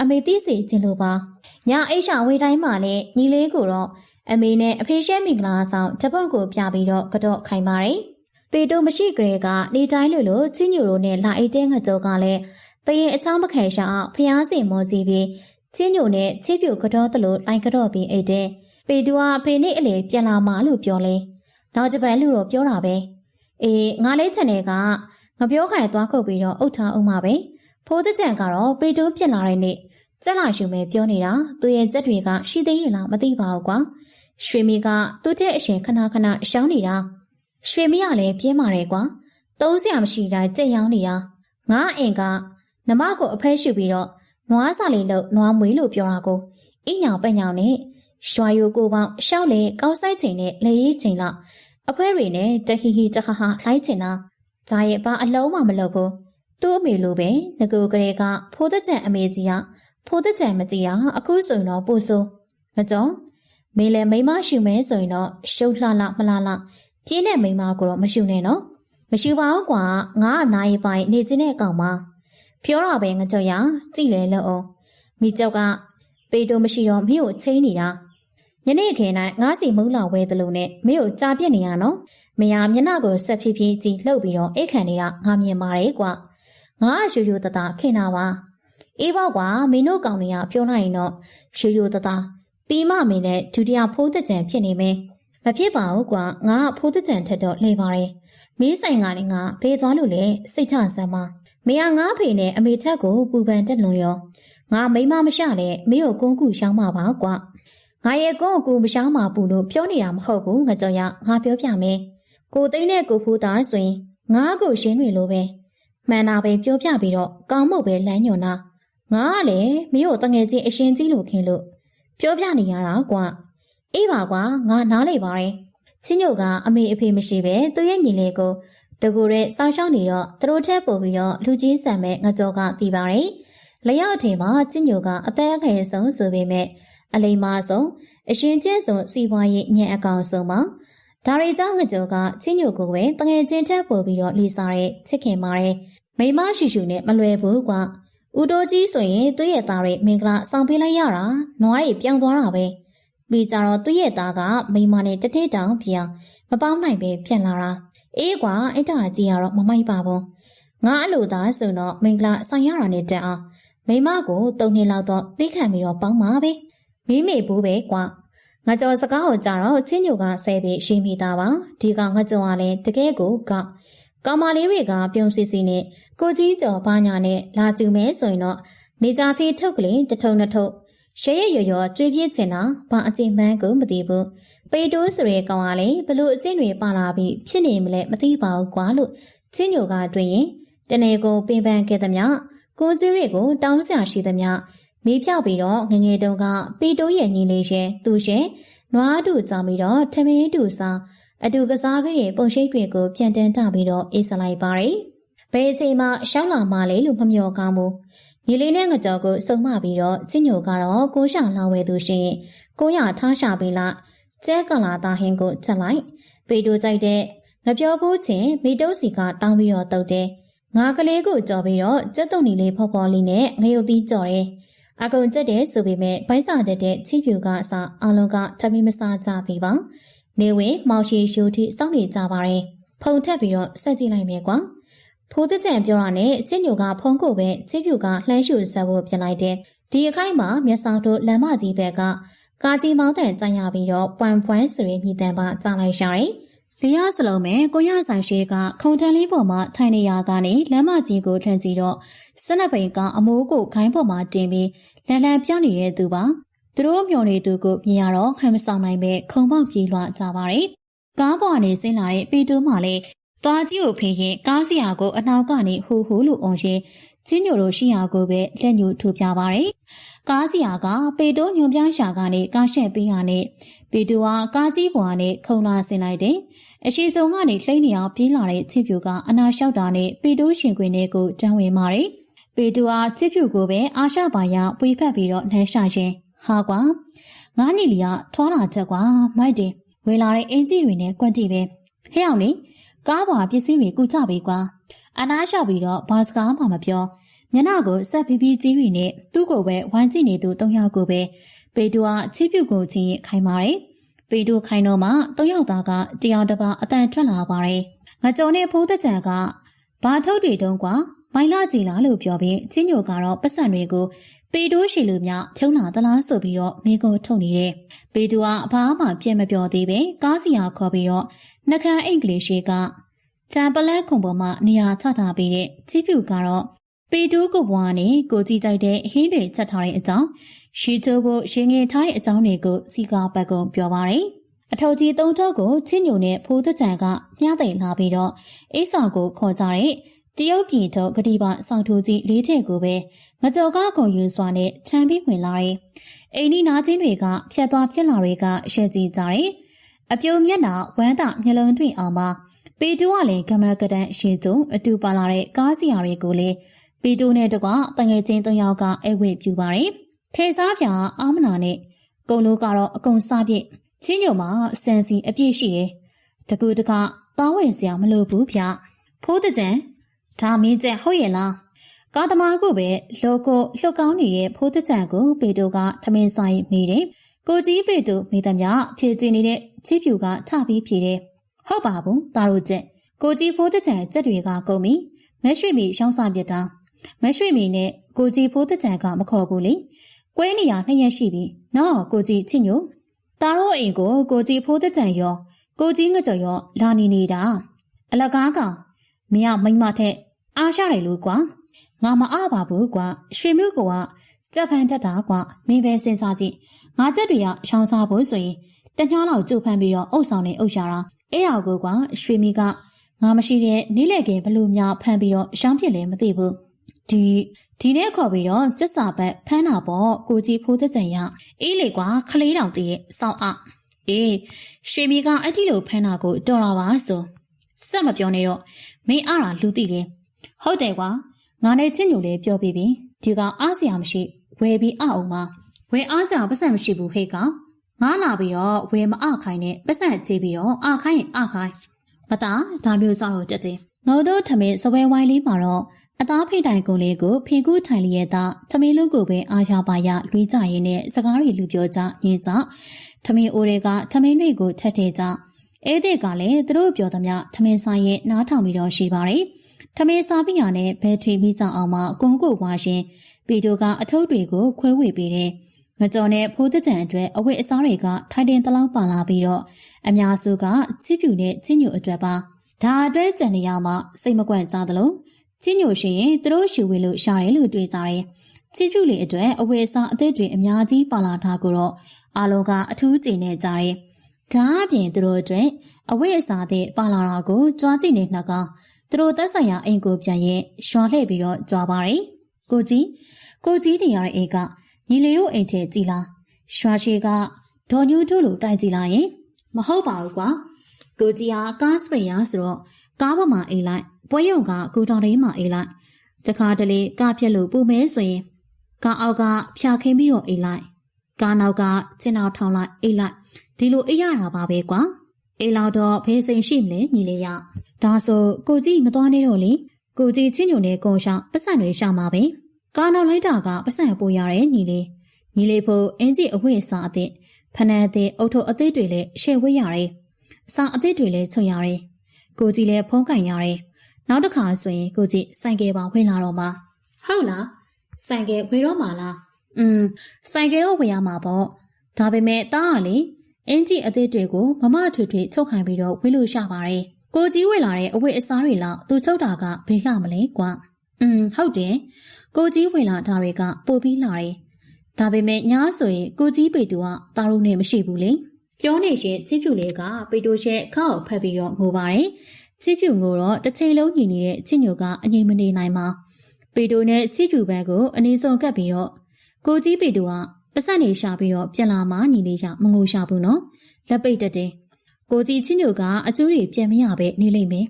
အမေသိစေချင်လို့ပါ။ညအိရှာဝေးတိုင်းမှာလည်းညီလေးကိုတော့အမေနဲ့အဖေရှဲမိကလာဆောင်တပုတ်ကိုပြပြီးတော့ကတော့ခိုင်ပါတယ်။ပေတိုမရှိကြတဲ့ကနေတိုင်းလိုချင်းညိုတို့နဲ့လာအိတ်တဲ့ငကြောကလည်းတရင်အချောင်းမခဲရှာအောင်ဖျားစီမောကြည့်ပြီးချင်းညိုနဲ့ချစ်ပြူကတော့တလို့လိုက်ကတော့ပြီးအိတ်တဲ့ပေတူကအဖေနဲ့အလေပြန်လာမှလို့ပြောလဲနောက်တစ်ပတ်လူတော့ပြောတာပဲအေးငါလေးချန်တဲ့ကငပြောခိုင်သွားခုတ်ပြီးတော့အုတ်ထားအောင်ပါပဲဖိုးတဲ့ကြံကတော့ပေတူပြက်လာတဲ့နေ့ကြက်လာရှူမဲပြောနေတာသူရဲ့ကြက်တွေကရှိသေးရဲ့လားမသိပါဘူးကွာရွှေမီကသူ့တဲ့အရှင်ခဏခဏရှောင်းနေတာရွှေမီကလည်းပြင်းပါတယ်ကွာသုံးစရာမရှိတိုင်းကြက်ရောင်းနေတာငါအင်ကနမကိုအဖဲရှူပြီးတော့နွားစာလေးလို့နွားမွေးလို့ပြောတာကိုအင်းညောင်ပညောင်နဲ့ရွှာယိုကိုပေါင်းရှောက်လေကောင်းဆိုင်ချိန်နဲ့လေရေးချိန်လောက်အဖွဲတွေနဲ့တခီခီတခါဟာလှိုင်းချင်တာဂျာရဲ့ဘာအလုံးမှမလုပ်ဘူးသူ့အမေလိုပဲငကူကလေးကဖိုးတဲ့ကြံအမေကြီးကဖိုးတဲ့ကြံမကြီးတာအခုဆိုရင်တော့ပို့ဆိုးငကြောမေလည်းမိမရှိမဲဆိုရင်တော့ရှုပ်လှလှမလှလှပြင်းတဲ့မိမကိုတော့မရှုနဲ့နော်မရှိပါဘူးကွာငါအနားရပိုင်နေချင်းတဲ့အကောင်ပါပြောတာပဲငကြောရကြည့်လေလို့အောင်မိကြောက်ကပေတိုမရှိတော့မင်းကိုချင်းနေတာညနေခင်းတိုင်းငါးစီမုံလာဝဲသလိုနဲ့မင်းကိုကြာပြစ်နေရနော်မယားမျက်နှာကိုဆက်ဖြည်းဖြည်းကြည့်လှုပ်ပြီးတော့အိတ်ခံနေတာငါမြင်ပါတယ်ကွာငါအယူယူတတခင်တာပါအေးပေါ့ကွာမင်းတို့ကောင်တွေကပြောလိုက်ရင်တော့ယူယူတတပြီးမှမင်းနဲ့ဒုတိယဖိုးသက်ကြံဖြစ်နေမယ်မဖြစ်ပါဘူးကွာငါဖိုးသက်ကြံထက်တော့လှည့်ပါတယ်မင်းဆိုင်ကနေငါဖေးသွားလို့လေစိတ်ချစမ်းပါမယားငါဖေနဲ့အမေထက်ကိုပူပန်တက်လွန်ရောငါမိမမရှာနဲ့မင်းကိုကုန်းကူရှောင်းမှာပါကွာငါရဲ့ကိုယ့်အကူမရှောင်းမှာဘူးလို့ပြောနေတာမဟုတ်ဘူးငါကြောင့်ရငါပြောပြမယ်ကိုသိန်းနဲ့ကိုဖူးသားဆိုရင်ငါကိုရှင်းတွေလိုပဲမှန်တာပဲပြောပြပြီးတော့ကောင်းမှုပဲလမ်းညွန်တာငါကလည်းမင်းကိုတငယ်ချင်းအရှင်ကြီးလို့ခင်လို့ပြောပြနေရတာကွာအေးပါကွာငါနားလေပါတယ်ချင်းညိုကအမေအဖေမရှိပဲသူ့ရဲ့ညီလေးကိုတကူတဲ့စောင်းရှောင်းနေတော့သူတို့ထက်ပို့ပြီးတော့လူကြီးဆန်မဲ့ငကြောကတီးပါတယ်လျောက်အထင်မှာချင်းညိုကအသက်အငယ်ဆုံးဆိုပေမဲ့အလိမ္မာဆုံးအရှင်ကျင့်ဆုံးစီးပွားရေးညံအကောင်ဆုံးပါဒါရီကြောင့်ငကြောကချင်းညိုကိုပဲတငယ်ချင်းထက်ပို့ပြီးတော့လီစားတဲ့ချစ်ခင်ပါတယ်မိမရှိရှူနဲ့မလွယ်ဘူးကွာဦးတိုးကြီးဆိုရင်သူ့ရဲ့သားရဲ့မင်္ဂလာဆောင်ပေးလိုက်ရတာနွားတွေပြောင်းသွားတာပဲပြီးကြတော့သူ့ရဲ့သားကမိမနဲ့တထစ်တောင်ပြောင်းမပေါင်းနိုင်ပဲပြန်လာတာအေးကွာအဲ့ဒါကြီးကတော့မမိုက်ပါဘူးငါအလိုသားဆိုတော့မင်္ဂလာဆောင်ရတာနဲ့တက်အောင်မိမကို3နှစ်လောက်တော့သိခံပြီးတော့ပေါင်းပါပဲမိမေဘူးပဲကွာငါကြော်စကားကိုကြတော့ချင်းညိုကဆဲပြီးရှိမိတာပါဒီကောင်ငါကြော်ကလည်းတကယ်ကိုကောင်မလေးတွေကပြုံးစီစီနဲ့ကိုကြီးကြော်ဘာညာနဲ့လာကျူမဲဆိုရင်တော့နေကြစီထုတ်ကလေးတထုံနှစ်ထုပ်ရှဲရရရောကျွေးပြစ်ချင်တာဘာအကျင့်ပန်းကိုမသိဘူးပေတိုးဆိုရဲကောင်ကလည်းဘလို့အကျင့်တွေပါလာပြီးဖြစ်နေမလဲမသိပါဘူးကွာလို့ချင်းညိုကတွေ့ရင်တနေကိုပင်ပန်းခဲ့သမျှ ကိုကြီးတွေကိုတောင်းဆရာရှိသမျှမိဖြောက်ပြီးတော့ငငယ်တုန်းကပီတိုးရဲ့ညီလေးရှင်သူရှင်နွားတူကြောင်ပြီးတော့ထမင်းတူစားအတူကစားကြတဲ့ပုံရှိတ်တွေကိုပြန်တန်းထပြီးတော့အေးစလိုက်ပါတယ်။ဘယ်အချိန်မှရှောက်လာမှလေလို့မမျှော်ကောင်းဘူး။ညီလေးနဲ့ငကြော်ကိုစုံမပြီးတော့ချင်းညိုကတော့ကိုရှာလာဝဲသူရှင်ကိုရထားရှာပေးလိုက်ကျဲကလာသားဟင်းကိုချက်လိုက်ပီတိုးကြိုက်တဲ့ငပြောဘူးချင်းမိတုံးစီကတောင်းပြီးတော့တုတ်တယ်။ငါကလေးကိုကြော်ပြီးတော့ကြက်တုံနီလေးဖော်ဖော်လေးနဲ့ငရုတ်သီးကြော်တယ်။အကုန်ကျက်တယ်ဆိုပေမဲ့ဘိုင်းစာတက်တဲ့ချီပြူကအစားအလုံးကထမင်းမစားကြသေးပါ။နေဝင်မောင်ရှိရှူထိစောင့်နေကြပါတယ်။ဖုန်ထက်ပြီးတော့ဆက်ကြည့်လိုက်မယ်ကွာ။ဖိုးတကြံပြောတာနဲ့ချင်းညိုကဖုန်ကိုပဲချီပြူကလှမ်းရှူဆက်ဖို့ပြင်လိုက်တယ်။ဒီအခိုက်မှာမျက်စောင်းတို့လမ်းမကြီးဘက်ကကာကြီးမောင်းတန်ကြိုင်ရပြီးတော့ပွမ်ပွမ်ဆိုရင်မြည်တမ်းပါကြားလိုက်ရှာတယ်။လျားစလုံးမဲ့ကိုရဆိုင်ရှိကခုံတန်းလေးပေါ်မှာထိုင်နေရကနေလမ်းမကြီးကိုလှမ်းကြည့်တော့စနက်ပိန်ကအမိုးကိုခိုင်းပေါ်မှာတင်ပြီးလန်လန်ပြောင်းနေတဲ့သူပါသူတို့မျောနေသူကိုမြင်ရတော့ခံမဆောင်နိုင်ပဲခုံပေါက်ပြေးလွှာကြပါတယ်ကားပေါ်ကနေဆင်းလာတဲ့ပီတိုးမှလည်းသွားကြီးကိုဖေးရင်ကားစီယာကိုအနောက်ကနေဟူဟူလို့အောင်ရင်ချင်းညိုတို့ရှိရာကိုပဲလက်ညှိုးထိုးပြပါတယ်ကားစီယာကပီတိုးညွန်ပြရှာကနေကားရှက်ပေးရနဲ့ပီတိုးကကားကြီးပေါ်ကနေခုံလာဆင်းလိုက်တယ်အရှိဆုံးကနေလှိမ့်နေအောင်ပြေးလာတဲ့ချစ်ပြူကအနာလျှောက်တာနဲ့ပီတိုးရှင်ခွင်တွေကိုတန်းဝင်ပါတယ်ပေတူအားချစ်ဖြူကိုပဲအာရှပါရပွေဖက်ပြီးတော့နှဲရှာခြင်းဟာကွာငါညီလီကထွားလာချက်ကွာမိုက်တယ်ဝေလာတဲ့အင်ကြီးတွေနဲ့ကွက်တီပဲဟဲ့အောင်လေကားပေါ်ပစ္စည်းတွေကုချပေးကွာအနားလျှောက်ပြီးတော့ဘာစကားမှမပြောမျက်နှာကိုဆက်ဖီးဖီးကြီးတွေနဲ့သူ့ကိုပဲဝိုင်းကြည့်နေသူ၃ယောက်ကိုပဲပေတူအားချစ်ဖြူကိုချင်းခိုင်းပါတယ်ပေတူခိုင်းတော့မှ၃ယောက်သားကတယောက်တစ်ပါးအတန်ထွက်လာပါတယ်ငါကြော်နဲ့ဖိုးတကြံကဘာထုတ်တွေတုံးကွာမိုင်လာကြည်လားလို့ပြောပြီးချင်းညိုကတော့ပတ်စံတွေကိုပေတိုးရှိလူများဖြုံးလာသလားဆိုပြီးတော့မိကိုထုတ်နေတယ်။ပေတိုးကအဘာမှပြန်မပြောသေးပဲကားစီယာခေါ်ပြီးတော့နှခမ်းအင်္ဂလိပ်ရှိကဂျန်ပလက်ခုံပေါ်မှာနေရာချထားပြီးတဲ့ချီဖြူကတော့ပေတိုးကိုဘွားနဲ့ကိုကြည့်ကြိုက်တဲ့ဟင်းတွေချက်ထားတဲ့အကြောင်းရှီတိုးဖို့ရှင်ငယ်ထားတဲ့အကြောင်းတွေကိုစီကာပတ်ကုန်ပြောပါတယ်။အထောက်ကြီး၃ထောက်ကိုချင်းညိုနဲ့ဖိုးတကြံကမြားသိမ်လာပြီးတော့အိဆာကိုခေါ်ကြတဲ့တရုတ်ပြည်ထုတ်ဂတိပါဆောင်ထိုးကြီး၄ထည့်ကိုပဲငကြော်ကားကုန်ယူစွာနဲ့ခြံပြီးဝင်လာတယ်။အိမ်နီနာချင်းတွေကဖြတ်သွားဖြစ်လာတွေကရှက်ကြည့်ကြတယ်။အပြုံမျက်နှာဝမ်းသာမျက်လုံးတွင်အောင်မှာပေတိုးကလည်းကမကတန်းရှင်းသူအတူပါလာတဲ့ကားစီယာတွေကိုလည်းပေတိုးနဲ့တကွတငယ်ချင်း၃ယောက်ကအိတ်ဝစ်ပြူပါတယ်။ထေစားပြအာမနာနဲ့ကုံလိုကတော့အကုန်စားပြစ်ချင်းညိုမှာစံစီအပြည့်ရှိတယ်။တကူတကတောင်းဝင်စရာမလိုဘူးဗျ။ဖိုးတကြံဒါမင်းကျက်ဟုတ်ရဲ့လားကားသမားကိုပဲလောကိုလှုပ်ကောင်းနေတဲ့ဖိုးတကြံကိုပေတိုကထမင်းဆိုင်မိတယ်ကိုကြီးပေတိုမိသမျှဖြည့်ကျင်နေတဲ့ချီဖြူကထပြီးဖြည့်တယ်ဟုတ်ပါဘူးတာတို့ကျက်ကိုကြီးဖိုးတကြံကျက်တွေကကုန်ပြီမရွှေမီရှောင်းစားပြတာမရွှေမီနဲ့ကိုကြီးဖိုးတကြံကမခေါ်ဘူးလေကွဲနေရ2ရက်ရှိပြီနော်ကိုကြီးချစ်ညိုတာတို့အိမ်ကိုကိုကြီးဖိုးတကြံရောကိုကြီးငကြော်ရောလာနေနေတာအလကားကောင်မင်းကမိမထက်အားရှာတယ်လို့ကွာငါမအားပါဘူးကွာရွှေမျိုးကကြက်ဖန်တက်တာကွာမင်းပဲစဉ်းစားကြည့်ငါကြက်တွေကရှောင်းစားဖို့ဆိုရင်တညှားလောက်ကြိုဖန်ပြီးတော့အုပ်ဆောင်နေအုပ်ရှာတာအဲ့ဒါကိုကွာရွှေမီကငါမရှိတဲ့နီးလေကဘလို့များဖန်ပြီးတော့ရှောင်းဖြစ်လဲမသိဘူးဒီနေ့ခေါ်ပြီးတော့ကျက်စာဘက်ဖမ်းတာပေါ့ကိုကြီးဖိုးသက်ကြံရအေးလေကွာခလေးတောင်တည်းရဲ့စောင်းအအေးရွှေမီကအဲ့ဒီလိုဖမ်းတာကိုတော်တာပါဆိုစက်မပြောနေတော့မင်းအားတာလူသိတယ်ဟုတ်တယ်ကွာငါနဲ့ချင်းညိုလေးပြောပြီးပြီဒီကောင်အားစရာမရှိဝယ်ပြီးအောင်ပါဝယ်အားစရာပတ်စံမရှိဘူးဟဲ့ကောင်ငါလာပြီးတော့ဝယ်မအခိုင်းနဲ့ပတ်စံချေးပြီးတော့အခိုင်းရင်အခိုင်းမသားဒါမျိုးကြောက်တော့တက်တယ်ငိုတို့ထမင်းစပွဲဝိုင်းလေးမှာတော့အသားဖိတိုင်ကုန်လေးကိုဖင်ကူးထိုင်လျက်သားထမင်းလုံးကိုပဲအားရပါရလွှဲကြရင်းနဲ့စကားတွေလူပြောကြညင်ကြထမင်းအိုတွေကထမင်းတွေကိုထက်ထဲကြအဲ့ဒီကလည်းသူတို့ပြောသမျှထမင်းဆိုင်ရဲ့နားထောင်ပြီးတော့ရှိပါတယ်ထမင်းစားပြီးရနဲ့ဘဲထွေပြီးကြအောင်မှကွန်ကိုဝါရှင်ပီတိုကအထုပ်တွေကိုခွဲဝေပေးတယ်ငကြော်နဲ့ဖိုးတကြံအတွက်အဝတ်အစားတွေကထိုင်တင်တလောက်ပါလာပြီးတော့အများစုကချစ်ပြူနဲ့ချင်းညိုအတွက်ပါဒါအတွက်ကြံနေရမှစိတ်မကွန့်ကြသလိုချင်းညိုရှင်ရင်သူတို့ရှူဝေလို့ရှာတယ်လို့တွေးကြတယ်ချစ်ပြူလေးအတွက်အဝတ်အစားအသစ်တွေအများကြီးပါလာတာကိုတော့အားလုံးကအထူးကြည်နေကြတယ်ဒါအပြင်သူတို့အတွက်အဝတ်အစားတွေပါလာတာကိုကြွားကြည့်နေနှက်ကသူတို့သက်ဆိုင်ရာအိမ်ကိုပြန်ရင်ရွှာလှည့်ပြီးတော့ကြွားပါတယ် ကိုကြီးနေရတဲ့အိမ်ကညီလေးတို့အိမ်ထဲကြည်လားရွာရှိကဒေါ်ညူးတို့လိုတိုက်ကြည့်လိုက်ရင်မဟုတ်ပါဘူးကွာကိုကြီးဟာကားစပိန်ရဆိုတော့ကားပေါ်မှာအိမ်လိုက်ပွဲရုံကကိုတောင်တိုင်းမှာအိမ်လိုက်တခါတလေကားပြက်လို့ပူမဲဆိုရင်ကားအောက်ကဖြာခင်းပြီးတော့အိမ်လိုက်ကားနောက်ကကျင်းအောင်ထောင်းလိုက်အိမ်လိုက်ဒီလိုအိမ်ရတာပါပဲကွာအိမ်လောက်တော့ဖေးစိန်ရှိမလဲညီလေးရဒါဆိုကိုကြီးမသွားနေတော့လေကိုကြီးချင်းညိုနဲ့ကိုရှောင်းပတ်စံတွေရှောင်းပါပဲကားနောက်လိုက်တာကပတ်စံပို့ရတဲ့ညီလေးဖို့အင်ကြီးအဝတ်အစားအသစ်ဖနက်အသစ်အုတ်ထုပ်အသစ်တွေလည်းရှယ်ဝေးရတယ်အစာအသစ်တွေလည်းချုပ်ရတယ်ကိုကြီးလည်းဖုံးကန်ရတယ်နောက်တစ်ခါဆိုရင်ကိုကြီးဆိုင်ကယ်ပါဝင်လာတော့မှာဟုတ်လားဆိုင်ကယ်ဝေတော့မှာလားဆိုင်ကယ်တော့ဝေရမှာပေါ့ဒါပေမဲ့တားကလေအင်ကြီးအသစ်တွေကိုမမထွေချုပ်ခိုင်းပြီးတော့ဝေလို့ရပါတယ်ကိုကြီးဝေလာတဲ့အဝတ်အစားတွေလောက်သူချုပ်တာကဘယ်လှမလဲကွာဟုတ်တယ်ကိုကြီးဝေလာတာတွေကပိုပြီးလာတယ်ဒါပေမဲ့ညားဆိုရင်ကိုကြီးပေတူကတားရုံနဲ့မရှိဘူးလေပြောနေရှင်ချစ်ဖြူလေးကပေတိုရဲ့ခါ့ကိုဖက်ပြီးတော့ငိုပါတယ်ချစ်ဖြူငိုတော့တစ်ချိန်လုံးညီနေတဲ့ချစ်ညိုကအငြိမ်မနေနိုင်ပါပေတိုနဲ့ချစ်ဖြူဘက်ကိုအနည်းဆုံးကပ်ပြီးတော့ကိုကြီးပေတိုကပတ်စံနေရှာပြီးတော့ပြန်လာမှညီလေးရမငိုရှာဘူးနော်လက်ပိတ်တက်တယ်ကိုကြီးချစ်ညိုကအကျိုးတွေပြန်မရပဲနေလိမ့်မယ်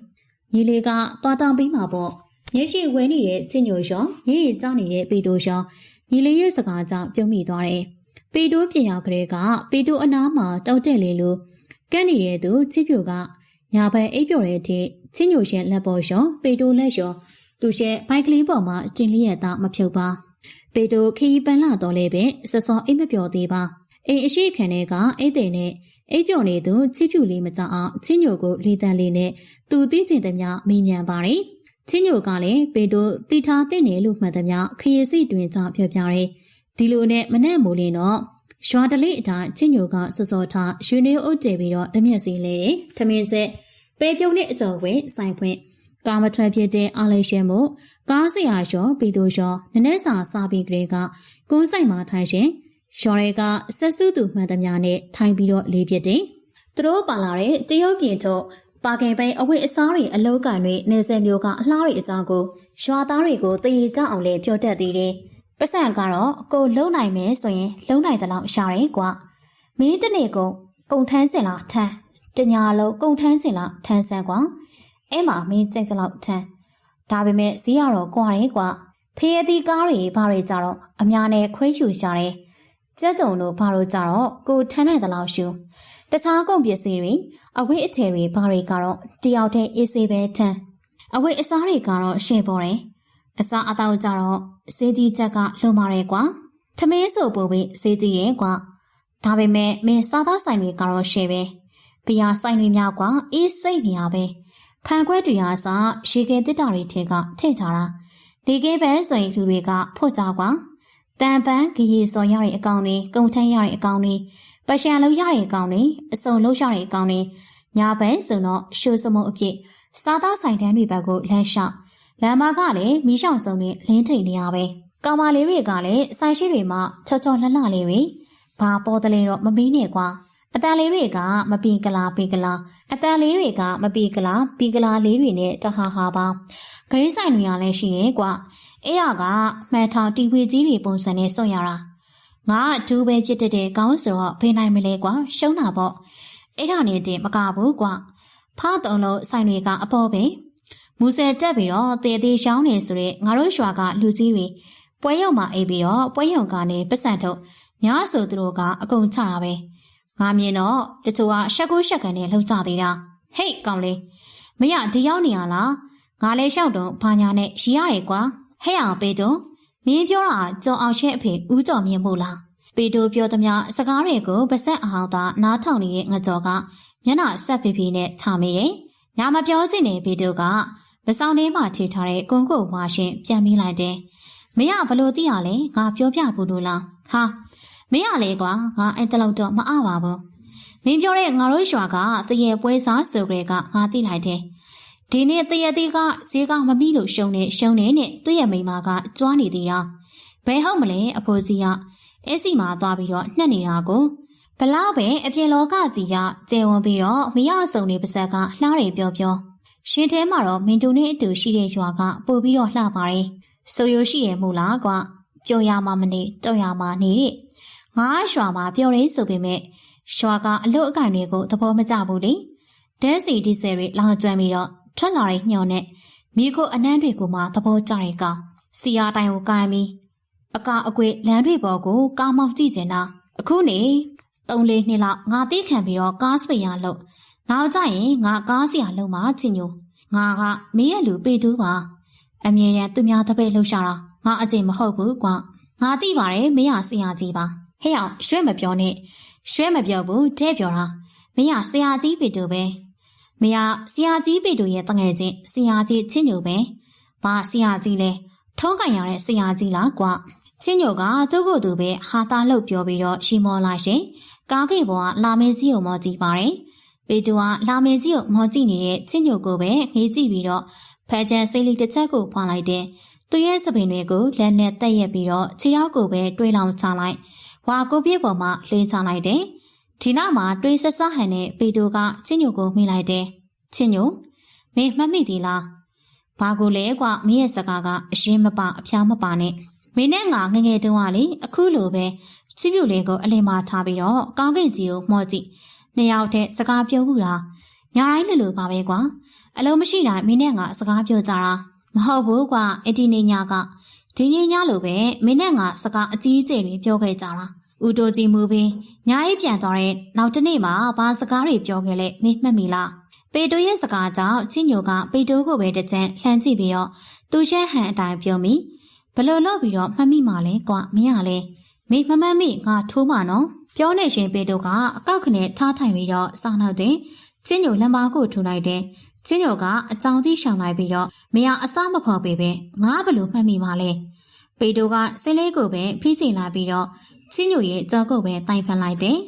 ညီလေးကသွားတောင်းပြီးမှာပေါ့ညရှိဝဲနေတဲ့ချစ်ညိုရောရေးရကြောင်းနေတဲ့ပေတိုရောညီလေးရဲ့စကားကြောင့်ပြုံးမိသွားတယ်ပေတိုးပြင်ရောက်ကလေးကပေတိုးအနားမှာတောက်တက်လေလို့ကန့်နေတဲ့သူချစ်ဖြူကညာဘက်အိပ်ပျော်တဲ့အထိချင်းညိုရဲ့လက်ပေါ်ရောပေတိုးလက်ရောသူရဲ့ဘိုက်ကလေးပေါ်မှာတင်လျက်သားမဖြုတ်ပါပေတိုးခီးပန်းလာတော့လဲပဲစစောအိပ်မပျော်သေးပါအိမ်အရှိခံတွေကအိတ်တဲ့နဲ့အိပ်ပျော်နေသူချစ်ဖြူလေးမကြောက်အောင်ချင်းညိုကိုလေးတန်းလေးနဲ့သူသိကျင်သမျှမိညံပါတယ်ချင်းညိုကလည်းပေတိုးတီထားတဲ့နေလို့မှန်သမျှခရီးစီတွင်ကြောင့်ပြောပြတယ်ဒီလိုနဲ့မနဲ့မိုးလင်းတော့ရွာတလေးအတိုင်းချင်းညိုကစောစောထားရွှေနေအုပ်တည်ပြီးတော့တမျက်စီလဲတယ်။ထမင်းချက်ပဲပြုံးနဲ့အကြော်ဝဲဆိုင်ဖွင့်ကာမထွက်ဖြစ်တဲ့အားလေးရှင်မို့ကားစရာရောပီတိုရောနည်းနည်းစာစားပြီးကလေးကကုန်းဆိုင်မှာထိုင်ရှင်ရှော်ရဲကဆက်စုသူမှန်သမျှနဲ့ထိုင်ပြီးတော့လေးဖြစ်တယ်။သူတို့ပါလာတဲ့တရုတ်ပြည်ထုတ်ပါကင်ပိန်အဝတ်အစားတွေအလုံးကန်တွေနေစဲမျိုးကအလှတွေအကြောင်းကိုရွာသားတွေကိုတည်ကြအောင်လဲပြောတတ်သေးတယ်။ပတ်စံကတော့ကိုလုံနိုင်မယ်ဆိုရင်လုံနိုင်တဲ့လောက်ရှားတယ်ကွာမင်းတနေ့ကုန်ထမ်းကျင်လားထမ်းတညာလုံးကုန်ထမ်းကျင်လားထမ်းဆန်းကွာအဲ့မှာမင်းကြိုက်တဲ့လောက်ထမ်းဒါပေမဲ့ဈေးကတော့ကွာတယ်ကွာဖေးရသည်ကားတွေဘာတွေကြတော့အများနဲ့ခွဲယူရှာတယ်ကျက်တုံတို့ဘာလို့ကြတော့ကိုထမ်းနိုင်တဲ့လောက်ရှူတခြားကုန်ပစ္စည်းတွေအဝတ်အထည်တွေဘာတွေကတော့တယောက်တည်းအေးဆေးပဲထမ်းအဝတ်အစားတွေကတော့ရှင်းပေါ်တယ်အစားအသောက်ကြတော့စေးကြီးချက်ကလုံမာတယ်ကွာထမင်းဆိုပို့ပြီးစေးကြီးရဲ့ကွာဒါပေမဲ့မင်းစားသောက်ဆိုင်တွေကတော့ရှယ်ပဲဘီယာဆိုင်တွေများကွာအေးစိတ်နေရပဲဖန်ခွက်တွေဟာစားရေခဲတစ်တာတွေထဲကထည့်ထားတာလေခဲပဲဆိုရင်လူတွေကဖို့ကြကွာတန်ပန်းဂရီစော်ရတဲ့အကောင်တွေကုန်ထမ်းရတဲ့အကောင်တွေပရှံလုံးရတဲ့အကောင်တွေအစုံလုံးရတဲ့အကောင်တွေညာဘန်းဆိုတော့ရှိုးစမုံအပြည့်စားသောက်ဆိုင်တန်းတွေဘက်ကိုလမ်းလျှောက်လမ်းမကလည်းမီးရှောင်စုံနဲ့လင်းထိန်နေရပဲကောင်မလေးတွေကလည်းဆိုင်ရှိတွေမှာချောချောလှလှလေးတွေဘာပေါ်တလဲတော့မမင်းနဲ့ကွာအတန်လေးတွေကမပီကလာပီကလာအတန်လေးတွေကမပီကလာပီကလာလေးတွေနဲ့တဟာဟာပါဂိမ်းဆိုင်တွေကလည်းရှိရဲ့ကွာအဲ့ဒါကမှန်ထောင်တီဝေကြီးတွေပုံစံနဲ့စွန့်ရတာငါအထူးပဲဖြစ်တဲ့ကောင်းဆိုတော့ဖေးနိုင်မလဲကွာရှုံးတာပေါ့အဲ့ဒါနဲ့တင်မကဘူးကွာဖားတုံလို့ဆိုင်တွေကအပေါ်ပဲမူဆယ်တက်ပြီးတော့တေသေးရှောင်းနေဆိုတဲ့ငါတို့ရွာကလူကြီးတွေပွဲရုံမှာအိပ်ပြီးတော့ပွဲရုံကနေပတ်စံထုတ်ညဆိုသူတို့ကအကုန်ချတာပဲငါမြင်တော့တချို့ကရှက်ကူးရှက်ကန်နဲ့လှုပ်ကြသေးတာဟေ့ကောင်လေးမရဒီရောက်နေရလားငါလဲလျှောက်တော့ဘာညာနဲ့ရီရတယ်ကွာဟဲ့အောင်ပေတုံမင်းပြောတာကြော်အောင်ရှဲအဖေဦးကြော်မြင်မို့လားပေတိုပြောသမျှစကားတွေကိုပါဆက်အဟောင်းသာနားထောင်နေတဲ့ငကြော်ကမျက်နှာဆက်ဖိဖိနဲ့ထားမိတယ်။ညာမပြောချင်တဲ့ပေတိုကမဆောင်ထဲမှာထိထားတဲ့ကွန်ကိုဝါရှင်ပြန်မိလိုက်တယ်။မရဘလို့သိရလဲငါပြောပြဘူးလို့လား။ဟာမရလေကွာငါအဲ့တလောက်တော့မအပါဘူး။မင်းပြောတဲ့ငါတို့ရွာကတရေပွဲစားဆိုကြတဲ့ကငါသိလိုက်တယ်။ဒီနေ့တရေသေးကဈေးကမပြီးလို့ရှုံနေနဲ့သူ့ရဲ့မိမကကြွားနေသေးတာ။ဘယ်ဟုတ်မလဲအဖိုးကြီးကအဲ့စီမှာသွားပြီးတော့နှက်နေတာကိုဘလောက်ပဲအပြင်လောကစီကကျဲဝင်ပြီးတော့မရဆုံနေပါဇက်ကလှတွေပြောရှင်ထဲမှာတော့မင်းတို့နဲ့အတူရှိတဲ့ရွာကပို့ပြီးတော့လှပါတယ် ဆိုရိုရှိရဲ့မူလားကွာပြောရမှာမနေတော့ရမှာနေတဲ့ငါရွာမှာပြောရဲဆိုပေမဲ့ရွာကအလို့အကင်တွေကိုသဘောမကျဘူးလေဒဲစီဒီဆယ်တွေလောင်ကျွမ်းပြီးတော့ထွက်လာတဲ့ညှော်နဲ့မိကိုအနှမ်းတွေကိုမှသဘောကျတဲ့ကောင်စီယာတိုင်ကိုကိုင်းပြီးအကအကွေလမ်းတွေပေါ်ကိုကားမောက်ကြည့်ကျင်တာအခုနေ3-4နှစ်လောက်ငါတိခံပြီးတော့ကားစပယ်ရလို့နောက်ကျရင်ငါကားစရာလုံးမှချင်းညိုငါကမင်းရဲ့လူပေတူးပါအမြဲတမ်းသူများတပည့်လှုပ်ရှားတာငါအကျင့်မဟုတ်ဘူးကွာငါသိပါတယ်မင်းဟာဆရာကြီးပါဟဲ့အောင်ရွှဲမပြောနဲ့ရွှဲမပြောဘူးတဲ့ပြောတာမင်းဟာဆရာကြီးပေတူပဲမင်းဟာဆရာကြီးပေတူရဲ့တငယ်ချင်းဆရာကြီးချင်းညိုပဲဘာဆရာကြီးလဲထုံးကန်ရတဲ့ဆရာကြီးလားကွာချင်းညိုကသူ့ကိုယ်သူပဲဟာတာလှုပ်ပြောပြီးတော့ရှီမောလာရှင်ကားကေပေါ်ကလာမေးကြီးကိုမော်ကြည့်ပါတယ်ပေတူကလာမေးကြီးကိုမော်ကြည့်နေတဲ့ချင်းညိုကိုပဲငေးကြည့်ပြီးတော့ဖဲချန်စိတ်လေးတစ်ချက်ကိုဖွာလိုက်တယ်သူရဲ့စပင်တွေကိုလက်နဲ့တက်ရက်ပြီးတော့ခြေထောက်ကိုပဲတွေးလောင်ချလိုက်ဝါကိုပြည့်ပေါ်မှာလှေးချလိုက်တယ်ဒီနောက်မှာတွေးဆက်ဆဟန်နဲ့ပေတူကချင်းညိုကိုမိလိုက်တယ်ချင်းညိုမင်းမှတ်မိသေးလားဘာကိုလဲကွာမင်းရဲ့စကားကအရှင်းမပအဖျားမပါနဲ့မင်းနဲ့ငါငငယ်တုန်းကလေအခုလိုပဲချစ်ပြူလေးကိုအလင်းမထားပြီးတော့ကောင်းကင်ကြီးကိုမှော့ကြည့်နှစ်ယောက်တည်းစကားပြောဘူးလားညာတိုင်းလိုလိုပါပဲကွာအလုံးမရှိတိုင်းမင်းနဲ့ငါစကားပြောကြတာမဟုတ်ဘူးကွာအဒီနေညာကဒီညညလိုပဲမင်းနဲ့ငါစကားအကြီးအကျယ်တွေပြောခဲ့ကြတာဦးတိုကြီးမူပြီးညာရေးပြန်သွားတဲ့နောက်တစ်နေ့မှာဘာစကားတွေပြောခဲ့လဲမင်းမှတ်မိလားပေတိုရဲ့စကားကြောင့်ချင်းညိုကပေတိုကိုပဲတစ်ချမ်းလှမ်းကြည့်ပြီးတော့သူ့ရဲ့ဟန်အတိုင်းပြောမိဘလို့လို့ပြီးတော့မှတ်မိမှလဲကွာမင်းကလေမိမမှတ်မိငါထိုးမှနော်ပြောနေရှင်ပေတိုကအကောက်ခနဲ့ထားထိုင်ပြီးတော့စောင်းနောက်တင်ချင်းညိုလက်မကိုထူလိုက်တယ်ချင်းညိုကအကြောင်းတိရှောင်လိုက်ပြီးတော့မရအစမဖော်ပေပဲငါဘလို့မှတ်မိမှလဲပေတိုကစိတ်လေးကိုပဲဖိချင်လာပြီးတော့ချင်းညိုရဲ့ကြောက်ကိုပဲတိုင်ဖန်လိုက်တယ်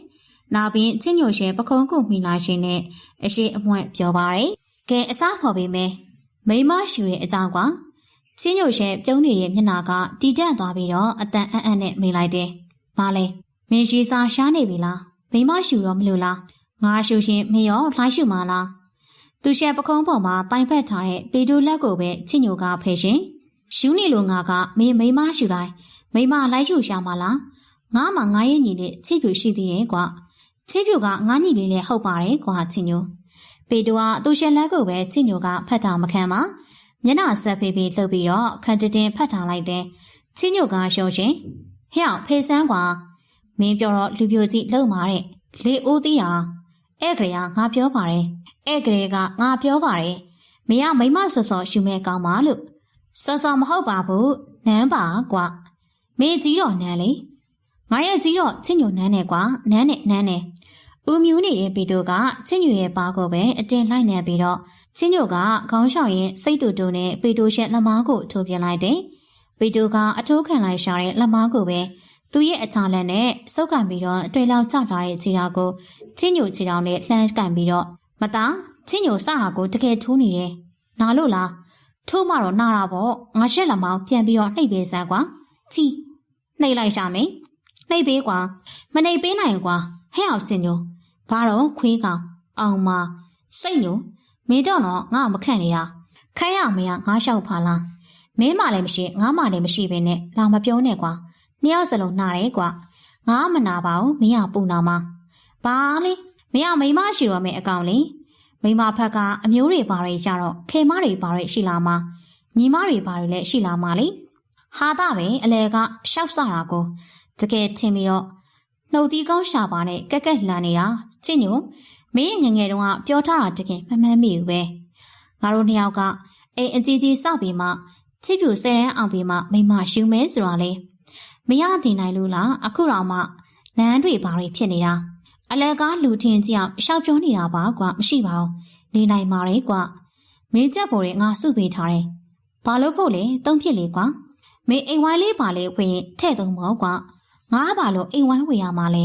နောက်ပြီးချင်းညိုရဲ့ပခုံးကိုမိလာရှင်နဲ့အရှိအမွဲ့ပြောပါတယ်ကဲအစဖော်ပေမယ်မိမရှိတဲ့အကြောင်းကွာချင်းညိုရဲ့ပြုံးနေတဲ့မျက်နှာကတီတက်သွားပြီးတော့အတန်အံ့နဲ့မိလိုက်တယ်။ဘာလဲမင်းရှိစားရှားနေပြီလားမိမရှိတော့မလို့လားငါရှူရင်မရောလှိုင်းရှူမလားသူရဲ့ပခုံးပေါ်မှာတိုင်ဖက်ထားတဲ့ပေတိုလက်ကိုပဲချင်းညိုကဖယ်ရှင်ရှူးနေလို့ငါကမင်းမိမရှိတိုင်းမိမလိုက်ရှူရှာမလားငါမှငါရဲ့ညီလေးချစ်ပြူရှိသေးတယ်ကွာချစ်ပြူကငါညီလေးလည်းဟုတ်ပါတယ်ကွာချင်းညိုပေတိုကသူရဲ့လက်ကိုပဲချင်းညိုကဖတ်တာမခံပါမျက်နှာဆက်ဖေးဖေးလှုပ်ပြီးတော့ခန့်တင်ဖတ်ထားလိုက်တယ်ချင်းညိုကရှုံးရှင်ဟဲ့အောင်ဖေးစမ်းကွာမင်းပြောတော့လူပြိုကြီးလှုပ်မာတဲ့လေအိုးသီးတာအဲ့ကလေးကငါပြောပါတယ်အဲ့ကလေးကငါပြောပါတယ်မင်းကမိမဆော်ဆော်ရှူမဲ့ကောင်းပါလို့ဆော်ဆော်မဟုတ်ပါဘူးနန်းပါကွာမင်းကြီးတော့နန်းလေငါရဲ့ကြီးတော့ချင်းညိုနန်းနဲ့ကွာနန်းနဲ့ဦးမြူးနေတဲ့ပေတိုကချင်းညိုရဲ့ပါကိုပဲအတင်လိုက်နေပြီးတော့ချင်းညိုကခေါင်းလျှောက်ရင်စိတ်တူတူနဲ့ပေတိုရဲ့လက်မားကိုထိုးပြလိုက်တယ်ပေတိုကအထိုးခံလိုက်ရှာတဲ့လက်မားကိုပဲသူရဲ့အချာလက်နဲ့စုပ်ကန်ပြီးတော့အတွေ့လောက်ကျလာတဲ့ခြေထောက်ကိုချင်းညိုခြေထောက်နဲ့လှမ်းကန်ပြီးတော့မသားချင်းညိုစတာကိုတကယ်ထိုးနေတယ်နာလို့လားထိုးမှတော့နာတာပေါ့ငါရှက်လက်မောင်းပြန်ပြီးတော့နှိပ်ပေးစမ်းကွာချီနှိပ်လိုက်ရှာမယ်နှိပ်ပေးကွာမနှိပ်ပေးနိုင်ကွာဟဲ့အောင်ချင်းညိုဘာတော့ခွေးကောင်အောင်မစိတ်ညိုမင်းတော့ငါမခန့်နေတာခန့်ရမရငါလျှောက်ဖာလားမင်းမလည်းမရှိငါမလည်းမရှိပဲနဲ့လာမပြောနဲ့ကွာနှစ်ယောက်စလုံးနားတယ်ကွာငါမနာပါဘူးမင်းကပူနာမှာဘာလဲမင်းကမိမရှိတော့မယ်အကောင်လေမိမဖက်ကအမျိုးတွေပါတွေကြတော့ခေမတွေပါတွေရှိလာမှာညီမတွေပါတွေလည်းရှိလာမှာလေဟာတာပဲအလဲကရှောက်စတာကိုတကယ်ထင်ပြီးတော့နှုတ်သီးကောင်းရှာပါနဲ့ကက်ကက်လှန်နေတာချစ်ညိုမင်းငငယ်တုန်းကပြောထားတာတကယ်မမှန်မိဘူးပဲငါတို့နှစ်ယောက်ကအိမ်အကြီးကြီးစောက်ပြီးမှချစ်ပြူဆယ်တန်းအောင်ပြီးမှမိမရှူမဲဆိုတာလေမရနေနိုင်လို့လားအခုတော့မှလမ်းတွေဘာတွေဖြစ်နေတာအလကားလူထင်းကြီးအောင်ရှောက်ပြောနေတာပါကွာမရှိပါဘူးနေနိုင်ပါလေကွာမင်းချက်ပေါ်ငါစုပေးထားတယ်ဘာလို့ဖို့လဲတုံးဖြစ်လေကွာမင်းအိမ်ဝိုင်းလေးပါလေဝင်ထဲ့သုံးမောကွာငါဘာလို့အိမ်ဝိုင်းဝင်ရမှာလဲ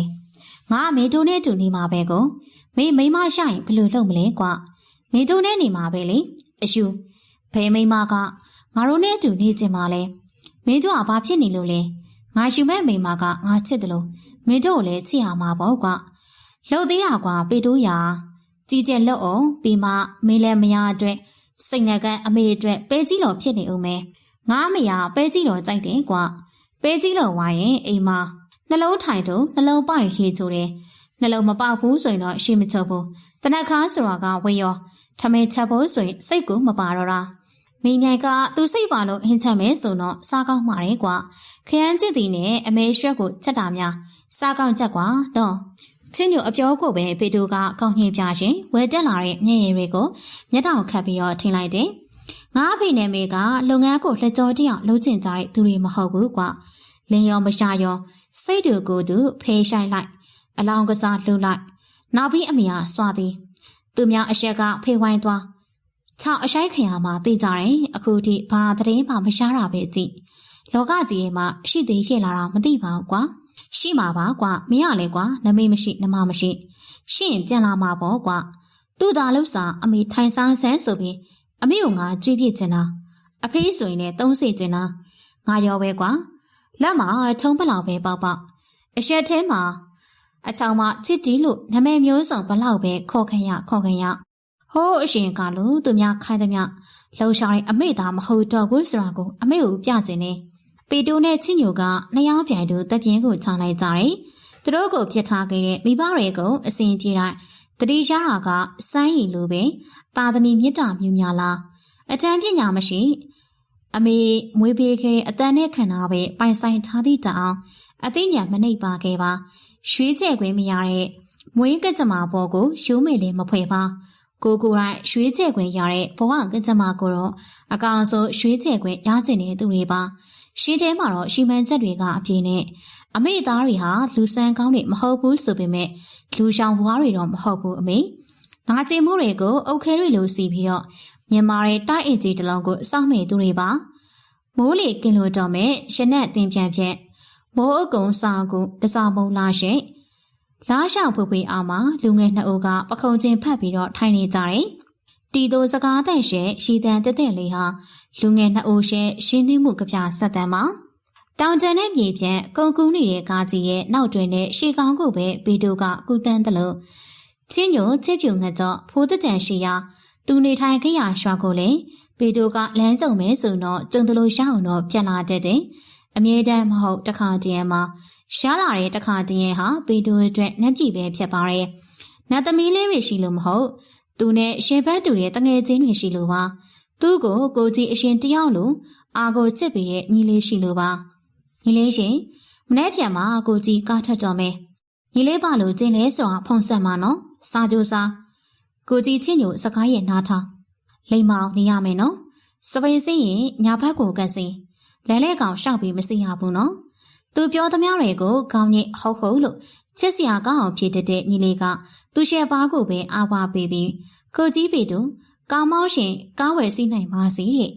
ငါမေတူနဲ့တူနေမှာပဲကိုမင်းမိမရှာရင်ဘယ်လိုလုပ်မလဲကွာမင်းတို့နဲ့နေမှာပဲလေအရှူဘယ်မိမကငါတို့နဲ့တူနေချင်ပါလဲမင်းတို့ကဘာဖြစ်နေလို့လဲငါရှူမဲ့မိမကငါချစ်တယ်လို့မင်းတို့ကိုလည်းချစ်ရမှာပေါ့ကွာလှုပ်သေးတာကွာပေတိုးရာကြီးကျက်လှုပ်အောင်ပြီးမှမင်းလည်းမရအတွက်စိတ်နဲ့ကအမေအတွက်ပဲကြီးတော်ဖြစ်နေဦးမယ် ငါအမေကပဲကြီးတော်ကြိုက်တယ်ကွာပဲကြီးတော်ဝါရင်အိမ်မှာနှလုံးထိုင်တော့နှလုံးပေါက်ရေချိုတယ်နှလုံးမပေါက်ဘူးဆိုရင်တော့ရှိမချဘူးတနက်ခါဆိုတာကဝေရောထမင်းချက်ဖို့ဆိုရင်စိတ်ကူမပါတော့တာမိမြိုင်ကသူစိတ်ပါလို့ဟင်းချက်မယ်ဆိုတော့စားကောင်းမှာတယ်ကွာခရမ်းကျစ်တီနဲ့အမေရွှက်ကိုချက်တာများစားကောင်းချက်ကွာတော့ချင်းညိုအပြောကိုပဲပေတူကကောင်းညင်ပြရှင်ဝယ်တက်လာတဲ့မျက်ရည်တွေကိုမျက်တောင်ခတ်ပြီးတော့ထင်လိုက်တယ်ငါအဖေနဲ့မေကလုပ်ငန်းကိုလက်ကြောတရလုံးချင်ကြတဲ့သူတွေမဟုတ်ဘူးကွာလင်းရောမရှာရောစိတ်တူကိုယ်တူဖေးဆိုင်လိုက်အလောင်းကစားလှုပ်လိုက်နောက်ပြီးအမေကစွာသည်သူများအရှက်ကဖေးဝိုင်းသွားချောင်းအရှိုက်ခရမှာသိကြတယ်အခုထိဘာသတင်းမှမရှားတာပဲကြည့်လောကကြီးရဲ့မှာရှိသေးရှိလာတာမသိပါဘူးကွာရှိမှာပါကွာမင်းရလေကွာနမေမရှိနမမရှိရှင့်ပြန်လာမှာပေါ့ကွာသူ့သားလို့စာအမေထိုင်ဆောင်ဆန်းဆိုပြီးအမေကငါကြွေးပြစ်ချင်တာအဖေးဆိုရင်လည်းသုံးစေချင်တာငါရောပဲကွာလက်မှာထုံးပလောက်ပဲပေါက်ပေါက်အရှက်ထဲမှာအချောင်မချစ်တီလို့နမဲမျိုးစုံဘလောက်ပဲခေါ်ခရဟိုးအရှင်ကလို့သူများခိုင်းသမျှလှုပ်ရှားတဲ့အမေသားမဟုတ်တော့ဘူးဆိုတာကိုအမေကိုပြချင်တယ်ပေတိုနဲ့ချင်းညိုကနှစ်ယောက်ပြိုင်တူတပြင်းကိုချလိုက်ကြတယ်သူတို့ကိုပြစ်ထားခဲ့တဲ့မိဘတွေကိုအစဉ်ပြေတိုင်းတတိရတာကစမ်းရည်လိုပဲတာသမီမြစ်တာမြူများလားအတန်းပညာမရှိအမေမွေးပေးခဲ့တဲ့အတန်းနဲ့ခန္ဓာပဲပိုင်ဆိုင်ထားသည့်တောင်အသိဉာဏ်မနှိပ်ပါခဲ့ပါရွှေကျဲခွင့်မရတဲ့မွေးကကြမ္မာပေါ်ကိုရိုးမေလည်းမဖွဲ့ပါကိုကိုတိုင်းရွှေကျဲခွင့်ရတဲ့ဘဝကကြမ္မာကိုတော့အကောင်ဆိုရွှေကျဲခွင့်ရကျင်တဲ့သူတွေပါရှင်းထဲမှာတော့ရှီမန်ချက်တွေကအပြည့်နဲ့အမေသားတွေဟာလူဆန်းကောင်းတွေမဟုတ်ဘူးဆိုပေမဲ့လူရှောင်ဘွားတွေတော့မဟုတ်ဘူးအမေငါချင်မှုတွေကိုအုတ်ခဲတွေလိုစီပြီးတော့မြန်မာရဲ့တိုက်အိမ်ကြီးတစ်လုံးကိုစောင့်မိသူတွေပါမိုးလေကင်လို့တော့မဲ့ရှနဲ့တင်ပြန်ဖြင့်မိုးအကုံဆောင်ကူတစောင်းမုံလာရှိလာရှောင်ဖွေဖွေအောင်မှာလူငယ်နှစ်ဦးကပခုံးချင်းဖတ်ပြီးတော့ထိုင်နေကြတယ်တီတိုစကားတန့်ရှဲရှီတန်တက်တက်လေးဟာလူငယ်နှစ်ဦးရှဲရှင်းနှမှုကြပြဆက်တမ်းမှာတောင်တန်းနဲ့မြေပြန့်ကုန်းကူးနေတဲ့ကားကြီးရဲ့နောက်တွင်နဲ့ရှေကောင်းကိုပဲဗီတိုကကူတန်းတယ်လို့ချင်းညိုချစ်ဖြူငှက်တော့ဖိုးတကြံရှိရာသူနေထိုင်ခရရွာကိုလေဗီတိုကလမ်းကြုံမဲဆိုတော့ကျုံတလို့ရအောင်တော့ပြန်လာတတ်တယ်အမြဲတမ်းမဟုတ်တခါတည်းမှာရှားလာတဲ့တခါတည်းဟာဗီတိုအတွက်နှက်ကြည့်ပဲဖြစ်ပါတယ်နတ်သမီးလေးတွေရှိလို့မဟုတ်သူနဲ့ရှင်ဘက်တူတဲ့တငယ်ချင်းတွေရှိလို့ပါသူ့ကိုကိုကြီးအရှင်တယောက်လိုအာကိုချစ်ပြီးတဲ့ညီလေးရှိလို့ပါညီလေးရှင်မနေ့ပြန်မှာကိုကြီးကားထက်တော်မယ်ညီလေးပါလို့ကျင်းလဲဆိုတာဖုံဆက်မှာနော်စာကြိုးစားကိုကြီးချင်းညိုစကားရဲ့နားထောင်လိမ္မောင်နေရမယ်နော်စပိန်စင်းရင်ညာဘက်ကိုကတ်စီလဲလဲကောင်ရှောက်ပြီးမစီရဘူးနော်သူပြောသမျှတွေကိုခေါင်းညစ်ဟုတ်လို့ချစ်စရာကောင်းအောင်ဖြေတတ်တဲ့ညီလေးကသူ့ရှက်ပါးကိုပဲအားပါပေးပြီးကိုကြီးပေတူကားမောင်းရှင်ကားဝယ်စီးနိုင်ပါစေတဲ့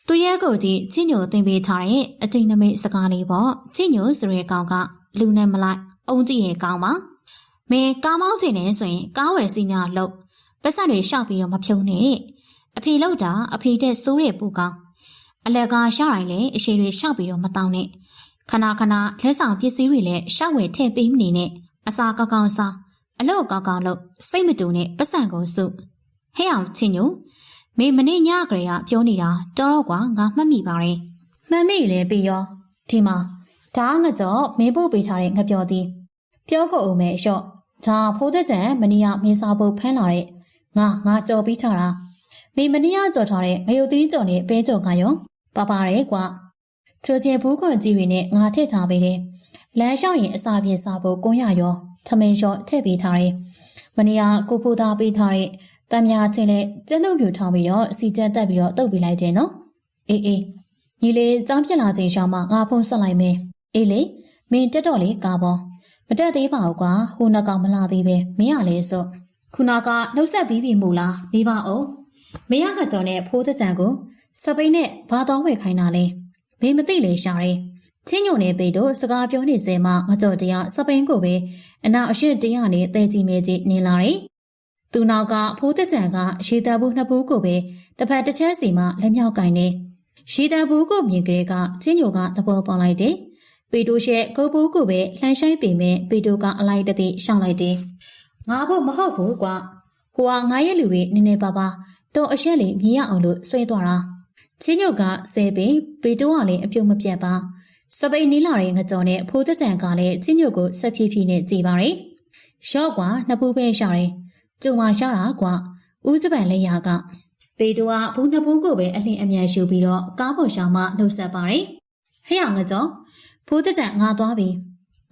သူရဲ့ကိုကြီးချင်းညိုတင်ပေးထားတဲ့အတိတ်နမိတ်စကားလေးပေါ့ချင်းညိုဆိုရဲကောင်ကလူနဲ့မလိုက်အုံကြည့်ရဲ့ကောင်ပါမင်းကားမောင်းချင်နေဆိုရင်ကားဝယ်စီးညာလို့ပတ်စံတွေရှောက်ပြီးတော့မဖြုံနဲ့တဲ့အဖေလောက်တာအဖေတဲ့စိုးတဲ့ပူကောင်အလကားရှောက်တိုင်းလေအရှိတွေရှောက်ပြီးတော့မတောင်းနဲ့ခဏလက်ဆောင်ပစ္စည်းတွေလည်းရှောက်ဝယ်ထည့်ပေးမနေနဲ့အစာကောင်းကောင်းစားအလုပ်ကောင်းကောင်းလုပ်စိတ်မတူနဲ့ပတ်စံကိုစုဟဲ့အောင်ချင်းညိုမေမနေ့ညကလေးကပြောနေတာတော်တော့ကွာငါမှတ်မိပါတယ်မှန်မိလေပြီးရောဒီမှာဒါငကြော့မင်းပို့ပေးထားတဲ့ငပြောသည်ပြောကုန်အောင်မယ်အလျှော့ဒါဖိုးတဲ့ကြံမနီးရမင်းစားဖို့ဖမ်းလာတဲ့ငါကြော်ပြီးထားတာမေမနီးရကြော်ထားတဲ့ငရုတ်သီးကြော်နဲ့ပဲကြော်ကရောပါရဲကွာချိုချေဘူးခွန်ကြီးတွေနဲ့ငါထည့်ထားပေးတယ်လမ်းလျှောက်ရင်အစာပြေစားဖို့ကွန်းရရောထမင်းရောထည့်ပေးထားတယ်မနီးရကိုဖိုးသားပေးထားတဲ့တမ်းများချင်းနဲ့ကျန်းုပ်ပြူထောင်းပြီးတော့စီကျန်းတက်ပြီးတော့တုပ်ပေးလိုက်တယ်နော်အေးညီလေးကြောင်းပြက်လာချိန်ရှောင်းမှငါဖုန်းဆက်လိုက်မယ်အေးလေမင်းတက်တော့လေကားပေါ်မတက်သေးပါဘူးကွာဟိုနှကောင်မလာသေးပဲမင်းရလေဆိုခုနကနှုတ်ဆက်ပြီးပြီမို့လားနေပါအောင်မရကကြော်နဲ့ဖိုးတဲ့ကြံကိုစပိန်နဲ့ဘာတော်ဝယ်ခိုင်းတာလဲမင်းမသိလေရှာတယ်ချင်းညုံနေပေတို့စကားပြောနေစေမှငကြော်တရားစပိန်ကိုပဲအနောက်အရှိတရားနဲ့တဲကြီးမဲကြီးနေလာတယ်သူနောက်ကဖိုးတဲ့ကြံကရေတဘူးနှစ်ဘူးကိုပဲတစ်ဖက်တစ်ချက်စီမှလက်မြောက်ကင်နေရေတဘူးကိုမြင်ကြတဲ့ကချင်းညိုကသဘောပေါက်လိုက်တယ်ပေတိုရှက်ကိုဘူးကိုပဲလှန်ဆိုင်ပေမဲ့ပေတိုကအလိုက်တသိရှောင်းလိုက်တယ်ငါဖို့မဟုတ်ဘူးကွာဟိုကငါရဲ့လူတွေနည်းနည်းပါးပါတော့အရှက်လေးမြင်ရအောင်လို့ဆွဲသွားတာ ချင်းညိုကဆဲပြီးပေတိုးကလည်းအပြုံးမပြတ်ပါစပိန်နီးလာတဲ့ငကြော်နဲ့ဖိုးသက်ကြံကလည်းချင်းညိုကိုဆက်ဖြည်းဖြည်းနဲ့ကြည်ပါတယ်ရှော့ကွာနှစ်ဖူးပဲရှာတယ်ကျုံမရှာတာကွာဦးစပန်လက်ရကပေတိုးကဘူးနှစ်ဖူးကိုပဲအလင်းအမြန်ရှူပြီးတော့ကားပေါ်ရှောင်းမှနှုတ်ဆက်ပါတယ်ဟဲ့အောင်ငကြော်ဖိုးသက်ကြံငါသွားပြီ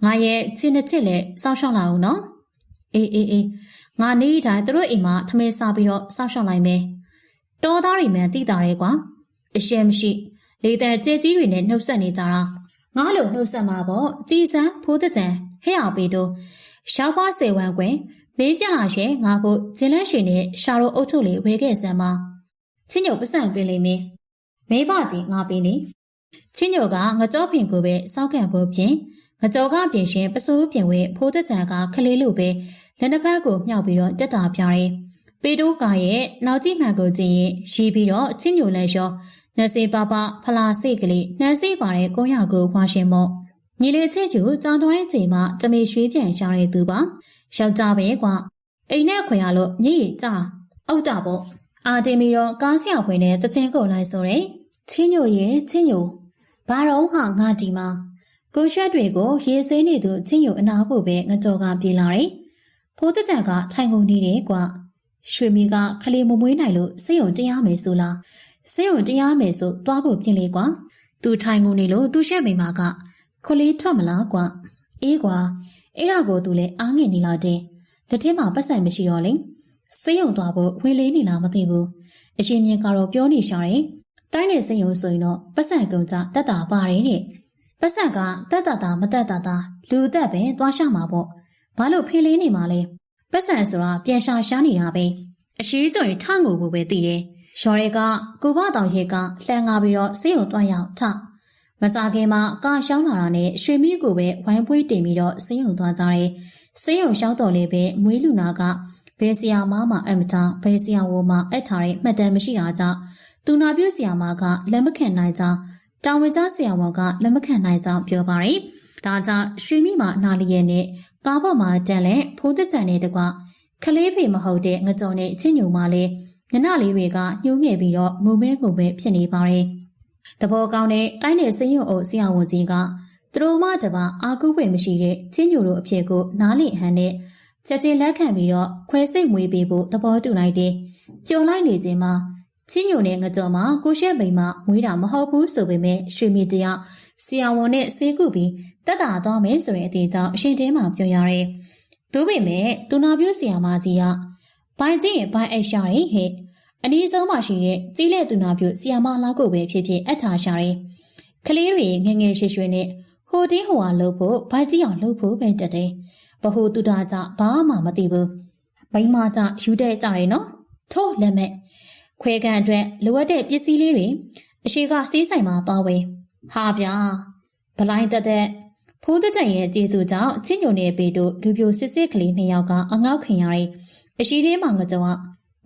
ငါရဲ့ချင်းတစ်ချစ်လက်စောက်ရှောက်လာအောင်နော်အေးငါနေတိုင်းသူတို့အိမ်မှာထမင်းစားပြီးတော့စောက်ရှောက်လိုက်မယ်တော်သားတွေမှန်တိတာရဲကွာအရှက်မရှိလေတံကြဲကြီးတွေနဲ့နှုတ်ဆက်နေကြတာငါလိုနှုတ်ဆက်မှာပေါ့ကြည်စမ်းဖိုးသက်ကြံဟဲ့အောင်ပေတိုးရှောက်ပါစေဝမ်းကွယ်မင်းပြလာရဲ့ငါကိုဂျင်းလက်ရှင်နဲ့ရှာရိုအုတ်ထုပ်လေးဝဲခဲ့စမ်းပါချင်းညိုပစံပြင်းလိမ့်မယ်မေးပါကြီးငါပေးနေချင်းညိုကငကြောဖင်ကိုပဲစောက်ကန်ဖို့ဖြင့်ငကြောကပြင်ရှင်ပစိုးပြင်ဝဲဖိုးသက်ကြံကခလေးလိုပဲလက်နှစ်ဖက်ကိုမြှောက်ပြီးတော့တက်တာပြတယ်ပေတိုးကရဲ့နောက်ကြည့်မှန်ကိုကြည့်ရင်ရီးပြီးတော့ချင်းညိုလဲလျှောနှစေပါပဖလာစိတ်ကလေးနှမ်းစိပါတဲ့ကုန်းရကိုခွာရှင်မို့ညီလေးချစ်ဖြူကြောင်တော်တဲ့ချိန်မှာတမေရွှေပြန်ရှာရသူပါယောက်ျားပဲကွာအိမ်နဲ့ခွင်ရလို့ညည်ကြအောက်တာပေါ့အာတင်ပြီးတော့ကားဆရာဖွင့်နဲ့တချင်းကုန်လိုက်ဆိုတယ်ချင်းညိုရဲ့ချင်းညိုဘာတော့ဟာငါဒီမှာကိုရွှက်တွေကိုရေဆေးနေသူချင်းညိုအနာကိုပဲငကြောကပြေးလာတယ်ဖိုးတကြံကထိုင်ကုန်နေတယ်ကွာရွှေမီကခလေးမမွေးနိုင်လို့စိတ်ုံတရားမယ်ဆိုလားစိတ်ုံတရားမယ်ဆိုသွားဖို့ပြင်လေကွာသူထိုင်ကုန်နေလို့သူ့ရှက်မိမာကခလေးထွက်မလားကွာအေးကွာအဲ့ဒါကိုသူလည်းအားငယ်နေလာတယ်လက်ထဲမှာပတ်စံမရှိတော့လေစိတ်ုံသွားဖို့ဝင်လေးနေလားမသိဘူးအရှင်မြင့်ကတော့ပြောနေရှာတယ်တိုင်းနေစိတ်ုံဆိုရင်တော့ပတ်စံကုန်ကြတက်တာပါတယ်တဲ့ပတ်စံကတက်တာမတက်တာလူတက်ပဲသွားရှာမှာပေါ့ဘာလို့ဖေးလေးနေမှာလဲပတ်စံဆိုတာပြန်ရှာနေတာပဲအရှိကြုံထငိုဖို့ပဲတည်တယ်ရှော်ရဲကကိုဘတောင်ရဲကလှန်ငါပြီးတော့စိတ်ုံသွားရောက်ထမကြခင်မှာကာရှောင်းလာတာနဲ့ရွှေမီးကိုပဲဝိုင်းပွေးတင်ပြီးတော့စိတ်ုံသွားကြတယ်စိတ်ုံရှောင်းတော်လေးပဲမွေးလူနာကဘယ်ဆရာမမှအမတာဘယ်ဆရာဝမှအပ်ထားတဲ့မှတ်တမ်းမရှိတာကြောင့်သူနာပြုဆရာမကလက်မခံနိုင်ကြောင်းတောင်ဝကြားဆရာဝန်ကလက်မခံနိုင်ကြောင်းပြောပါတယ်ဒါကြောင့်ရွှေမီးမှာနာလီရဲ့နဲ့ကားပေါ်မှာတန်လဲဖိုးသက်ကြံတဲ့တကွခလေးဖေမဟုတ်တဲ့ငကြော်နဲ့ချင်းညုံမှလည်းညနာလေးတွေကညှိုးငယ်ပြီးတော့ငုံမဲဖြစ်နေပါတယ်တဘောကောင်းတဲ့တိုင်းနယ်စင်းရုံအုပ်ဆရာဝန်ကြီးကသူတို့မှတပါအာကုဖွေမရှိတဲ့ချင်းညိုတို့အဖြစ်ကိုနားလေဟန်နဲ့ချက်ချင်းလက်ခံပြီးတော့ခွဲစိတ်မွေးပေးဖို့သဘောတူလိုက်တယ်ကြုံလိုက်နေခြင်းမှာချင်းညိုနဲ့ငကြော်မှာကိုရှက်ပိန်မှာမွေးတာမဟုတ်ဘူးဆိုပေမဲ့ရွှေမီတယောက်ဆရာဝန်နဲ့ဆေးကုပြီးတက်တာသွားမယ်ဆိုတဲ့အသေးကြောင့်အရှင်တဲမှာပြောရတယ်။ဒါပေမဲ့သူနာပြုဆရာမကြီးကဘိုင်ကြီးရင်ဘိုင်အိတ်ရှာတယ်ဟဲ့အနည်းဆုံးမှရှိတဲ့ကြီးလက်သူနာပြုဆရာမလောက်ကိုပဲဖြစ်ဖြစ်အထားရှာတယ်။ကလေးတွေငငယ်ရွှေရွှေနဲ့ဟိုတင်းဟိုဟာလှုပ်ဖို့ဘိုင်ကြီးအောင်လှုပ်ဖို့ပဲတက်တယ်။ဘဟုတုတာကြဘာမှမသိဘူး။ဘိုင်းမကြယူတဲ့ကြတယ်နော်။ထို့လက်မဲ့ခွဲကန်အတွက်လိုအပ်တဲ့ပစ္စည်းလေးတွေအရှိကစီးဆိုင်မှာသွားဝေဟာဗျာဗလိုင်းတက်ဖိုးသက်ကြံရဲ့ကျေးဇူးကြောင့်ချင်းညိုနေပေတို့လူပြိုစစ်စစ်ကလေး2ယောက်ကအငေါက်ခင်ရတဲ့အရှိသေးမှငကြောက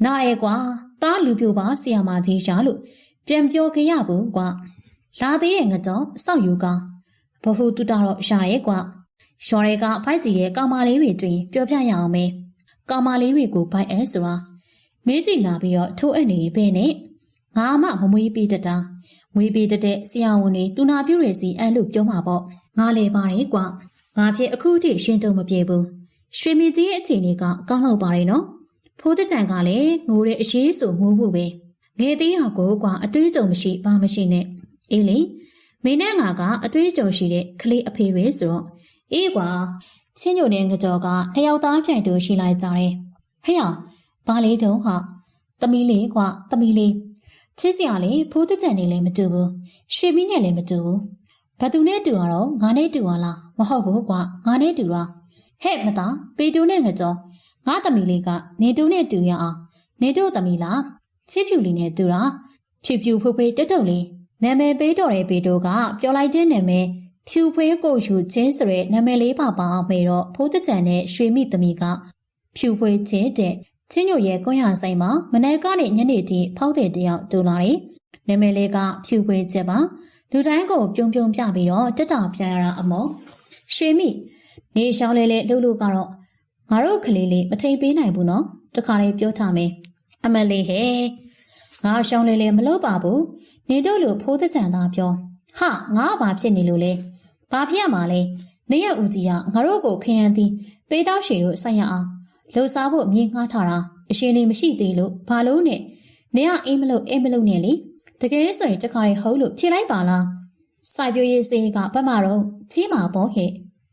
နားရဲကွာတားလူပြိုပါဆီယာမကြီးရှာလို့ပြန်ပြောကြရဘူးကွာလာသေးတဲ့ငကြောစောက်ယူကဘဟုတူတာတော့ရှာရဲကွာရှော်ရဲကဖိုက်ကြီးရဲ့ကောင်မလေးတွေတွင်ပြောပြရအောင်မေကောင်မလေးတွေကိုဘိုက်အဲဆိုတာမေးစီလာပြီးတော့ထိုးအပ်နေပဲနဲ့ငါမှမမွေးပြီးတတာမွေးပြီးတဲ့ဆရာဝန်တွေသူနာပြုတွေစီအဲ့လိုပြောမှာပေါ့ငါလေပါတယ်ကွာငါဖြစ်အခုထိရှင်းတုံမပြေဘူးရွှေမီကြီးရဲ့အခြေအနေကကောင်းလောက်ပါတယ်နော်ဖိုးတကြံကလည်းငိုတဲ့အရေးဆိုငိုးဖို့ပဲငယ်သေးတာကိုကွာအတွေးကြုံမရှိဘာမရှိနဲ့အေးလေမင်းနဲ့ငါကအတွေးကြုံရှိတဲ့ကလေးအဖေပဲဆိုတော့အေးကွာချင်းညိုတဲ့ငကြောက2ယောက်သားပြိုင်သူရှိလိုက်ကြတယ်ဟဲ့အောင်ဘာလေးတုံးဟာသမီးလေးကွာသမီးလေးချစ်စရာလေးဖိုးတကြံနေလည်းမတူဘူးရွှေမီနဲ့လည်းမတူဘူးဘသူနဲ့တူရတော့ငါနဲ့တူရလားမဟုတ်ဘူးကွာငါနဲ့တူရဟဲ့မသားပေတူနဲ့ငကြောငါသမီးလေးကနေတူနဲ့တူရအောင်နေတို့သမီးလားချစ်ဖြူလေးနဲ့တူတာဖြူဖြူဖွေးဖွေးတက်တုတ်လေးနာမည်ပေးတော်တဲ့ပေတူကပြောလိုက်တဲ့နာမည်ဖြူဖွေးကိုယူချင်းဆိုတဲ့နာမည်လေးပါအောင်မေတော့ဖိုးတကြံနဲ့ရွှေမိသမီးကဖြူဖွေးချင်းတဲ့ချင်းညိုရဲ့ကွန်ရဆိုင်မှာမနေ့ကနေညနေထိဖောက်တဲ့တယောက်တူလာတယ်နာမည်လေးကဖြူဖွေးချက်ပါလူတိုင်းကိုပြုံပြပြီးတော့တက်တာပြန်ရတာအမောရွှေမိနေရှောင်းလေးလှုပ်လို့ကတော့ငါတို့ကလေးလေးမထိန်ပေးနိုင်ဘူးနော်တခါလေးပြောထားမယ်အမလေးဟဲ့င ငါရှောင်းလေမလို့ပါဘူးနေတို့လိုဖိုးတဲ့ကြံသားပြောဟာငါဘာဖြစ်နေလို့လဲဘာဖြစ်ရမှာလဲနေရဦးကြီးကငါတို့ကိုခရမ်းသည်ပေးတောက်ရှည်တို့ဆိုင်ရအောင်လှူစားဖို့မြေငှားထားတာအရှင်နေမရှိသေးလို့ဘာလို့နဲ့နေရအိမ်မလို့နဲ့လေတကယ်ဆိုရင်တခါရီဟုတ်လို့ဖြေလိုက်ပါလားစိုက်ပြိုးရေးစေးကဘတ်မှာတော့ကြီးမှာပေါ့ဟဲ့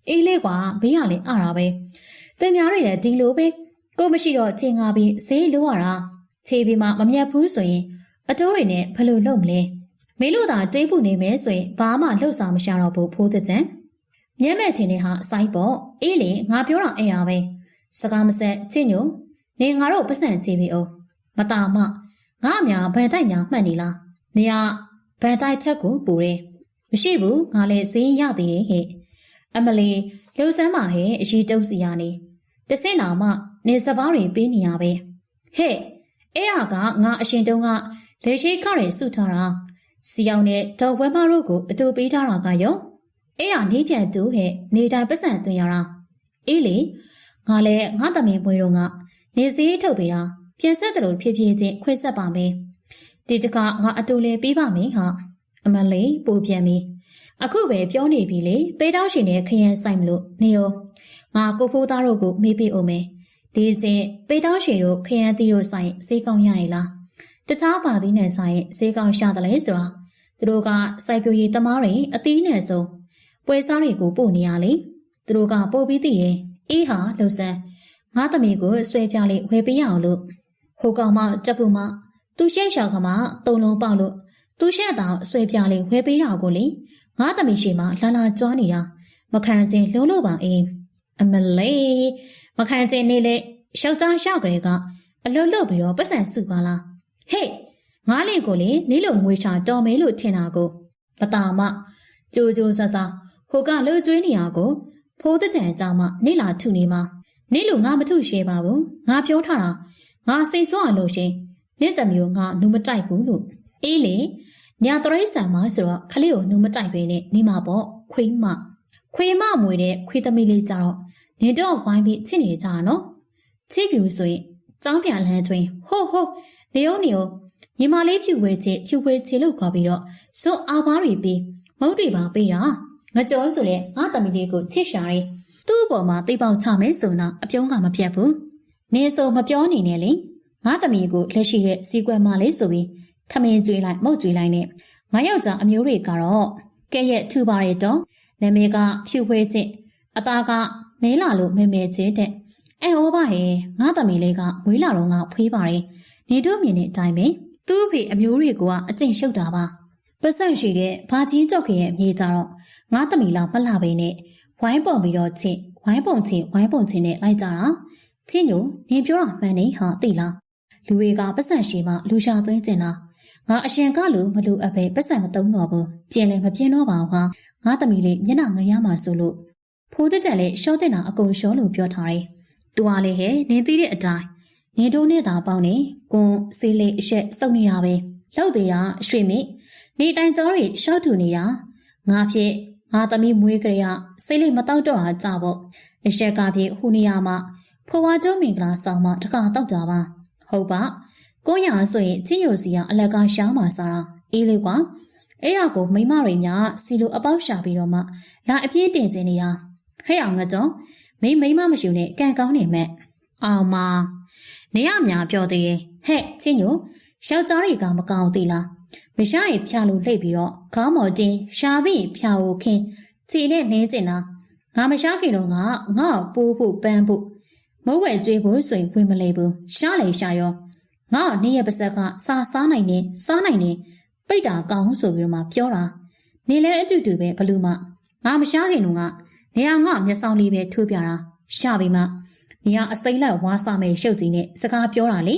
အေးလေးကွာဘေးရလေအားတာပဲတင်များတွေလည်းဒီလိုပဲကိုမရှိတော့ချင်းငါပြီးဈေးလိုရတာခြေပြီးမှမမြတ်ဘူးဆိုရင်အတိုးတွေနဲ့ဘယ်လိုလုပ်မလဲမင်းတို့သာတွေးဖို့နေမယ်ဆိုရင်ဘာမှလှုပ်ဆောင်မရှာတော့ဘူးဖိုးတဲ့ကျန်မျက်မဲ့ချင်းတွေဟာစိုက်ပေါ့အေးလေငါပြောတာအဲ့ဒါပဲစကားမဆက်ချင်းညိုနေငါတို့ပတ်စံချေပြီးအောင်မတာမငါအများဗန်တိုက်များမှတ်နေလားနေရဗန်တိုက်ထက်ကိုပူတယ်မရှိဘူးငါလည်းဈေးရသေးတယ်ဟဲ့အမလီလှူစမ်းပါဟဲ့အရှိတုံးစီရနေတစင်းတော်မှနေစပားတွေပေးနေရပဲဟဲ့အဲ့ဒါကငါအရှင်တုံးကလေရှိခရဲစုထားတာစီအောင်နဲ့ဒေါ်ဝဲမတို့ကိုအတူပေးထားတာကရောအဲ့ဒါနေပြန်တူဟဲ့နေတိုင်းပတ်စံသွင်းရတာအေးလေငါလည်းငါသမီးမွေးတော့ကနေစည်းထုတ်ပေးတာပြန်ဆက်တယ်လို့ဖြည်းဖြည်းချင်းခွဲဆက်ပါမယ်ဒီတကငါအတူလေးပေးပါမယ်ဟာအမလေးပို့ပြန်ပြီအခုပဲပြောနေပြီလေပေးတောင်းရှင်နဲ့ခရမ်းဆိုင်မလို့နေရောငါကိုဖိုးသားတို့ကိုမေးပြအောင်မယ်ဒီစဉ်ပေးတောင်းရှင်တို့ခရမ်းသီးတို့ဆိုင်ဈေးကောင်းရည်လားတခြားပါသီးနဲ့ဆိုင်ဈေးကောင်းရှာတယ်လေဆိုတာသူတို့ကစိုက်ပျိုးရေးသမားတွေအသီးနဲ့ဆုံးပွဲစားတွေကိုပို့နေရလေသူတို့ကပို့ပြီးတည်တယ်အေးဟာလှူစမ်းငါသမီးကိုဆွဲပြလေးဝယ်ပေးရအောင်လို့ဟိုကောင်မတက်ဖို့မှသူရှက်ရှောက်ကမှတုံလုံးပေါက်လို့သူရှက်တောင်ဆွဲပြလေးဝယ်ပေးတာကိုလေငါသမီးရှိမှလာလာကြွားနေတာမခံချင်းလုံးလို့ပါအေးအမလေးမခံချင်းနေလေရှောက်သားရှောက်ကြဲကအလွတ်လွတ်ပြီးတော့ပတ်စံစုပါလားဟေးငါလေးကိုလေနေလို့ငွေချတော်မဲလို့ထင်တာကိုမတာမကြိုးကြိုးဆဆဟိုကလှုပ်ကျွေးနေရကိုဖိုးတဲ့ကြံကြောင်မှနေလာထုနေမှာနေလို့ငါမထုရှဲပါဘူးငါပြောထားတာငါစိတ်ဆိုးအောင်လို့ရှင်နေ့တမျိုးငါနူမတိုက်ဘူးလို့အေးလေညာတရိษံမဆိုတော့ခလေးကိုနူမတိုက်ပဲနဲ့နေမှာပေါ့ခွေးမမွေတဲ့ခွေးသမီးလေးကြတော့နေတော့ဝိုင်းပြီးချစ်နေကြတာနော်ချစ်ပြူဆိုရင်ကြောင်းပြန်လန်းတွင်ဟိုးနေုံညီမလေးဖြူဝဲချစ်လို့ခေါ်ပြီးတော့စွန်းအားပါးတွေပြီးမုတ်တွေပါပေးတာငကြောဆိုလေငါသမီးလေးကိုချစ်ရှာတယ်သူ့အပေါ်မှာသိပေါက်ချမယ်ဆိုတော့အပြုံးကမပြတ်ဘူးနေဆိုမပြောနေနဲ့လေငါသမီးကိုလက်ရှိရဲ့စီကွယ်မလေးဆိုပြီးထမင်းကျွေးလိုက်မုတ်ကျွေးလိုက်နဲ့ငါယောက်ျားအမျိုးတွေကတော့ကဲ့ရဲ့ထူပါရတော့နာမည်ကဖြူဝဲချစ်အသားကမဲလာလို့မဲချစ်တဲ့ဟောပါဟဲ့ငါသမီးလေးကဝေးလာတော့ငါဖွေးပါတယ်နေတို့မြင်တဲ့အတိုင်းပဲသူ့အဖေအမျိုးတွေကအကျင့်ရှုပ်တာပါပတ်စံရှိတဲ့ဘာကြီးကြောက်ခင်ရဲ့အမြေကြတော့ငါသမီးလောက်မလှပဲနဲ့ဝိုင်းပုံပြီးတော့ချစ်ဝိုင်းပုံချင်းနဲ့လိုက်ကြတာချင်းညိုနေပြောတာမှန်နေဟာသိလားလူတွေကပတ်စံရှိမှလူရှာသွင်းကျင်တာငါအရှင်ကလူမလူအပ်ပဲပတ်စံမသုံးတော့ဘူးကျင်လည်းမပြင်းတော့ပါဘူးဟာငါသမီးလေးမျက်နှာငရမ်းမှဆိုလို့ဖိုးတဲ့ကြက်လေးရှော့တဲ့နာအကုန်ရှော့လို့ပြောထားတယ်သူကလည်းဟဲ့နေသိတဲ့အတိုင်းနေတို့နဲ့သာပေါင်းနေကွန်စီလေးအရှက်စုပ်နေတာပဲလောက်သေးတာရွှေမိနေတိုင်ကြောတွေရှော့ထူနေတာငါဖြစ်ငါသမီးမွေးကြရစိတ်လေးမတောက်တော့တာကြပေါ့အရှက်ကဖြစ်ဟူနေရမှာဖွားဝါတုံးမင်္ဂလာဆောင်မှာတခါတောက်တာပါဟုတ်ပါကိုရဆိုရင်ချင်းညိုစီကအလက်ကရှားမှာစားတာအေးလေးကွာအဲ့ဒါကိုမိမတွေများစီလိုအပေါက်ရှာပြီးတော့မှလာအပြင်းတင်ခြင်းနေတာဟဲ့အောင်ငါကြောမိမမရှိနဲ့ကန်ကောင်းနေမဲ့အောင်မနေရများပြောသေးတယ်ဟဲ့ချင်းညိုယောက်ျားတွေကမကောင်းသေးလားမရှားရင်ဖြာလို့လှိပ်ပြီးတော့ခေါင်းမော်တင်းရှာပြီးဖြာကိုခင်းခြေနဲ့နှင်းကျင်တာငါမရှားခင်တော့ငါပိုးဖို့ပန်းဖို့မုတ်ဝဲကျွေးဖို့ဆိုရင်ဝင်မလဲဘူးရှားလေရှားရောငါနေ့ရက်ပါဇက်ကစားနိုင်နေပိတ်တာကောင်းဆိုပြီးတော့မှပြောတာနေလဲအတူတူပဲဘလူမငါမရှားခင်တော့နေရငါမျက်စောင်းလေးပဲထိုးပြတာရှာပြီးမှနေရအစိမ့်လက်ဝါးစားမဲ့ရှုပ်ကြီးနဲ့စကားပြောတာလေ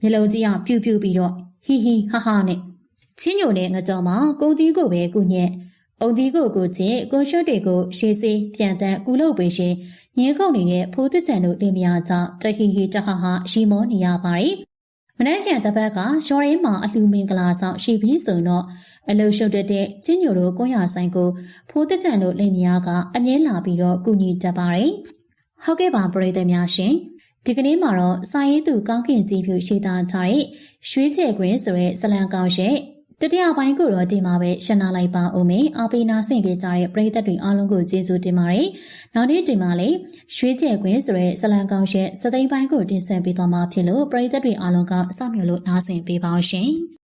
မျက်လုံးကြီးကပြူပြီးတော့ဟီဟာဟာနဲ့ချင်းညိုနဲ့ငကြောင်မကုန်းတီးကိုပဲကုညက်အုံတီးကိုချင်းကွန်ရှုတ်တွေကိုရှေးစေးပြန်တန်းကူလုပ်ပေးရှင်ညင်းခုန်နေတဲ့ဖိုးတစ်ချန်တို့လင်မယားကြောင့်တဟီတဟာဟာရီမောနေရပါတယ်မနေ့ကတပတ်ကရှော်ရင်းမှာအလှူမင်္ဂလာဆောင်ရှိပြီးဆိုတော့အလှရှုပ်တဲ့ချင်းညိုတို့ကွန်ရဆိုင်ကိုဖိုးတစ်ချန်တို့လင်မယားကအမြဲလာပြီးတော့ကုညီတတ်ပါတယ်ဟုတ်ကဲ့ပါပရိသတ်များရှင် ဒီကနေ့မှာတော့စာရေးသူကောင်းကင်ကြည်ဖြူရှိသားထားတဲ့ရွှေကျဲခွင်ဆိုတဲ့ဇလံကောင်းရဲ့တတိယပိုင်းကိုတော့ဒီမှာပဲရှင်းနာလိုက်ပါဦးမယ်။အားပေးနာဆင်ကြကြတဲ့ပရိသတ်တွေအားလုံးကိုကျေးဇူးတင်ပါတယ်။နောက်နေ့ဒီမှာလေရွှေကျဲခွင်ဆိုတဲ့ဇလံကောင်းရဲ့စသိမ်းပိုင်းကိုတင်ဆက်ပေးသွားမှာဖြစ်လို့ပရိသတ်တွေအားလုံးကစောင့်မျှော်လို့နားဆင်ပေးပါအောင်ရှင်။